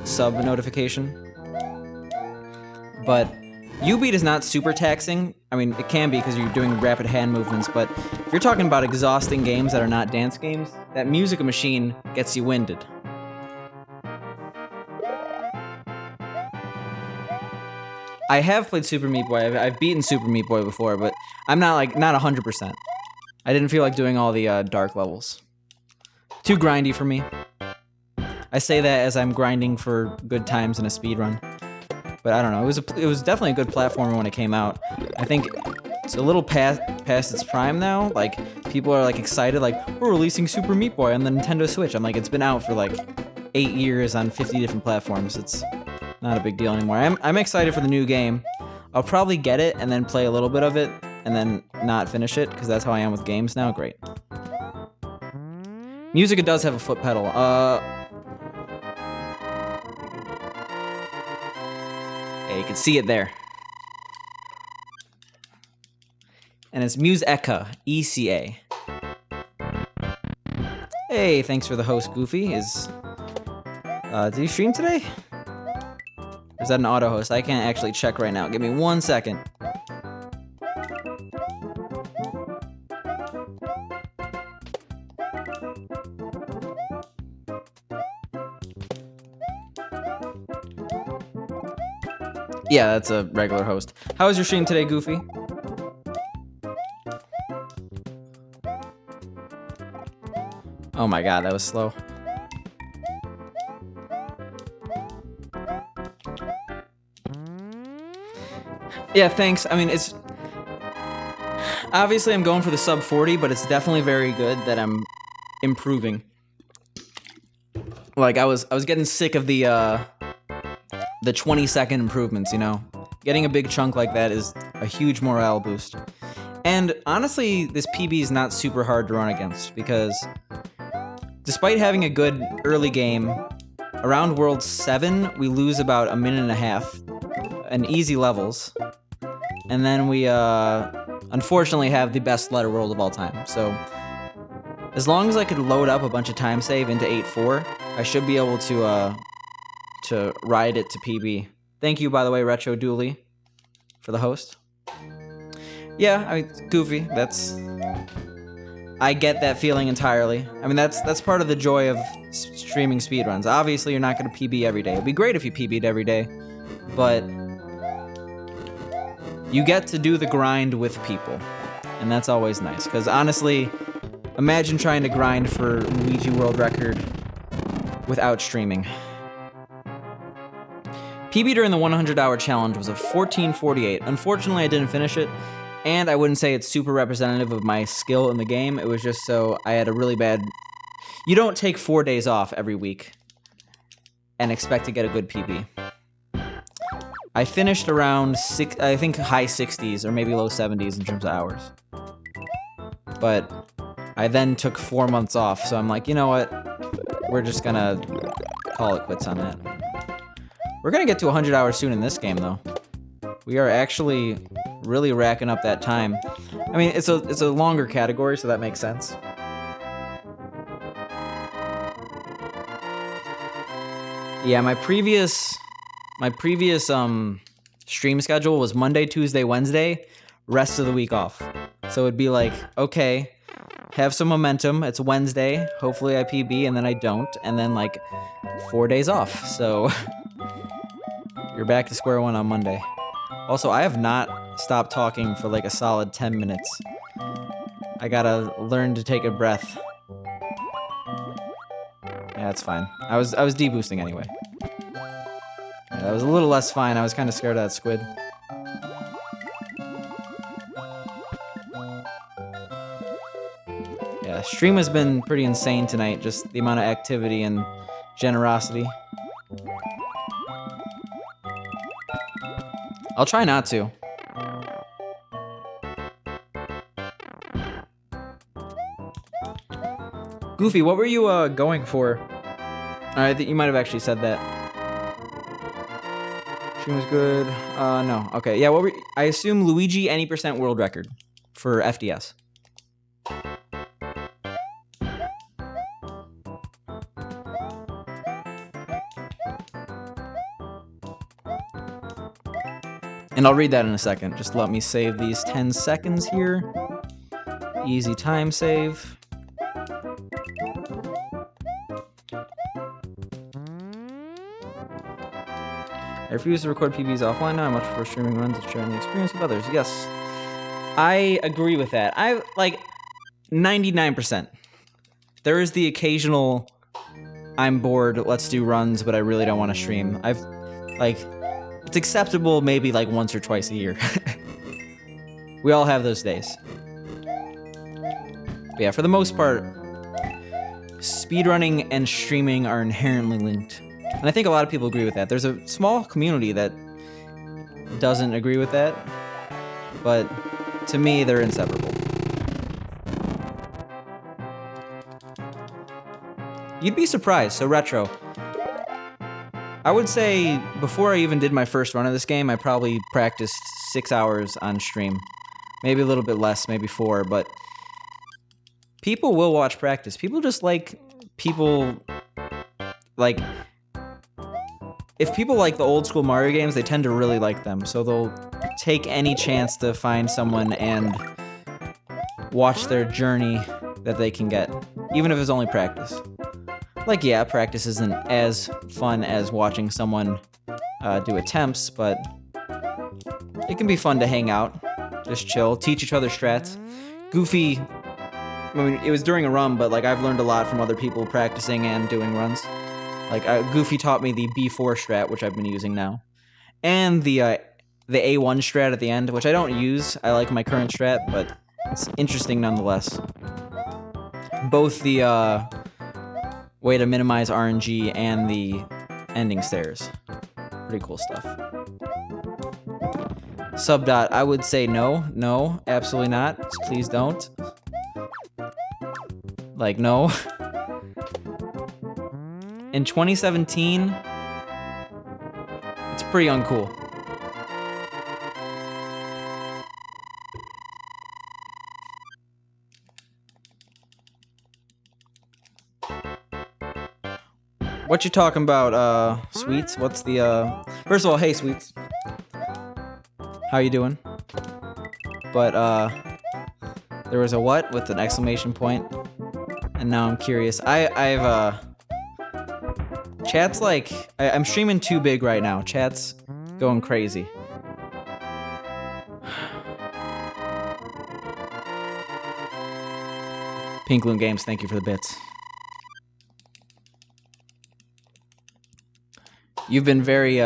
S1: sub notification. But U-Beat is not super taxing. I mean, it can be because you're doing rapid hand movements, but if you're talking about exhausting games that are not dance games, that music machine gets you winded. I have played Super Meat Boy. I've beaten Super Meat Boy before, but I'm not 100%. I didn't feel like doing all the dark levels. Too grindy for me. I say that as I'm grinding for good times in a speedrun. But I don't know, it was definitely a good platformer when it came out. I think it's a little past its prime now. Like, people are like excited, like, we're releasing Super Meat Boy on the Nintendo Switch. I'm like, it's been out for like 8 years on 50 different platforms. It's not a big deal anymore. I'm excited for the new game. I'll probably get it and then play a little bit of it and then not finish it, because that's how I am with games now. Great. Music, it does have a foot pedal. Yeah, you can see it there. And it's Muse-Eka, E-C-A. Hey, thanks for the host, Goofy. Did you stream today? Or is that an auto host? I can't actually check right now. Give me 1 second. Yeah, that's a regular host. How was your stream today, Goofy? Oh my god, that was slow. Yeah, thanks. I mean, it's... Obviously, I'm going for the sub 40, but it's definitely very good that I'm improving. Like, I was getting sick of the 20-second improvements, you know? Getting a big chunk like that is a huge morale boost. And honestly, this PB is not super hard to run against, because despite having a good early game, around World 7, we lose about a minute and a half in easy levels. And then we, unfortunately have the best letter world of all time. So, as long as I could load up a bunch of time save into 8.4, I should be able to ride it to PB. Thank you, by the way, Retro Dooley. for the host. Yeah, I mean, it's goofy. I get that feeling entirely. I mean, that's part of the joy of streaming speedruns. Obviously, you're not going to PB every day. It'd be great if you PB'd every day, but you get to do the grind with people, and that's always nice. Because honestly, imagine trying to grind for Luigi World Record without streaming. PB during the 100-hour challenge was a 14:48. Unfortunately, I didn't finish it. And I wouldn't say it's super representative of my skill in the game. It was just so I had a really bad... You don't take 4 days off every week and expect to get a good PB. I finished around, I think, high 60s or maybe low 70s in terms of hours. But I then took 4 months off, so I'm like, you know what? We're just gonna call it quits on that. We're gonna get to 100 hours soon in this game, though. We are actually really racking up that time. I mean, it's a longer category, so that makes sense. Yeah, my previous stream schedule was Monday, Tuesday, Wednesday, rest of the week off. So it'd be like, okay, have some momentum. It's Wednesday. Hopefully I PB, and then I don't, and then like 4 days off. So you're back to square one on Monday. Also, I have not stopped talking for like a solid 10 minutes. I gotta learn to take a breath. Yeah, that's fine. I was deboosting anyway. Yeah, that was a little less fine. I was kind of scared of that squid. Yeah, stream has been pretty insane tonight. Just the amount of activity and generosity. I'll try not to. Goofy, what were you going for? I think you might have actually said that. Stream was good. No. Okay. Yeah. What were I assume Luigi any % world record for FDS. And I'll read that in a second. Just let me save these 10 seconds here. Easy time save. I refuse to record PBs offline now. I much prefer streaming runs and sharing the experience with others. Yes, I agree with that. I like 99%. There is the occasional I'm bored, let's do runs, but I really don't want to stream. I've like it's acceptable maybe like once or twice a year. We all have those days. But yeah, for the most part, speedrunning and streaming are inherently linked. And I think a lot of people agree with that. There's a small community that doesn't agree with that, but to me, they're inseparable. You'd be surprised. So Retro, I would say before I even did my first run of this game, I probably practiced 6 hours on stream. Maybe a little bit less, maybe 4, but people will watch practice. People just like people like... If people like the old school Mario games, they tend to really like them. So they'll take any chance to find someone and watch their journey that they can get, even if it's only practice. Like, yeah, practice isn't as fun as watching someone do attempts, but it can be fun to hang out, just chill, teach each other strats. Goofy, I mean, it was during a run, but like I've learned a lot from other people practicing and doing runs. Like, Goofy taught me the D-4 strat, which I've been using now. And the A1 strat at the end, which I don't use. I like my current strat, but it's interesting nonetheless. Both the way to minimize RNG and the ending stairs. Pretty cool stuff. Subdot, I would say no. No, absolutely not. Please don't. Like, no. In 2017, it's pretty uncool. What you talking about, Sweets? What's the, First of all, hey, Sweets. How you doing? But, there was a what with an exclamation point, and now I'm curious. Chat's like, I'm streaming too big right now. Chat's going crazy. Pink Loon Games, thank you for the bits. You've been very,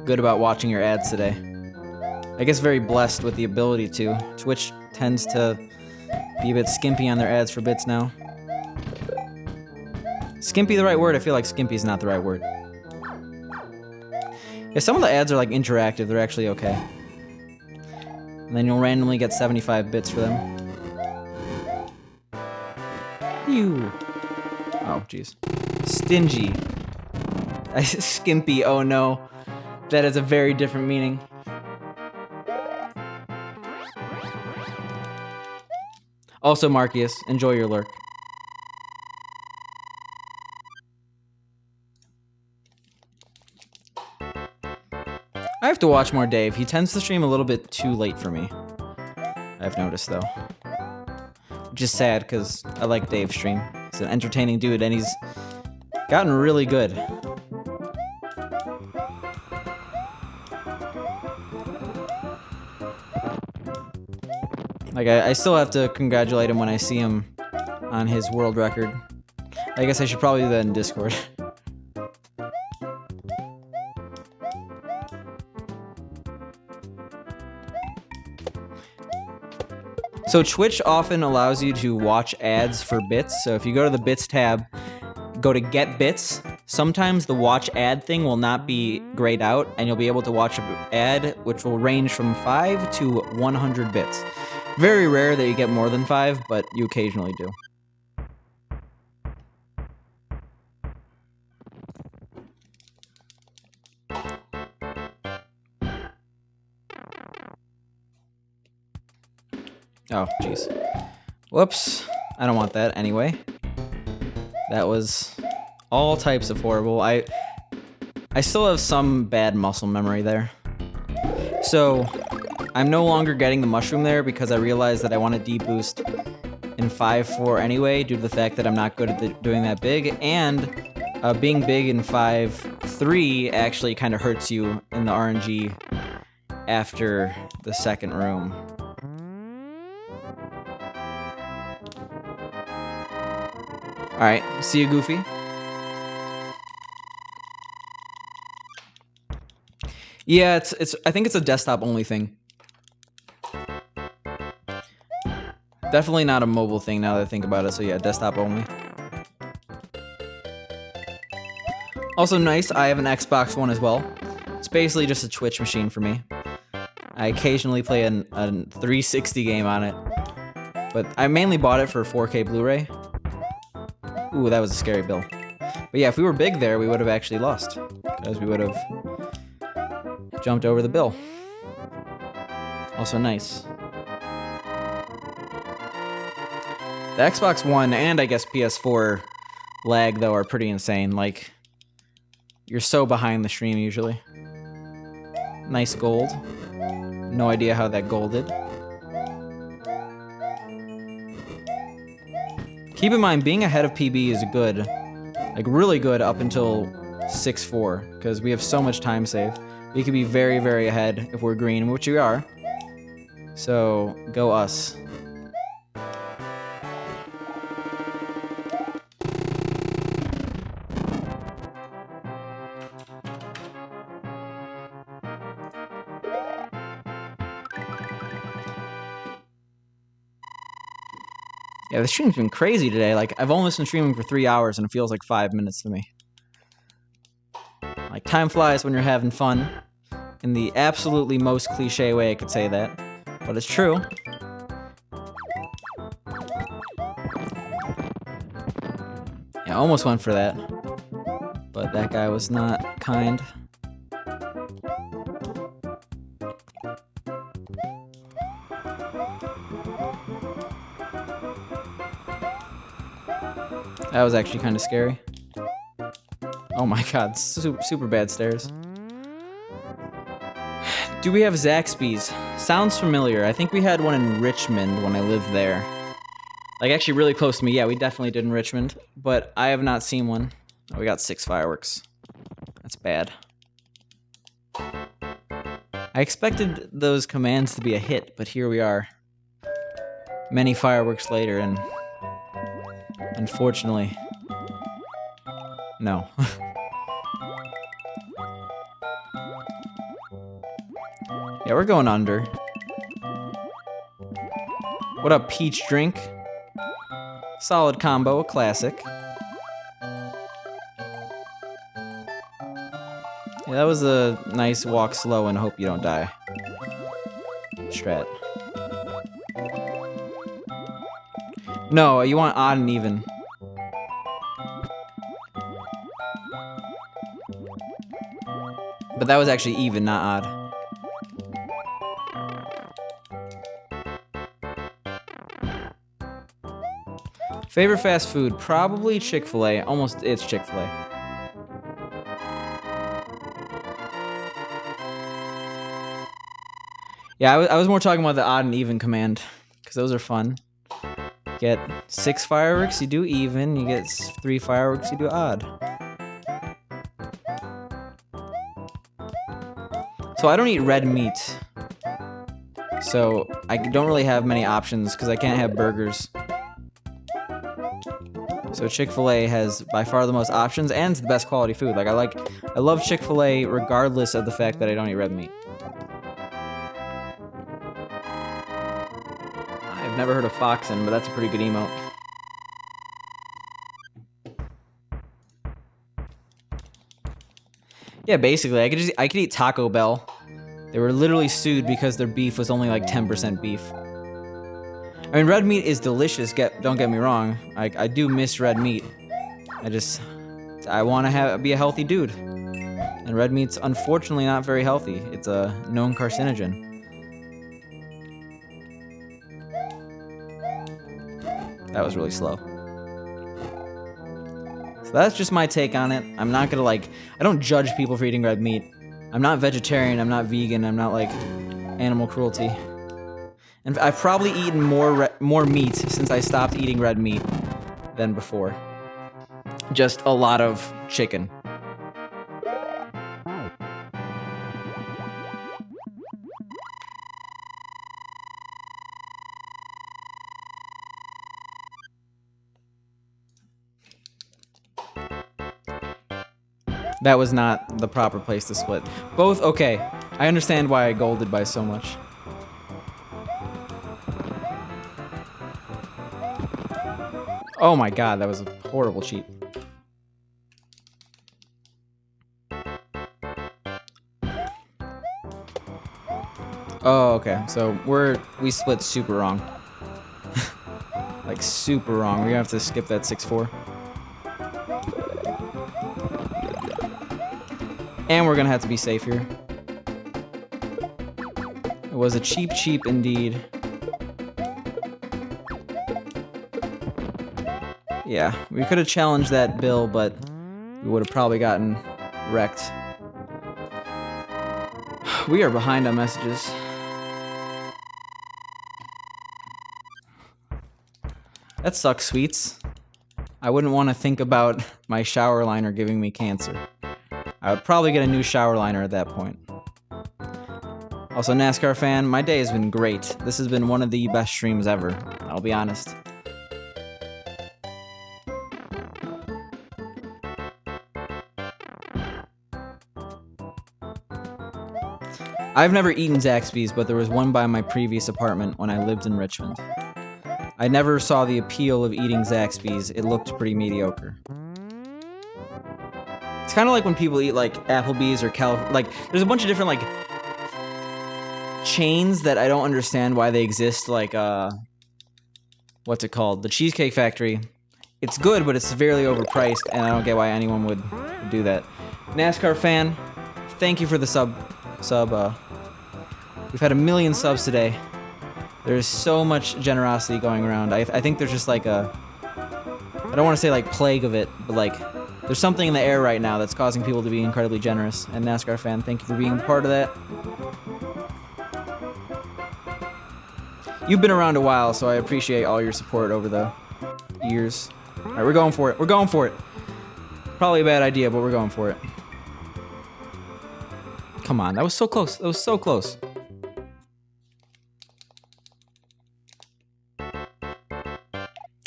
S1: good about watching your ads today. I guess very blessed with the ability to. Twitch tends to be a bit skimpy on their ads for bits now. Skimpy the right word? I feel like skimpy is not the right word. Yeah, some of the ads are like interactive, they're actually okay. And then you'll randomly get 75 bits for them. Ew. Oh, jeez. Stingy. Skimpy, oh no. That is a very different meaning. Also, Marcius, enjoy your lurk. I have to watch more Dave. He tends to stream a little bit too late for me. I've noticed, though. Which is sad, because I like Dave's stream. He's an entertaining dude, and he's gotten really good. Like, I still have to congratulate him when I see him on his world record. I guess I should probably do that in Discord. So Twitch often allows you to watch ads for bits. So if you go to the bits tab, go to get bits, sometimes the watch ad thing will not be grayed out, and you'll be able to watch an ad which will range from 5 to 100 bits. Very rare that you get more than 5, but you occasionally do. Oh, jeez. Whoops. I don't want that anyway. That was all types of horrible. I still have some bad muscle memory there. So, I'm no longer getting the mushroom there because I realized that I want to deboost in 5-4 anyway, due to the fact that I'm not good at doing that big, and being big in 5-3 actually kind of hurts you in the RNG after the second room. Alright, see you, Goofy. Yeah, I think it's a desktop-only thing. Definitely not a mobile thing now that I think about it, so yeah, desktop only. Also nice, I have an Xbox One as well. It's basically just a Twitch machine for me. I occasionally play a 360 game on it, but I mainly bought it for 4K Blu-ray. Ooh, that was a scary bill. But yeah, if we were big there, we would have actually lost, because we would have jumped over the bill. Also nice. The Xbox One and I guess PS4 lag, though, are pretty insane. Like, you're so behind the stream usually. Nice gold. No idea how that golded. Keep in mind, being ahead of PB is good. Like, really good up until 6-4, because we have so much time saved. We could be very, very ahead if we're green, which we are. So, go us. Yeah, the stream's been crazy today. Like, I've only been streaming for 3 hours, and it feels like 5 minutes to me. Like, time flies when you're having fun. In the absolutely most cliche way I could say that. But it's true. Yeah, I almost went for that. But that guy was not kind. That was actually kind of scary. Oh my god, super bad stairs. Do we have Zaxby's? Sounds familiar. I think we had one in Richmond when I lived there. Like, actually really close to me. Yeah, we definitely did in Richmond. But I have not seen one. Oh, we got 6 fireworks. That's bad. I expected those commands to be a hit, but here we are. Many fireworks later, and unfortunately, no. Yeah, we're going under. What up, peach drink? Solid combo, a classic. Yeah, that was a nice walk slow and hope you don't die strat. No, you want odd and even. But that was actually even, not odd. Favorite fast food? Probably Chick-fil-A. Almost, it's Chick-fil-A. Yeah, I was more talking about the odd and even command, because those are fun. Get 6 fireworks, you do even. You get 3 fireworks, you do odd. So I don't eat red meat. So I don't really have many options, because I can't have burgers. So Chick-fil-A has by far the most options, and it's the best quality food. Like, I love Chick-fil-A regardless of the fact that I don't eat red meat. I've never heard of Foxin', but that's a pretty good emote. Yeah, basically, I could eat Taco Bell. They were literally sued because their beef was only like 10% beef. I mean, red meat is delicious. Don't get me wrong. I do miss red meat. I want to be a healthy dude, and red meat's unfortunately not very healthy. It's a known carcinogen. That was really slow. So that's just my take on it. I'm not gonna I don't judge people for eating red meat. I'm not vegetarian, I'm not vegan, I'm not animal cruelty. And I've probably eaten more meat since I stopped eating red meat than before. Just a lot of chicken. That was not the proper place to split. Both, okay. I understand why I golded by so much. Oh my god, that was a horrible cheat. Oh, okay. So we split super wrong. Like super wrong. We're gonna have to skip that 6-4. And we're gonna have to be safe here. It was a cheap indeed. Yeah, we could have challenged that bill, but we would have probably gotten wrecked. We are behind on messages. That sucks, sweets. I wouldn't want to think about my shower liner giving me cancer. I would probably get a new shower liner at that point. Also, NASCAR fan, my day has been great. This has been one of the best streams ever, I'll be honest. I've never eaten Zaxby's, but there was one by my previous apartment when I lived in Richmond. I never saw the appeal of eating Zaxby's. It looked pretty mediocre. It's kind of like when people eat Applebee's or there's a bunch of different chains that I don't understand why they exist. What's it called? The Cheesecake Factory. It's good, but it's severely overpriced, and I don't get why anyone would do that. NASCAR fan, thank you for the sub. We've had 1 million subs today. There's so much generosity going around. I think there's just I don't want to say plague of it, but There's something in the air right now that's causing people to be incredibly generous. And NASCAR fan, thank you for being a part of that. You've been around a while, so I appreciate all your support over the years. All right, we're going for it. We're going for it. Probably a bad idea, but we're going for it. Come on, that was so close. That was so close.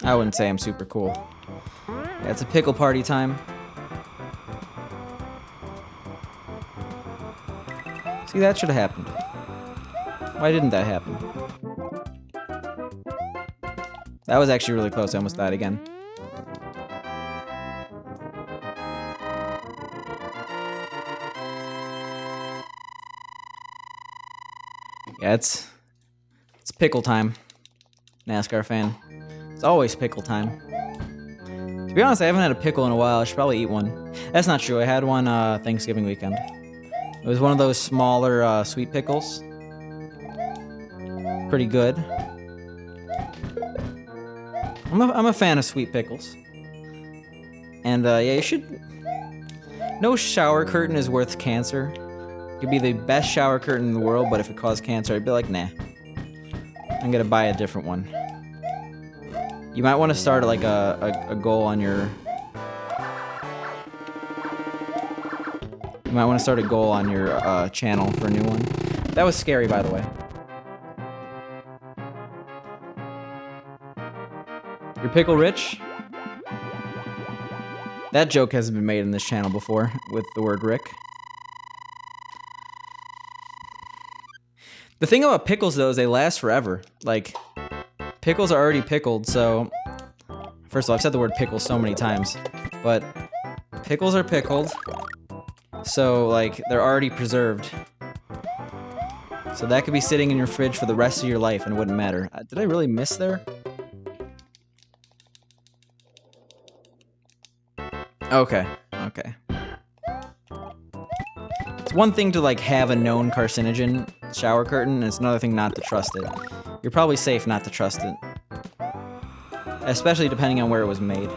S1: I wouldn't say I'm super cool. Yeah, it's a pickle party time. See, that should have happened. Why didn't that happen? That was actually really close. I almost died again. Yeah, it's pickle time, NASCAR fan. It's always pickle time. To be honest, I haven't had a pickle in a while. I should probably eat one. That's not true. I had one Thanksgiving weekend. It was one of those smaller sweet pickles. Pretty good. I'm a fan of sweet pickles. And yeah, you should... No shower curtain is worth cancer. It could be the best shower curtain in the world, but if it caused cancer, I'd be like, nah. I'm gonna buy a different one. You might want to start like a goal on your... You might want to start a goal on your channel for a new one. That was scary, by the way. You're pickle rich? That joke hasn't been made in this channel before, with the word Rick. The thing about pickles, though, is they last forever. Like, pickles are already pickled, so... First of all, I've said the word pickle so many times, but pickles are pickled, so, like, they're already preserved. So that could be sitting in your fridge for the rest of your life, and it wouldn't matter. Did I really miss there? Okay, okay. It's one thing to, like, have a known carcinogen shower curtain, and it's another thing not to trust it. You're probably safe not to trust it. Especially depending on where it was made.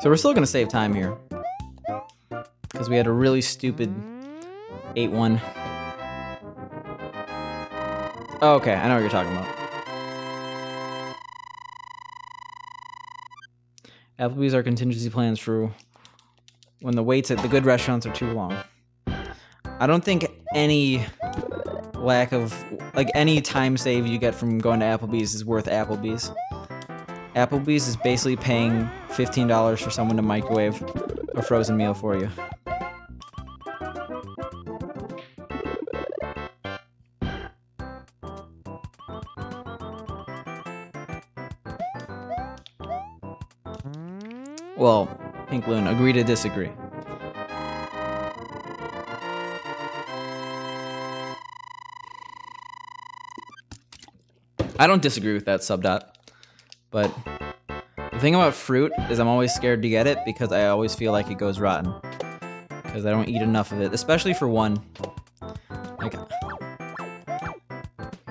S1: So we're still gonna save time here. Because we had a really stupid 8-1. Oh, okay, I know what you're talking about. Applebee's are contingency plans for when the waits at the good restaurants are too long. I don't think any lack of, like, any time save you get from going to Applebee's is worth Applebee's. Applebee's is basically paying $15 for someone to microwave a frozen meal for you. Well, Pink Loon, agree to disagree. I don't disagree with that, Subdot. But the thing about fruit is I'm always scared to get it because I always feel like it goes rotten. Because I don't eat enough of it, especially for one. Like,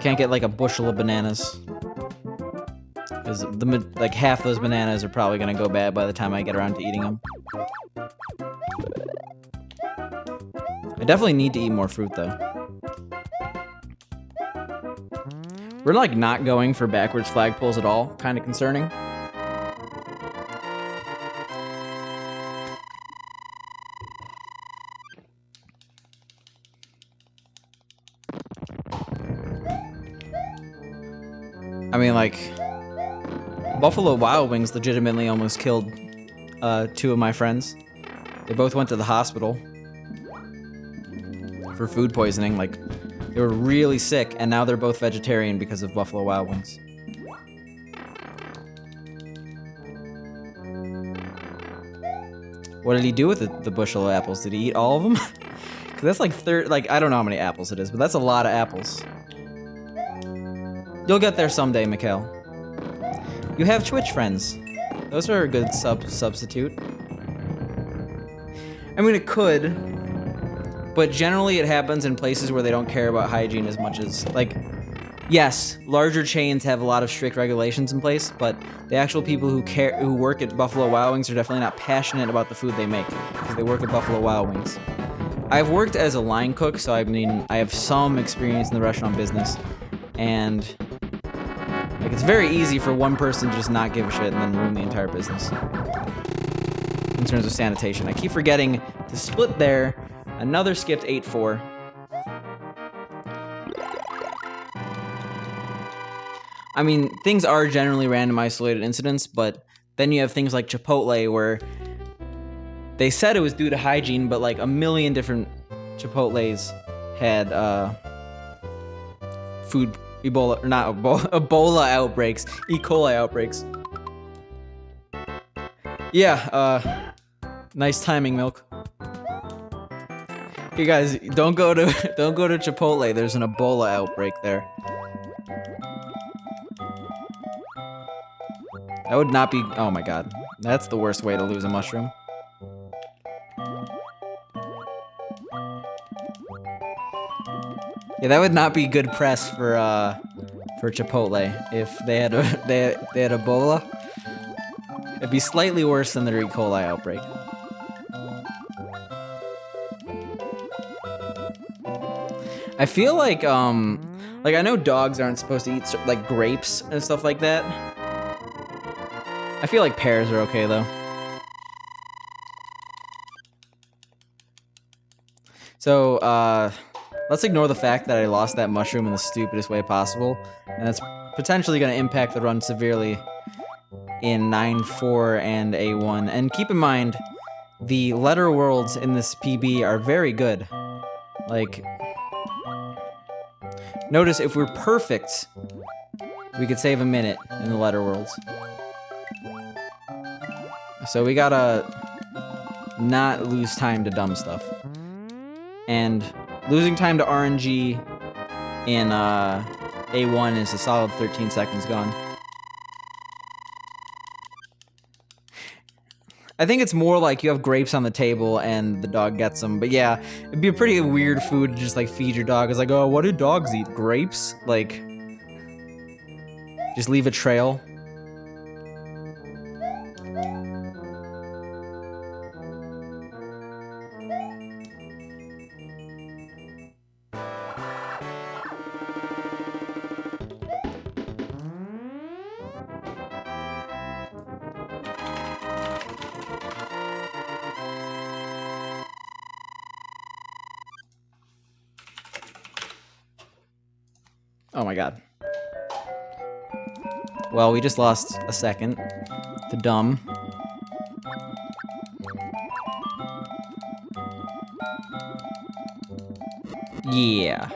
S1: can't get like a bushel of bananas. Because like half those bananas are probably gonna go bad by the time I get around to eating them. I definitely need to eat more fruit though. We're like not going for backwards flagpoles at all, kind of concerning. I mean, like, Buffalo Wild Wings legitimately almost killed 2 of my friends. They both went to the hospital for food poisoning. Like, they were really sick, and now they're both vegetarian because of Buffalo Wild Wings. What did he do with the bushel of apples? Did he eat all of them? Because that's like I don't know how many apples it is, but that's a lot of apples. You'll get there someday, Mikhail. You have Twitch friends. Those are a good substitute. I mean, it could, but generally it happens in places where they don't care about hygiene as much as, like, yes, larger chains have a lot of strict regulations in place, but the actual people who work at Buffalo Wild Wings are definitely not passionate about the food they make because they work at Buffalo Wild Wings. I've worked as a line cook, so I mean, I have some experience in the restaurant business, and like it's very easy for one person to just not give a shit and then ruin the entire business. In terms of sanitation, I keep forgetting to split there. Another skipped 8-4. I mean, things are generally random isolated incidents, but then you have things like Chipotle where they said it was due to hygiene, but like a million different Chipotles had Ebola outbreaks, E. coli outbreaks. Yeah, nice timing, Milk. You guys, don't go to Chipotle. There's an Ebola outbreak there. That would not be... Oh my god. That's the worst way to lose a mushroom. Yeah, that would not be good press for Chipotle if they had Ebola. It'd be slightly worse than their E. coli outbreak. I feel like I know dogs aren't supposed to eat like grapes and stuff like that. I feel like pears are okay though. So let's ignore the fact that I lost that mushroom in the stupidest way possible, and that's potentially going to impact the run severely in 9-4 and A1. And keep in mind, the letter worlds in this PB are very good. Like, notice if we're perfect, we could save a minute in the letter worlds. So we gotta not lose time to dumb stuff. And losing time to RNG in A1 is a solid 13 seconds gone. I think it's more like you have grapes on the table and the dog gets them. But yeah, it'd be a pretty weird food to just like feed your dog. It's like, oh, what do dogs eat? Grapes? Like, just leave a trail. Oh my god. Well, we just lost a second to dumb. Yeah.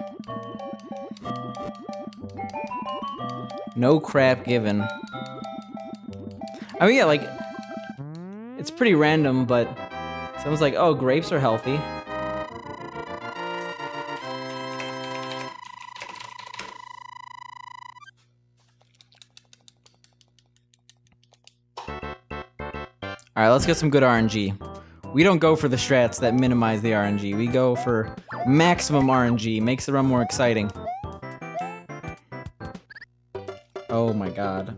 S1: No crap given. I mean, yeah, like, it's pretty random, but someone's like, oh, grapes are healthy. Alright, let's get some good RNG. We don't go for the strats that minimize the RNG. We go for maximum RNG. Makes the run more exciting. Oh my god.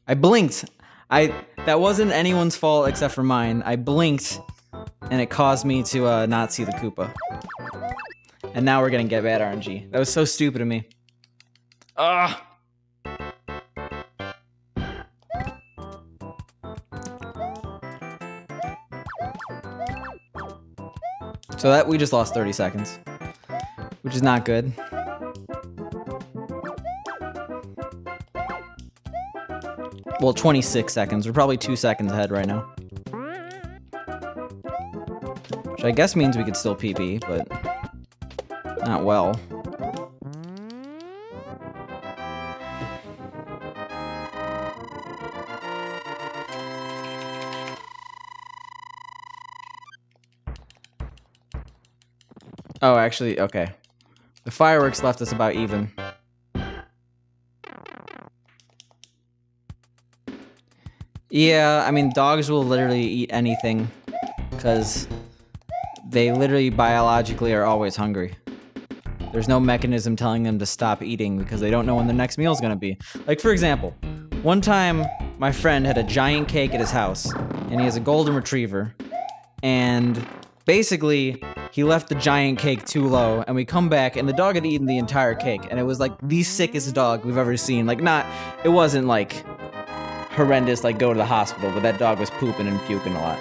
S1: I blinked. That wasn't anyone's fault except for mine. I blinked, and it caused me to not see the Koopa. And now we're gonna get bad RNG. That was so stupid of me. Ugh! So that we just lost 30 seconds, which is not good. Well, 26 seconds. We're probably 2 seconds ahead right now. Which I guess means we could still PB, but not well. Oh, actually, okay. The fireworks left us about even. Yeah, I mean, dogs will literally eat anything, because they literally biologically are always hungry. There's no mechanism telling them to stop eating because they don't know when the next meal is going to be. Like, for example, one time my friend had a giant cake at his house, and he has a golden retriever, and basically he left the giant cake too low, and we come back, and the dog had eaten the entire cake, and it was like the sickest dog we've ever seen. Like, it wasn't like horrendous, like go to the hospital, but that dog was pooping and puking a lot.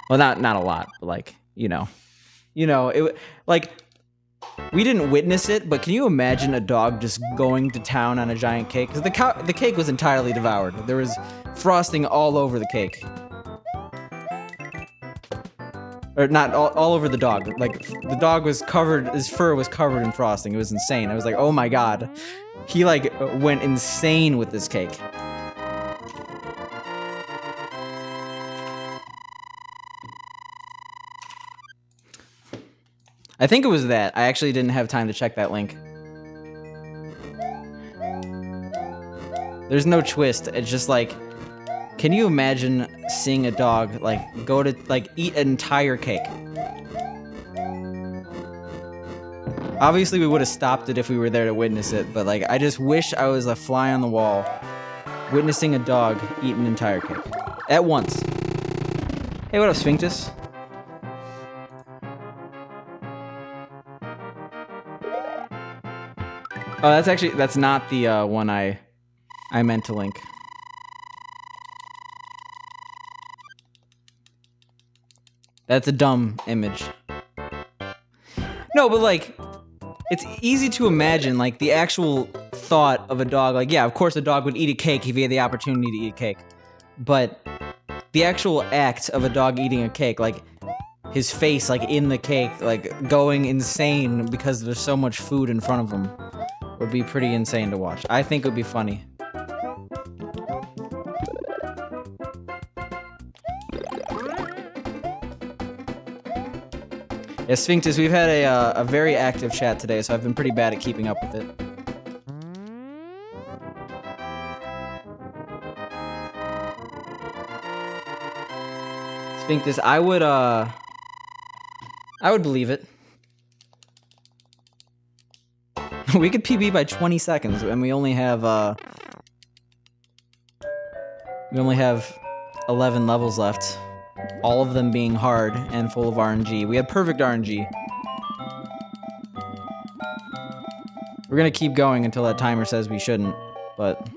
S1: Well, not a lot, but like, it like, we didn't witness it, but can you imagine a dog just going to town on a giant cake? Because the cake was entirely devoured. There was frosting all over the cake. Or not all over the dog. Like, the dog was covered, his fur was covered in frosting. It was insane. I was like, oh my god. He, like, went insane with this cake. I think it was that. I actually didn't have time to check that link. There's no twist. It's just like, can you imagine seeing a dog, like, go to, like, eat an entire cake? Obviously, we would have stopped it if we were there to witness it, but, like, I just wish I was a fly on the wall witnessing a dog eat an entire cake. At once. Hey, what up, Sphinctus? Oh, that's not the one I meant to link. That's a dumb image. No, but like, it's easy to imagine, like, the actual thought of a dog. Like, yeah, of course a dog would eat a cake if he had the opportunity to eat a cake. But the actual act of a dog eating a cake, like, his face, like, in the cake, like, going insane because there's so much food in front of him, would be pretty insane to watch. I think it would be funny. Yeah, Sphinctus, we've had a very active chat today, so I've been pretty bad at keeping up with it. Sphinctus, I would believe it. We could PB by 20 seconds, and we only have 11 levels left. All of them being hard and full of RNG. We had perfect RNG. We're gonna keep going until that timer says we shouldn't, but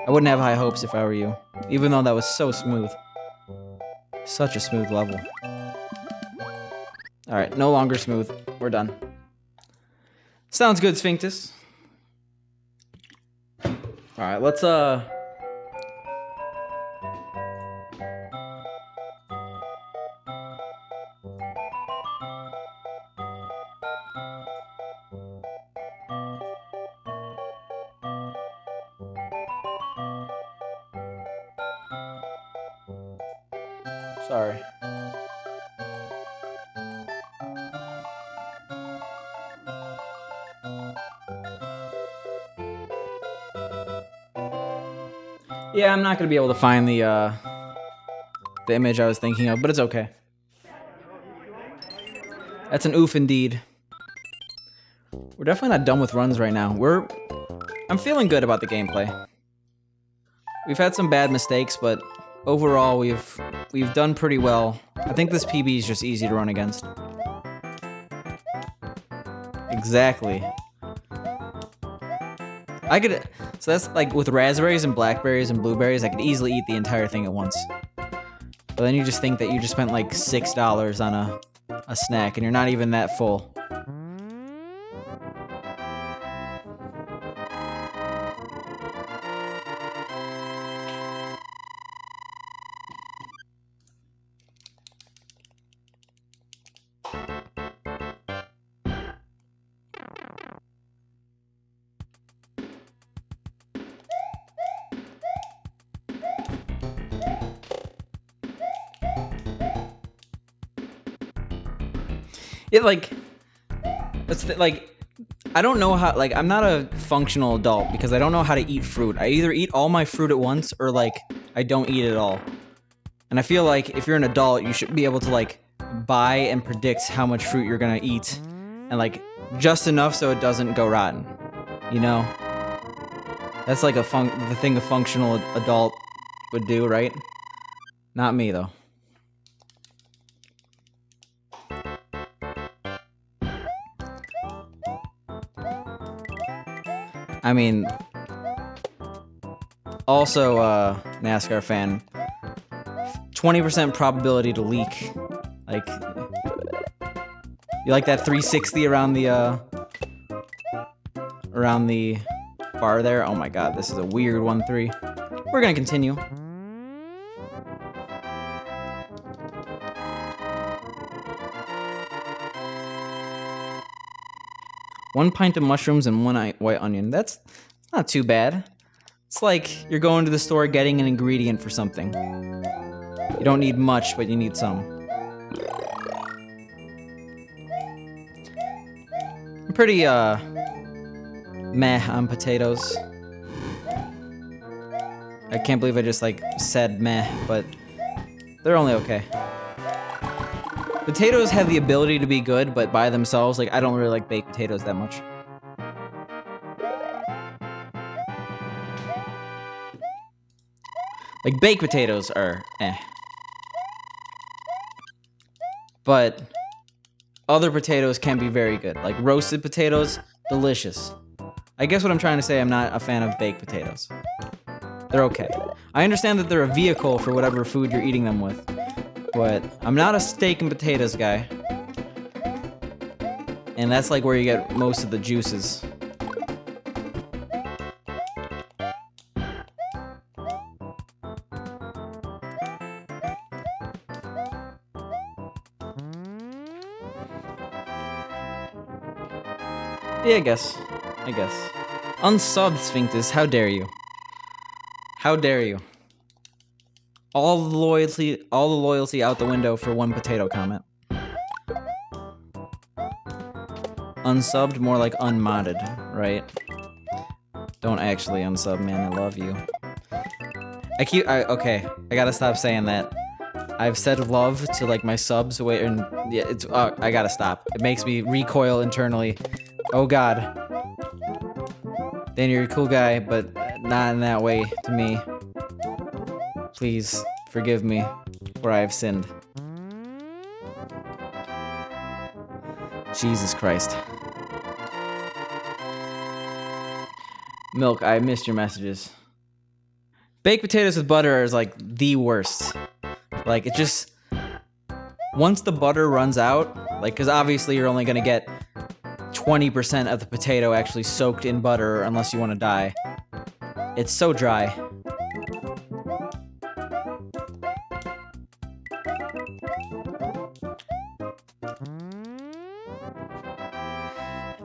S1: I wouldn't have high hopes if I were you, even though that was so smooth. Such a smooth level. Alright, no longer smooth. We're done. Sounds good, Sphinctus. Alright, let's sorry. Yeah, I'm not gonna be able to find the image I was thinking of, but it's okay. That's an oof indeed. We're definitely not done with runs right now. I'm feeling good about the gameplay. We've had some bad mistakes, but overall we've done pretty well. I think this PB is just easy to run against. Exactly. So that's like with raspberries and blackberries and blueberries, I could easily eat the entire thing at once. But then you just think that you just spent like $6 on a snack and you're not even that full. It like, I don't know how, like, I'm not a functional adult because I don't know how to eat fruit. I either eat all my fruit at once or like I don't eat it at all. And I feel like if you're an adult, you should be able to like buy and predict how much fruit you're gonna eat, and like just enough so it doesn't go rotten. You know, that's like the thing a functional adult would do, right? Not me though. I mean, also NASCAR fan, 20% probability to leak. Like, you like that 360 around the bar there? Oh my god, this is a weird 1-3. We're gonna continue. One pint of mushrooms and one white onion. That's not too bad. It's like you're going to the store getting an ingredient for something. You don't need much, but you need some. I'm pretty, meh on potatoes. I can't believe I just, like, said meh, but they're only okay. Potatoes have the ability to be good, but by themselves, like, I don't really like baked potatoes that much. Like, baked potatoes are eh. But other potatoes can be very good. Like, roasted potatoes, delicious. I guess what I'm trying to say, I'm not a fan of baked potatoes. They're okay. I understand that they're a vehicle for whatever food you're eating them with, but I'm not a steak and potatoes guy. And that's like where you get most of the juices. Yeah, I guess. Unsubbed Sphinctus, how dare you? How dare you? All the loyalty out the window for one potato comment. Unsubbed, more like unmodded, right? Don't actually unsub, man, I love you. Okay, I gotta stop saying that. I've said love to like my subs, wait, and yeah, I gotta stop. It makes me recoil internally. Oh god. Dan, you're a cool guy, but not in that way to me. Please, forgive me, for I have sinned. Jesus Christ. Milk, I missed your messages. Baked potatoes with butter is like the worst. Like, it just... Once the butter runs out, like, because obviously you're only gonna get 20% of the potato actually soaked in butter unless you want to die. It's so dry.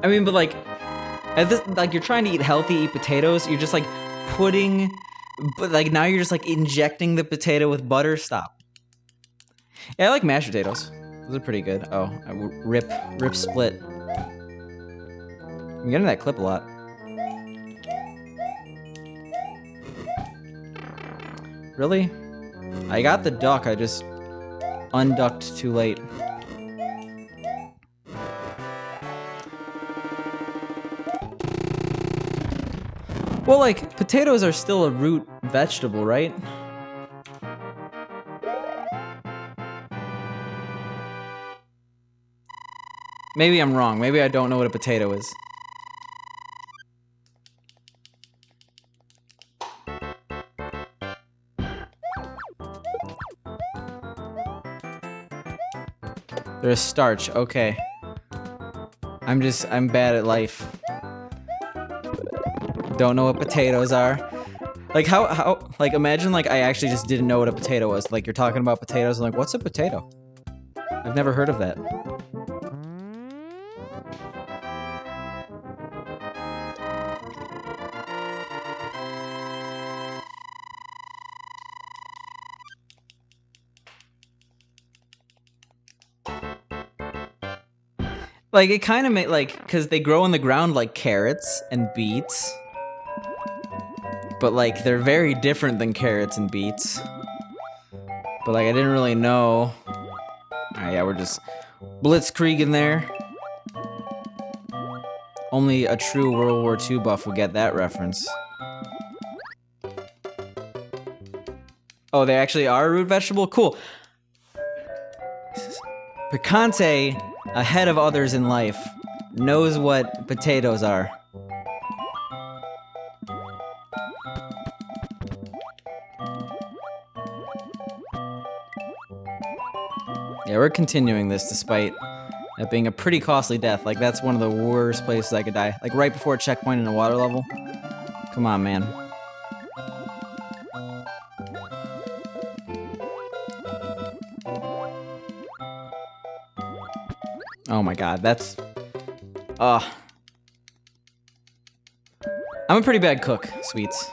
S1: I mean, but like, you're trying to eat healthy, eat potatoes, you're just like putting, but like now you're just like injecting the potato with butter. Stop. Yeah, I like mashed potatoes. Those are pretty good. Oh, rip split. I'm getting that clip a lot. Really? I got the duck, I just unducked too late. Well, like, potatoes are still a root vegetable, right? Maybe I'm wrong. Maybe I don't know what a potato is. They're a starch, okay. I'm bad at life. Don't know what potatoes are. Like, like, imagine, like, I actually just didn't know what a potato was. Like, you're talking about potatoes, and like, what's a potato? I've never heard of that. Like, it kind of made, like, because they grow in the ground like carrots and beets. But, like, they're very different than carrots and beets. But like I didn't really know. Alright, yeah, we're just blitzkrieging there. Only a true World War II buff would get that reference. Oh, they actually are a root vegetable? Cool. Picante, ahead of others in life, knows what potatoes are. Yeah, we're continuing this despite it being a pretty costly death. Like, that's one of the worst places I could die. Like, right before a checkpoint in a water level. Come on, man. Oh my god, that's... I'm a pretty bad cook, sweets.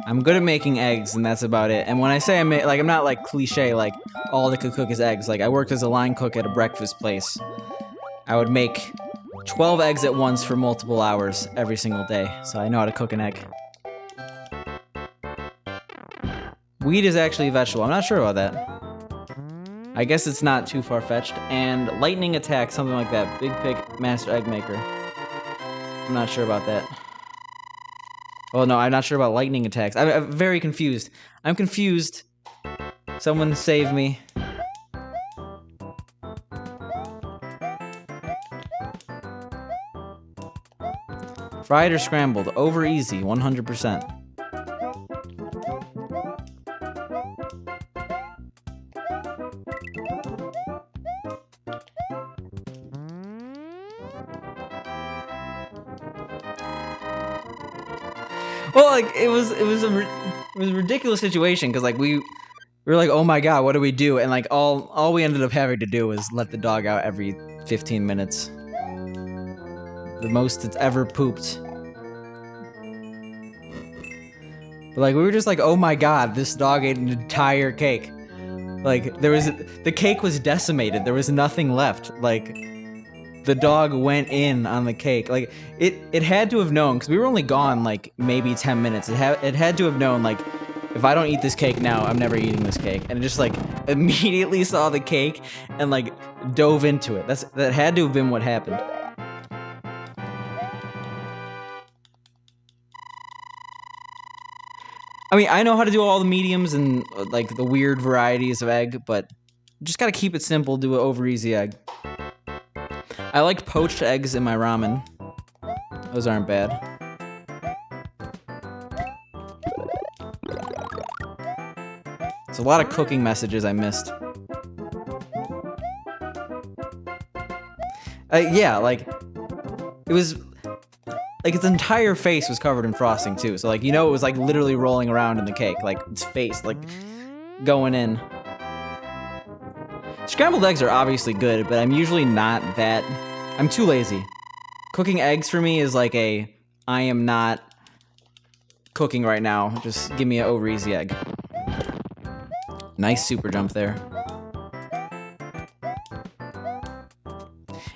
S1: I'm good at making eggs, and that's about it. And when I say I'm not like cliche, like all that could cook is eggs. Like I worked as a line cook at a breakfast place. I would make 12 eggs at once for multiple hours every single day, so I know how to cook an egg. Wheat is actually a vegetable. I'm not sure about that. I guess it's not too far-fetched. And lightning attack, something like that. Big Pig Master Egg Maker. I'm not sure about that. Oh no, I'm not sure about lightning attacks. I'm very confused. I'm confused. Someone save me. Fried or scrambled? Over easy, 100%. Well, like it was a ridiculous situation because like we were like, oh my god, what do we do? And like all we ended up having to do was let the dog out every 15 minutes. The most it's ever pooped. But like we were just like, oh my god, this dog ate an entire cake. Like the cake was decimated. There was nothing left. Like the dog went in on the cake. Like it had to have known because we were only gone like maybe 10 minutes. It had to have known like if I don't eat this cake now, I'm never eating this cake. And it just like immediately saw the cake and like dove into it. That had to have been what happened. I mean, I know how to do all the mediums and like the weird varieties of egg, but just gotta keep it simple. Do an over easy egg. I like poached eggs in my ramen. Those aren't bad. There's a lot of cooking messages I missed. Yeah, like it was like its entire face was covered in frosting too. So like, you know, it was like literally rolling around in the cake, like its face like going in. Scrambled eggs are obviously good, but I'm usually not that... I'm too lazy. Cooking eggs for me is like I am not cooking right now. Just give me an over easy egg. Nice super jump there.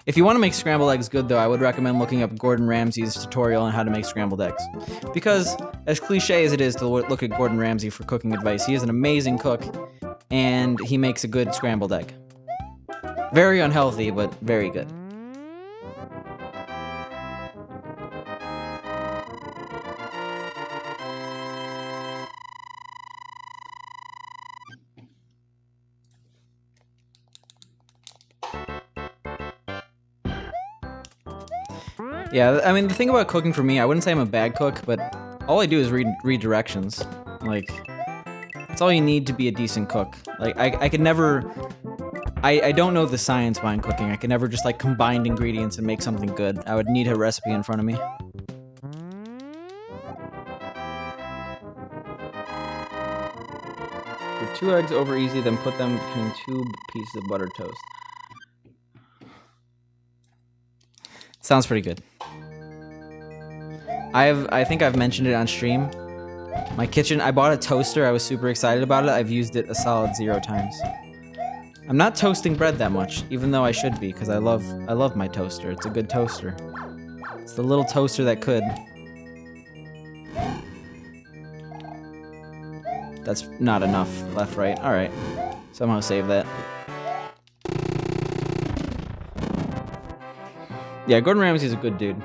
S1: If you want to make scrambled eggs good though, I would recommend looking up Gordon Ramsay's tutorial on how to make scrambled eggs. Because, as cliche as it is to look at Gordon Ramsay for cooking advice, he is an amazing cook, and he makes a good scrambled egg. Very unhealthy, but very good. Yeah, I mean, the thing about cooking for me, I wouldn't say I'm a bad cook, but all I do is read directions. Like, that's all you need to be a decent cook. Like, I could never... I don't know the science behind cooking. I could never just, like, combine ingredients and make something good. I would need a recipe in front of me. Put 2 eggs over easy, then put them between 2 pieces of buttered toast. Sounds pretty good. I think I've mentioned it on stream. My kitchen, I bought a toaster. I was super excited about it. I've used it a solid 0 times. I'm not toasting bread that much, even though I should be, because I love my toaster. It's a good toaster. It's the little toaster that could. That's not enough. Left, right. Alright. Somehow save that. Yeah, Gordon Ramsay's a good dude.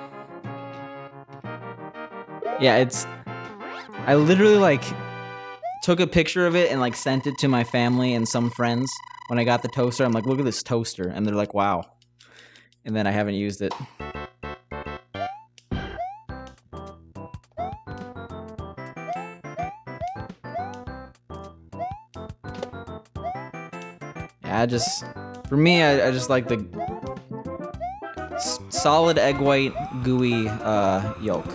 S1: Yeah, it's... I literally, like, took a picture of it and, like, sent it to my family and some friends. When I got the toaster, I'm like, look at this toaster. And they're like, wow. And then I haven't used it. Yeah, for me, I just like the solid egg white, gooey yolk.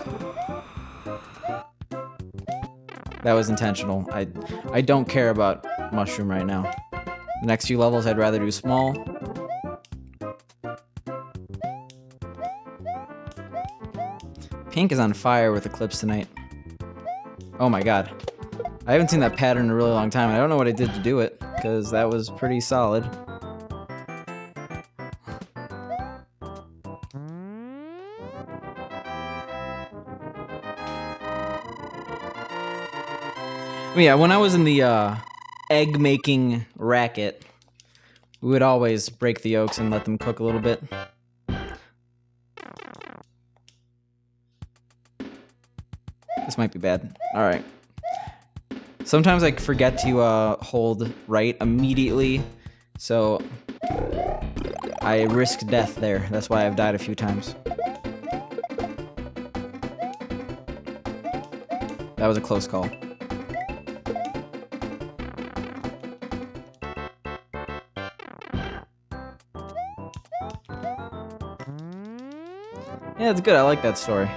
S1: That was intentional. I don't care about mushroom right now. The next few levels, I'd rather do small. Pink is on fire with Eclipse tonight. Oh my god. I haven't seen that pattern in a really long time. I don't know what I did to do it, because that was pretty solid. Yeah, when I was in the egg-making racket, we would always break the yolks and let them cook a little bit. This might be bad. Alright. Sometimes I forget to hold right immediately, so I risk death there. That's why I've died a few times. That was a close call. Yeah, it's good. I like that story.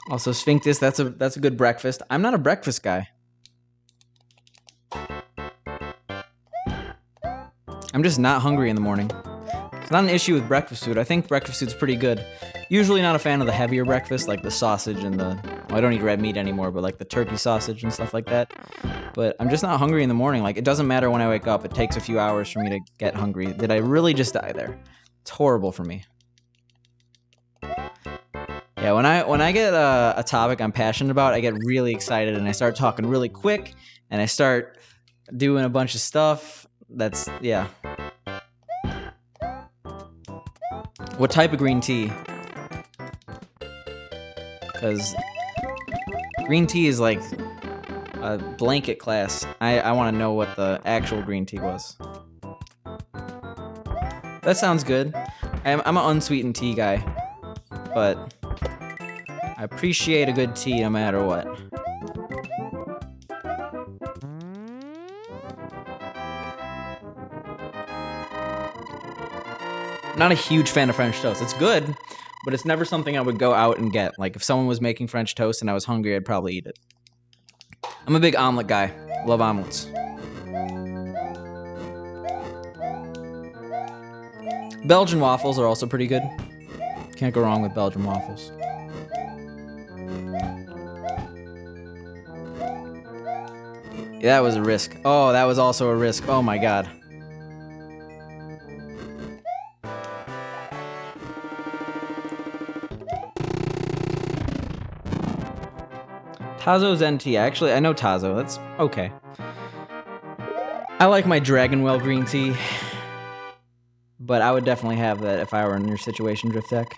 S1: Also, Sphinctus, that's a good breakfast. I'm not a breakfast guy. I'm just not hungry in the morning. It's not an issue with breakfast food. I think breakfast food's pretty good. Usually not a fan of the heavier breakfast, like the sausage and the... Well, I don't eat red meat anymore, but like the turkey sausage and stuff like that. But I'm just not hungry in the morning. Like, it doesn't matter when I wake up. It takes a few hours for me to get hungry. Did I really just die there? It's horrible for me. Yeah, when I get a topic I'm passionate about, I get really excited and I start talking really quick and I start doing a bunch of stuff. That's, yeah. What type of green tea? Because green tea is like a blanket class. I want to know what the actual green tea was. That sounds good. I'm an unsweetened tea guy, but I appreciate a good tea no matter what. Not a huge fan of French toast. It's good, but it's never something I would go out and get. Like, if someone was making French toast and I was hungry, I'd probably eat it. I'm a big omelet guy. Love omelets. Belgian waffles are also pretty good. Can't go wrong with Belgian waffles. Yeah, that was a risk. Oh, that was also a risk. Oh my god. Tazo's NT. Actually, I know Tazo. That's okay. I like my Dragon Well green tea. But I would definitely have that if I were in your situation, Drift Deck.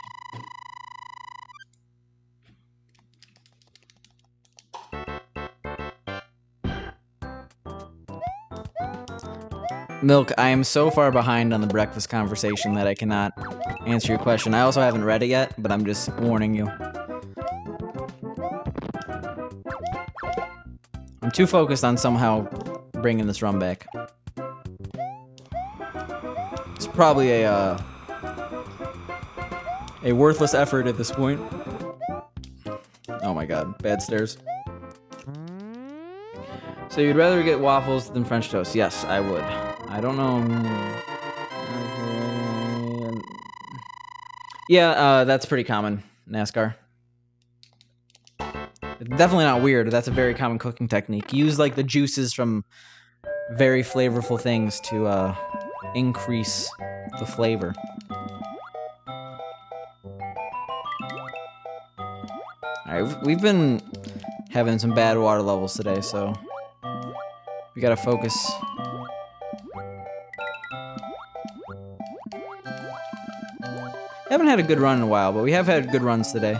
S1: Milk, I am so far behind on the breakfast conversation that I cannot answer your question. I also haven't read it yet, but I'm just warning you. I'm too focused on somehow bringing this run back. It's probably a worthless effort at this point. Oh my god, bad stairs. So you'd rather get waffles than French toast? Yes, I would. I don't know. Yeah, that's pretty common. NASCAR. It's definitely not weird. That's a very common cooking technique. Use like the juices from very flavorful things to increase the flavor. Alright, we've been having some bad water levels today, so we gotta focus. Haven't had a good run in a while, but we have had good runs today.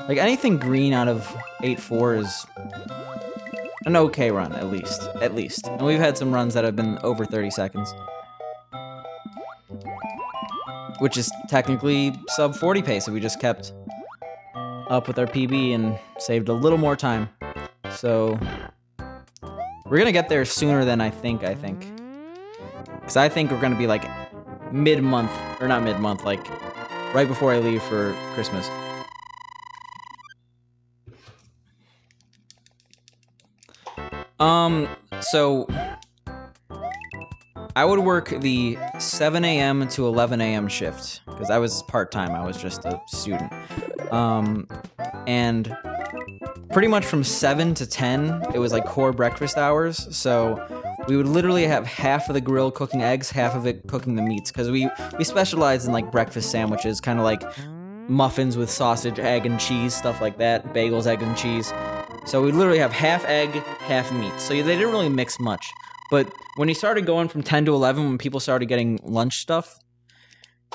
S1: Like, anything green out of 8-4 is an okay run, at least. At least. And we've had some runs that have been over 30 seconds. Which is technically sub 40 pace if we just kept up with our PB and saved a little more time. So we're gonna get there sooner than I think. Because I think we're gonna be like mid-month, or not mid-month, like right before I leave for Christmas. So I would work the 7 a.m. to 11 a.m. shift, because I was part-time, I was just a student. And pretty much from 7 to 10, it was like core breakfast hours, so we would literally have half of the grill cooking eggs, half of it cooking the meats, because we specialized in like breakfast sandwiches, kind of like muffins with sausage, egg, and cheese, stuff like that, bagels, egg, and cheese. So we literally have half egg, half meat, so they didn't really mix much. But when you started going from 10 to 11, when people started getting lunch stuff,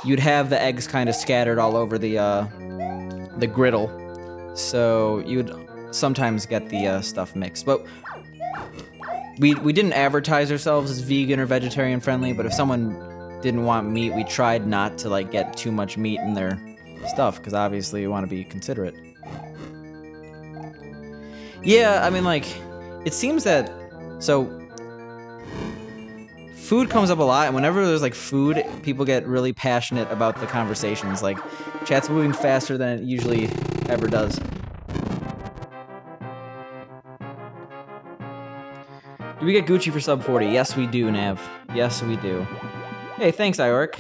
S1: you'd have the eggs kind of scattered all over the griddle. So you'd sometimes get the stuff mixed. But we didn't advertise ourselves as vegan or vegetarian friendly, but if someone didn't want meat, we tried not to like get too much meat in their stuff, because obviously you want to be considerate. Yeah, I mean, like, it seems that, so food comes up a lot, and whenever there's like food, people get really passionate about the conversations. Like, chat's moving faster than it usually ever does. Do we get Gucci for sub 40? Yes, we do, Nav. Yes, we do. Hey, thanks, Iork.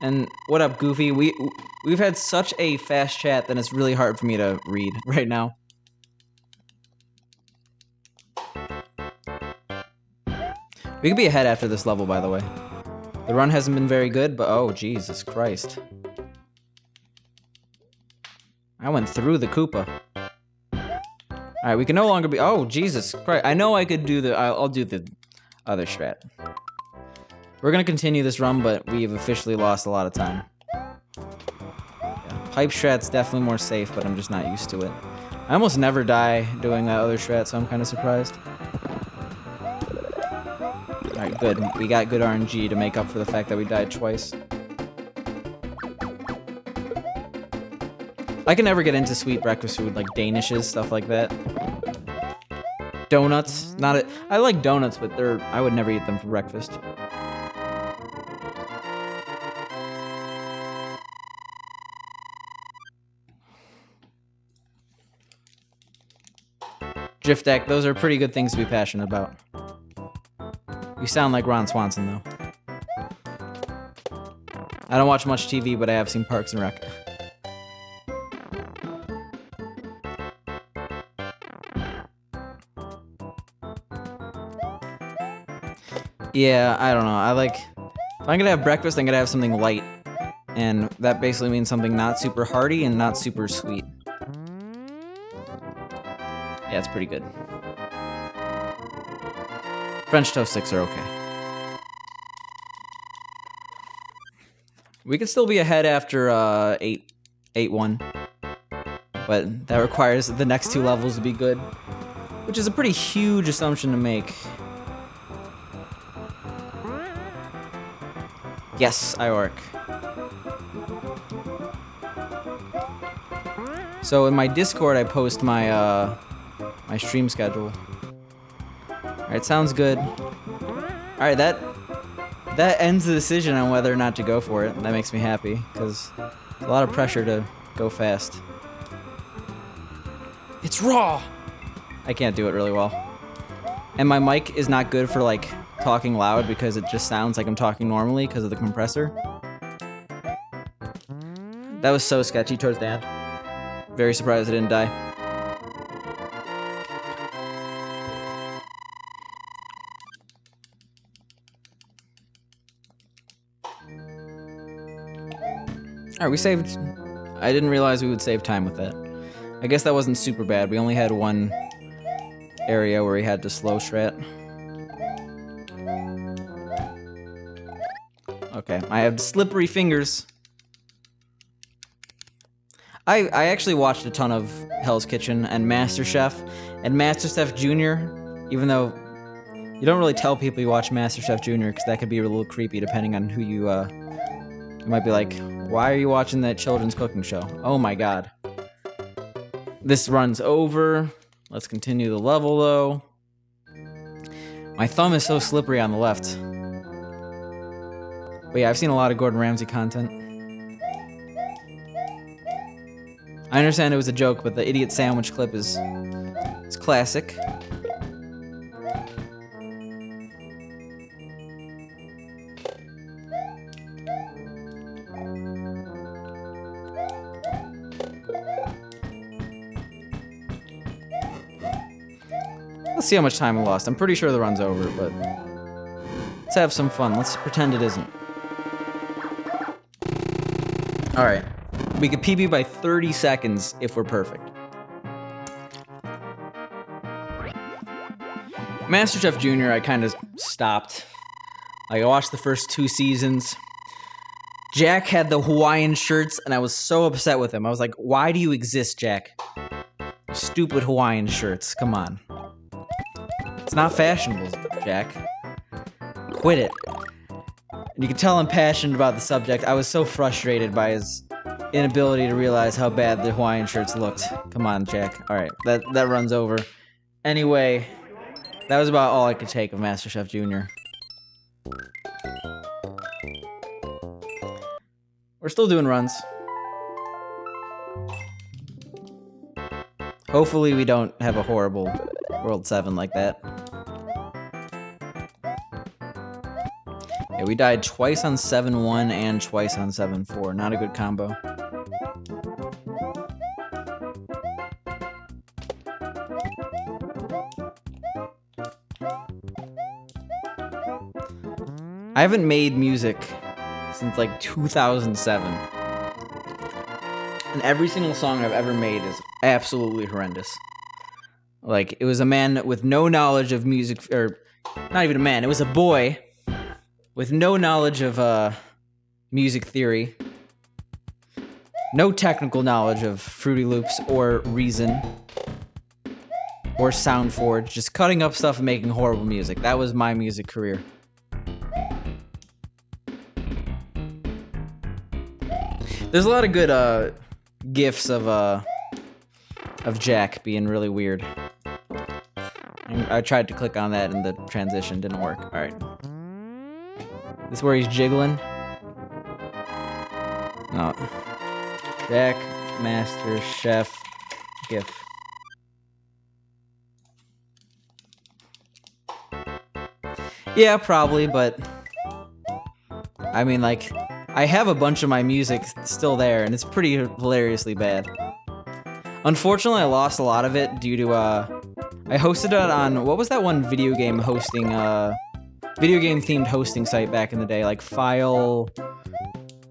S1: And what up, Goofy? We've had such a fast chat that it's really hard for me to read right now. We could be ahead after this level, by the way. The run hasn't been very good, but oh, Jesus Christ. I went through the Koopa. Alright, we can no longer be... Oh, Jesus Christ. I know I could do the... I'll do the other strat. We're gonna continue this run, but we have officially lost a lot of time. Yeah. Pipe strat's definitely more safe, but I'm just not used to it. I almost never die doing that other strat, so I'm kind of surprised. Alright, good. We got good RNG to make up for the fact that we died twice. I can never get into sweet breakfast food, like Danishes, stuff like that. Donuts, not it. I like donuts, but I would never eat them for breakfast. Drift deck, those are pretty good things to be passionate about. You sound like Ron Swanson, though. I don't watch much TV, but I have seen Parks and Rec. Yeah, I don't know. I like... If I'm gonna have breakfast, I'm gonna have something light. And that basically means something not super hearty and not super sweet. Yeah, it's pretty good. French toast sticks are okay. We could still be ahead after 8-1. But that requires the next two levels to be good. Which is a pretty huge assumption to make. Yes, Iork. So in my Discord, I post my my stream schedule. Alright, sounds good. Alright, that ends the decision on whether or not to go for it. That makes me happy, because a lot of pressure to go fast. It's raw! I can't do it really well. And my mic is not good for, like, talking loud because it just sounds like I'm talking normally because of the compressor. That was so sketchy towards the end. Very surprised I didn't die. Alright, we saved... I didn't realize we would save time with that. I guess that wasn't super bad. We only had one area where we had to slow strat. Okay, I have slippery fingers. I actually watched a ton of Hell's Kitchen and MasterChef. And MasterChef Junior, even though you don't really tell people you watch MasterChef Junior, because that could be a little creepy depending on who you might be like, why are you watching that children's cooking show? Oh my god. This runs over. Let's continue the level though. My thumb is so slippery on the left. But yeah, I've seen a lot of Gordon Ramsay content. I understand it was a joke, but the idiot sandwich clip is classic. Let's see how much time we lost. I'm pretty sure the run's over, but let's have some fun. Let's pretend it isn't. Alright. We could PB by 30 seconds if we're perfect. MasterChef Junior, I kind of stopped. Like, I watched the first 2 seasons. Jack had the Hawaiian shirts, and I was so upset with him. I was like, why do you exist, Jack? Stupid Hawaiian shirts. Come on. It's not fashionable, Jack. Quit it. And you can tell I'm passionate about the subject. I was so frustrated by his inability to realize how bad the Hawaiian shirts looked. Come on, Jack. Alright, that runs over. Anyway, that was about all I could take of MasterChef Junior. We're still doing runs. Hopefully we don't have a horrible World 7 like that. Yeah, we died twice on 7-1 and twice on 7-4. Not a good combo. I haven't made music since like 2007. And every single song I've ever made is absolutely horrendous. Like, it was a man with no knowledge of music, or not even a man, it was a boy with no knowledge of music theory, no technical knowledge of Fruity Loops or Reason or SoundForge, just cutting up stuff and making horrible music. That was my music career. There's a lot of good gifs of Jack being really weird. I tried to click on that and the transition didn't work. Alright. This is where he's jiggling. No. Jack, Master, Chef, GIF. Yeah, probably, but I mean, like, I have a bunch of my music still there, and it's pretty hilariously bad. Unfortunately, I lost a lot of it due to, I hosted it on, what was that one video game hosting, video game themed hosting site back in the day, like file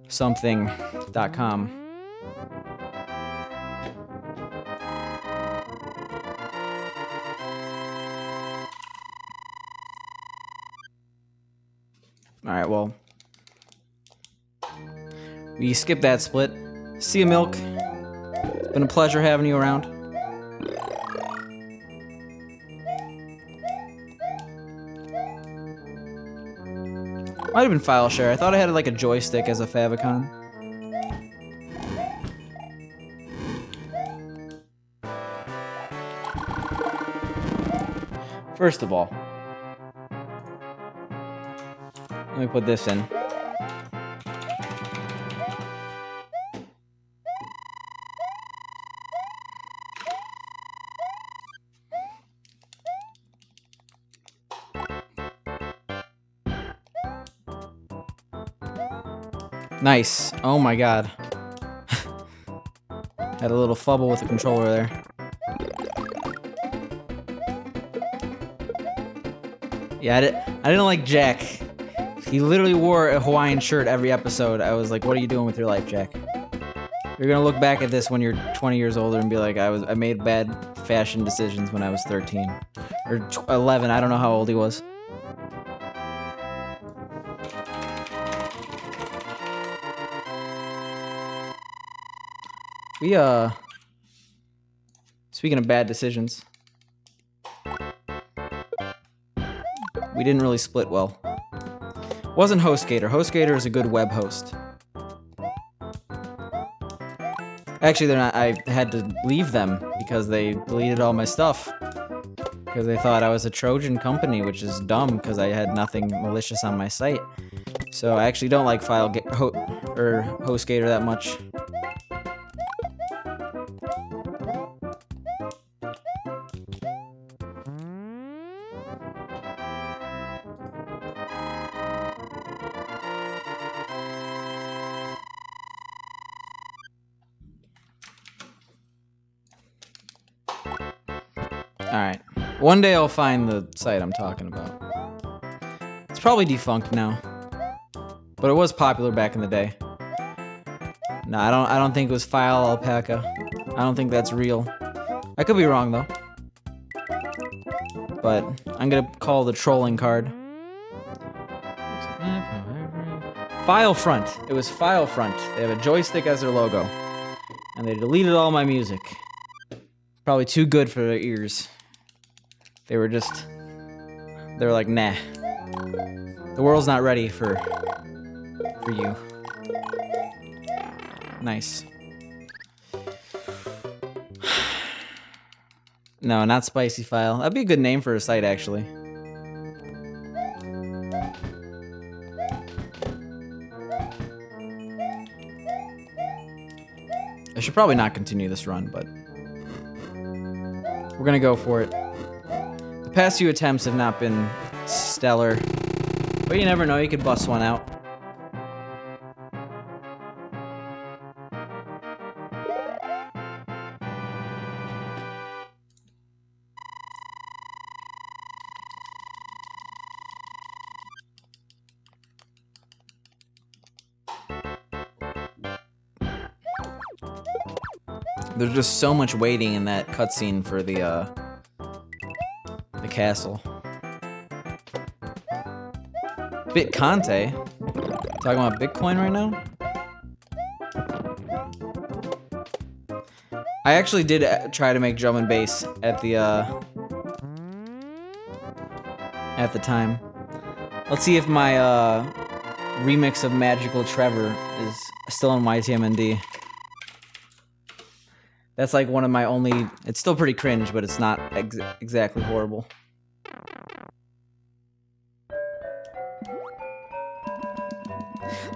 S1: something.com. Alright, well, we skipped that split. See you, Milk. It's been a pleasure having you around. Might have been file share. I thought I had like a joystick as a favicon. First of all, let me put this in. Nice. Oh my god. Had a little fumble with the controller there. Yeah, I didn't like Jack. He literally wore a Hawaiian shirt every episode. I was like, what are you doing with your life, Jack? You're gonna look back at this when you're 20 years older and be like, I made bad fashion decisions when I was 13 or 11. I don't know how old he was. Speaking of bad decisions, we didn't really split well. Wasn't HostGator. HostGator is a good web host. Actually, they're not. I had to leave them because they deleted all my stuff. Because they thought I was a Trojan company, which is dumb because I had nothing malicious on my site. So I actually don't like HostGator that much. Alright. One day I'll find the site I'm talking about. It's probably defunct now. But it was popular back in the day. No, I don't think it was File Alpaca. I don't think that's real. I could be wrong though. But I'm gonna call the trolling card. Filefront. It was Filefront. They have a joystick as their logo. And they deleted all my music. Probably too good for their ears. They were like, nah. The world's not ready for you. Nice. No, not Spicy File. That'd be a good name for a site, actually. I should probably not continue this run, but we're gonna go for it. The past few attempts have not been stellar, but you never know, you could bust one out. There's just so much waiting in that cutscene for the castle. Picante? Talking about Bitcoin right now? I actually did try to make drum and bass at the time. Let's see if my remix of Magical Trevor is still on YTMND. That's like one of my only... It's still pretty cringe, but it's not exactly horrible.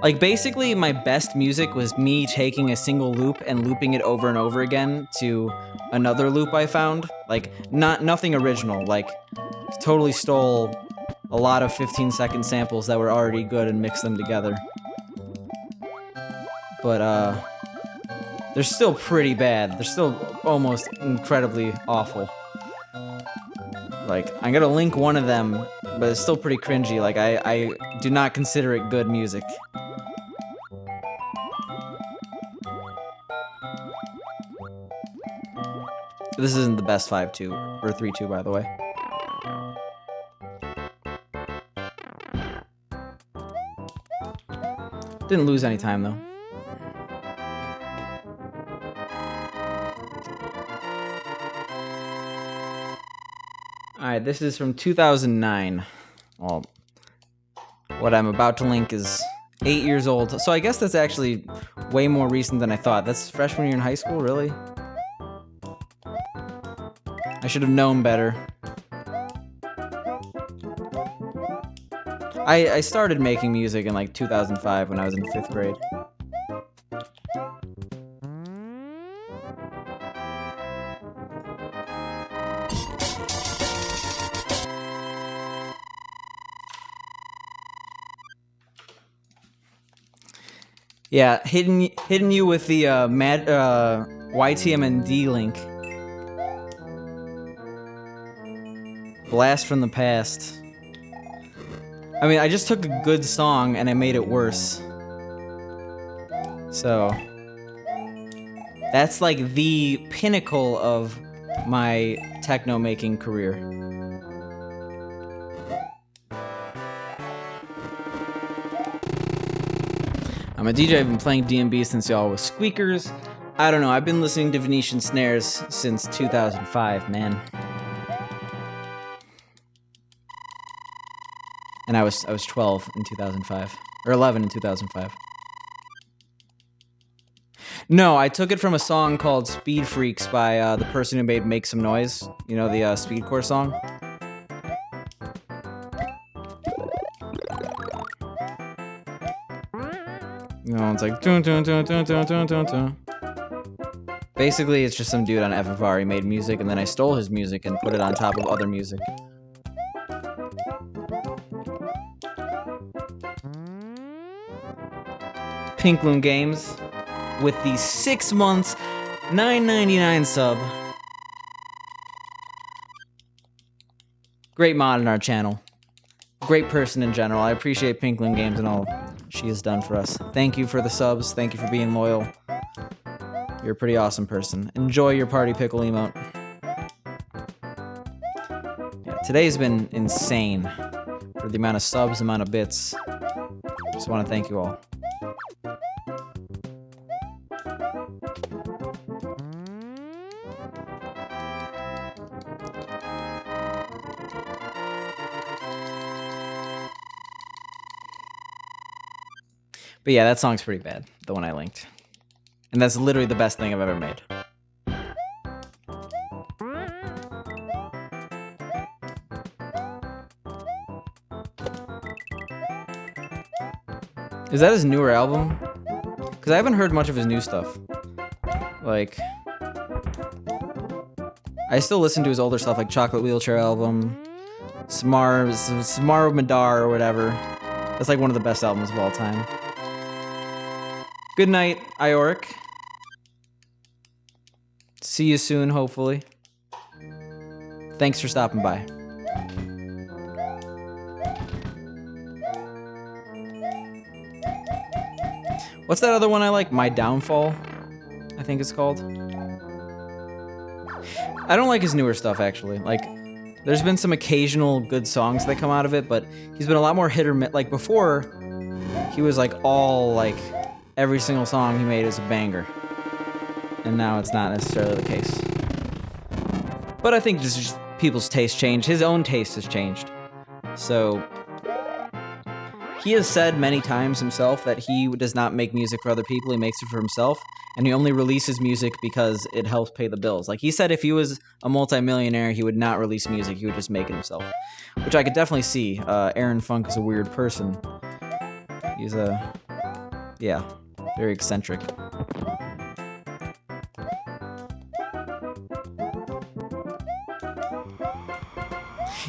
S1: Like, basically, my best music was me taking a single loop and looping it over and over again to another loop I found. Like, nothing original. Like, totally stole a lot of 15-second samples that were already good and mixed them together. But, they're still pretty bad. They're still almost incredibly awful. Like, I'm gonna link one of them, but it's still pretty cringy. Like, I do not consider it good music. This isn't the best 5-2, or 3-2, by the way. Didn't lose any time, though. Alright, this is from 2009. Well, what I'm about to link is 8 years old. So I guess that's actually way more recent than I thought. That's freshman year in high school, really? I should have known better. I started making music in like 2005 when I was in 5th grade. Yeah, hitting you with the YTMND link. Blast from the past. I mean, I just took a good song and I made it worse. So, That's like the pinnacle of my techno making career. I'm a DJ. I've been playing D&B since y'all was squeakers. I don't know. I've been listening to Venetian snares since 2005, man. And I was 12 in 2005, or 11 in 2005. No, I took it from a song called Speed Freaks by the person who made Make Some Noise. You know, the speedcore song? You know, it's like dun, dun, dun, dun, dun, dun, dun, dun. Basically, it's just some dude on FFR. He made music, and then I stole his music and put it on top of other music. Pink Loon Games with the 6 months, $9.99 sub. Great mod in our channel. Great person in general. I appreciate Pink Loon Games and all she has done for us. Thank you for the subs. Thank you for being loyal. You're a pretty awesome person. Enjoy your party pickle emote. Yeah, today's been insane for the amount of subs, amount of bits. Just want to thank you all. But yeah, that song's pretty bad, the one I linked. And that's literally the best thing I've ever made. Is that his newer album? Because I haven't heard much of his new stuff. Like, I still listen to his older stuff, like Chocolate Wheelchair album, Smar Madar or whatever. That's like one of the best albums of all time. Good night, Ioric. See you soon, hopefully. Thanks for stopping by. What's that other one I like? My Downfall, I think it's called. I don't like his newer stuff, actually. Like, there's been some occasional good songs that come out of it, but he's been a lot more hit or miss. Like, before, he was like all like... every single song he made is a banger. And now it's not necessarily the case. But I think just people's taste change. His own taste has changed. So, he has said many times himself that he does not make music for other people, he makes it for himself. And he only releases music because it helps pay the bills. Like, he said if he was a multimillionaire, he would not release music, he would just make it himself. Which I could definitely see. Aaron Funk is a weird person. He's a... yeah. Very eccentric.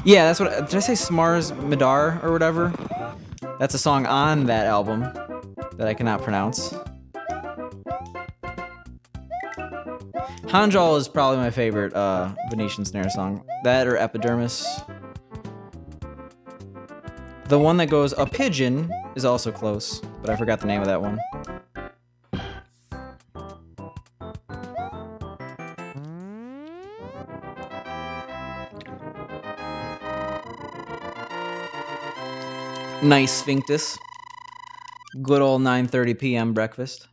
S1: Yeah, that's what... did I say Smars Madar or whatever? That's a song on that album that I cannot pronounce. Hanjal is probably my favorite Venetian snare song. That or Epidermis. The one that goes a pigeon is also close, but I forgot the name of that one. Nice sphinctus. Good old 9:30 p.m. breakfast.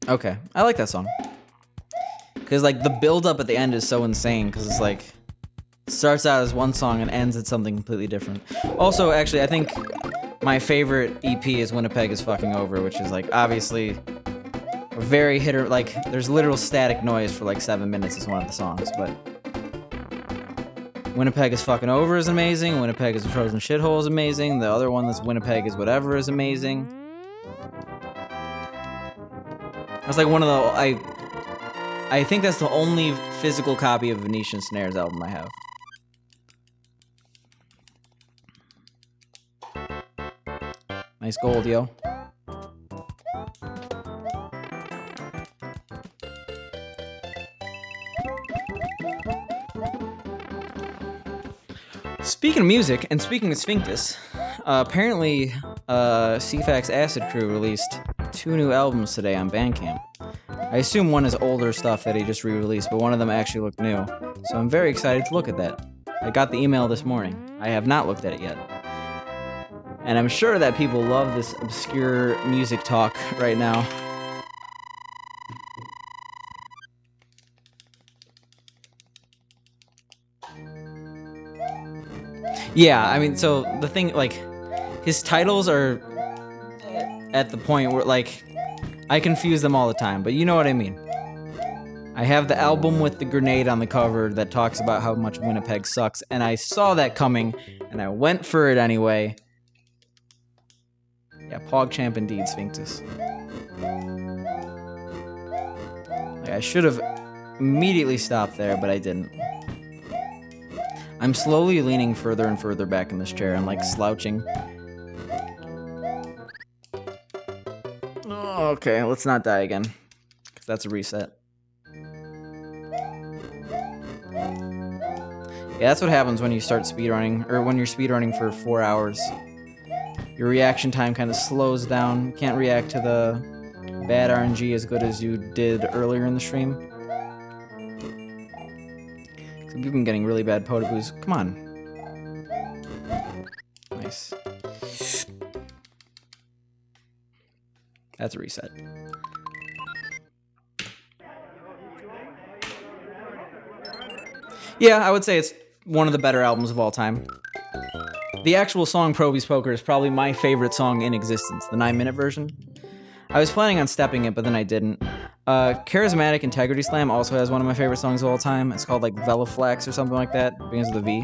S1: Okay, I like that song. Because, like, the build-up at the end is so insane, because it's, like, starts out as one song and ends at something completely different. Also, actually, I think my favorite EP is Winnipeg is Fucking Over, which is, like, obviously a very hitter, like, there's literal static noise for, like, 7 minutes is one of the songs, but Winnipeg is Fucking Over is amazing, Winnipeg is a Frozen Shithole is amazing, the other one that's Winnipeg is Whatever is amazing. That's like one of the... I think that's the only physical copy of Venetian Snares album I have. Nice gold, yo. Speaking of music, and speaking of sphinctus, Apparently, CFAX Acid Crew released 2 new albums today on Bandcamp. I assume one is older stuff that he just re-released, but one of them actually looked new. So I'm very excited to look at that. I got the email this morning. I have not looked at it yet. And I'm sure that people love this obscure music talk right now. Yeah, I mean, so the thing, like, his titles are at the point where, like, I confuse them all the time, but you know what I mean. I have the album with the grenade on the cover that talks about how much Winnipeg sucks, and I saw that coming, and I went for it anyway. Yeah, PogChamp indeed, Sphinctus. Like, I should have immediately stopped there, but I didn't. I'm slowly leaning further and further back in this chair. I'm like slouching. Oh, okay, let's not die again, because that's a reset. Yeah, that's what happens when you start speedrunning, or when you're speedrunning for 4 hours. Your reaction time kind of slows down. You can't react to the bad RNG as good as you did earlier in the stream. You've been getting really bad potaboos. Come on. Nice. That's a reset. Yeah, I would say it's one of the better albums of all time. The actual song Proby's Poker is probably my favorite song in existence, the 9-minute version. I was planning on stepping it, but then I didn't. Charismatic Integrity Slam also has one of my favorite songs of all time. It's called like Veloflex or something like that. It begins with a V.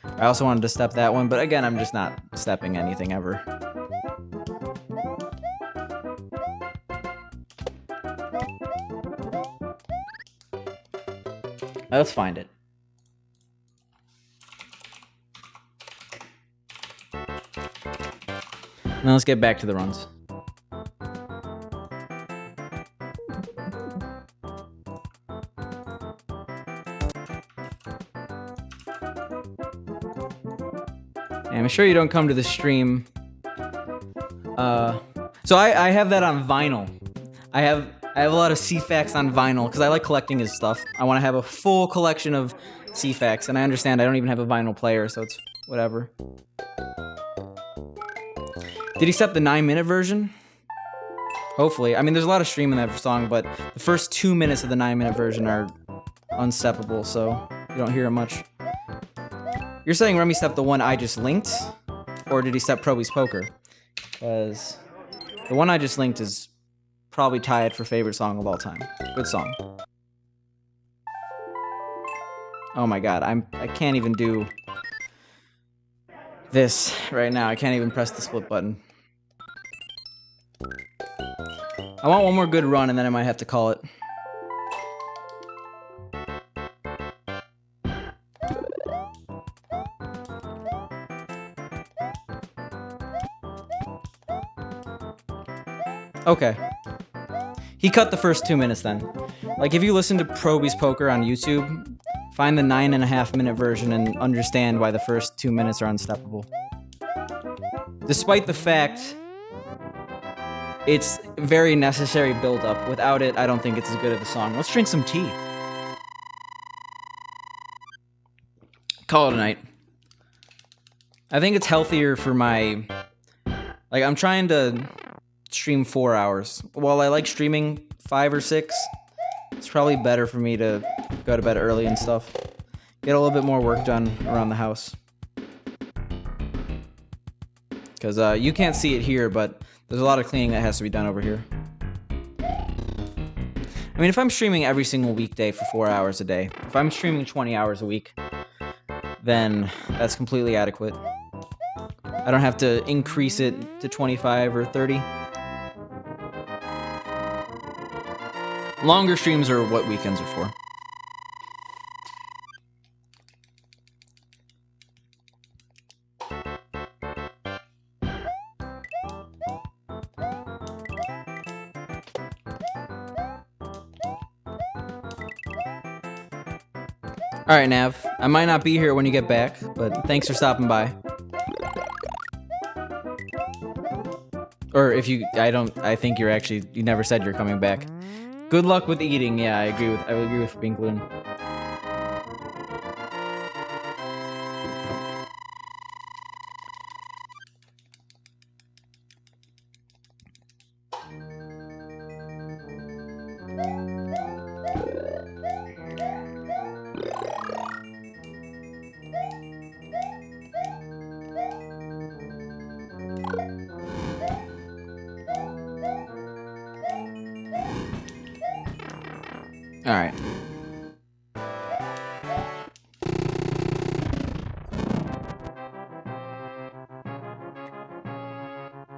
S1: I also wanted to step that one, but again, I'm just not stepping anything ever. Let's find it. Now let's get back to the runs. I'm sure you don't come to the stream. So I have that on vinyl. I have a lot of CFAX on vinyl because I like collecting his stuff. I want to have a full collection of CFAX, and I understand I don't even have a vinyl player, so it's whatever. Did he set the 9-minute version? Hopefully. I mean, there's a lot of stream in that song, but the first 2 minutes of the 9-minute version are unsteppable, so you don't hear it much. You're saying Remy stepped the one I just linked? Or did he step Proby's Poker? Because the one I just linked is probably tied for favorite song of all time. Good song. Oh my god, I can't even do this right now. I can't even press the split button. I want one more good run and then I might have to call it. Okay. He cut the first 2 minutes then. Like, if you listen to Proby's Poker on YouTube, find the 9.5-minute version and understand why the first 2 minutes are unsteppable. Despite the fact it's very necessary build-up. Without it, I don't think it's as good of a song. Let's drink some tea. Call it a night. I think it's healthier for my... Like, I'm trying to stream 4 hours. While I like streaming 5 or 6, it's probably better for me to go to bed early and stuff. Get a little bit more work done around the house. Because you can't see it here, but there's a lot of cleaning that has to be done over here. I mean, if I'm streaming every single weekday for 4 hours a day, if I'm streaming 20 hours a week, then that's completely adequate. I don't have to increase it to 25 or 30. Longer streams are what weekends are for. Alright, Nav. I might not be here when you get back, but thanks for stopping by. Or if you, I think you're actually, you never said you're coming back. Good luck with eating. Yeah, I would agree with Pink Loon. All right.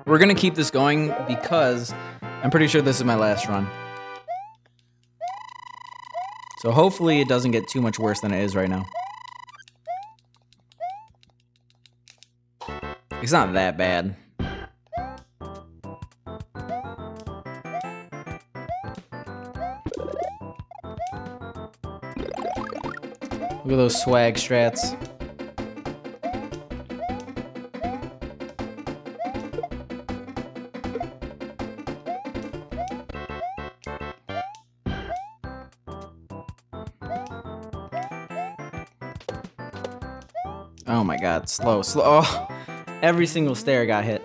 S1: We're gonna keep this going because I'm pretty sure this is my last run. So hopefully it doesn't get too much worse than it is right now. It's not that bad. Look at those swag strats. Oh my god, slow. Oh, every single stair got hit.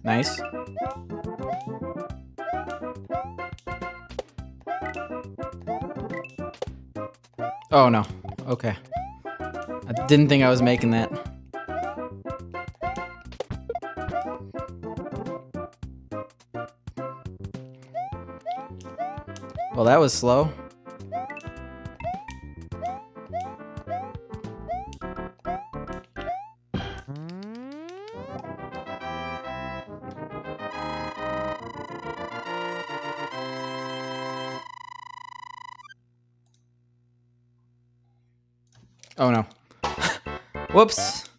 S1: Nice. Oh no. Okay. I didn't think I was making that. Well, that was slow. Oh no. Whoops.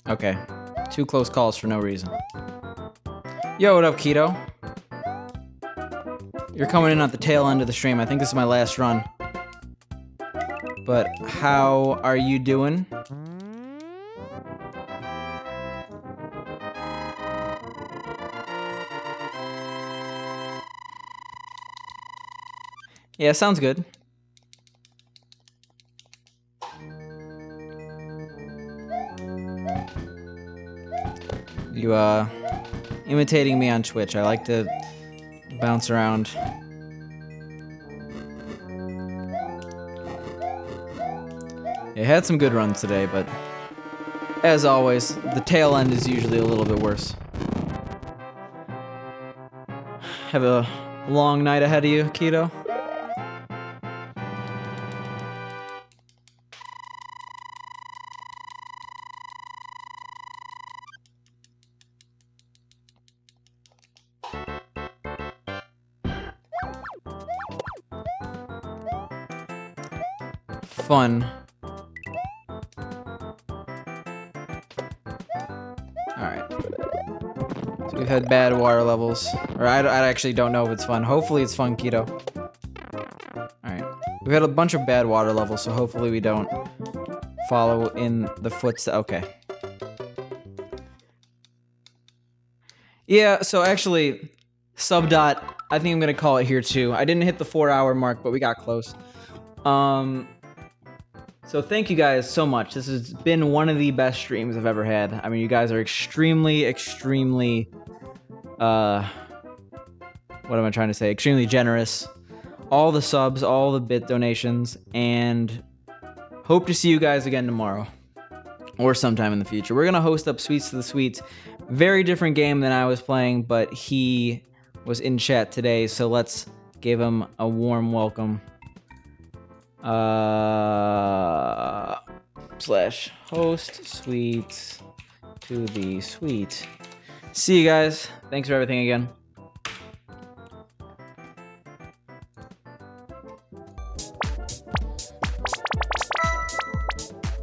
S1: Okay. 2 close calls for no reason. Yo, what up, Keto? You're coming in at the tail end of the stream. I think this is my last run. But how are you doing? Yeah, sounds good. You, imitating me on Twitch. I like to bounce around. It had some good runs today, but as always, the tail end is usually a little bit worse. Have a long night ahead of you, Keto. Fun. Alright. So we've had bad water levels. Or I actually don't know if it's fun. Hopefully it's fun, Keto. Alright. We've had a bunch of bad water levels, so hopefully we don't follow in the footsteps. Okay. Yeah, so actually, Subdot, I think I'm gonna call it here too. I didn't hit the 4-hour mark, but we got close. So thank you guys so much. This has been one of the best streams I've ever had. I mean, you guys are extremely, what am I trying to say? Extremely generous. All the subs, all the bit donations, and hope to see you guys again tomorrow. Or sometime in the future. We're going to host up Sweets to the Sweets. Very different game than I was playing, but he was in chat today, so let's give him a warm welcome. /host Sweets to the Sweet. See you guys. Thanks for everything again.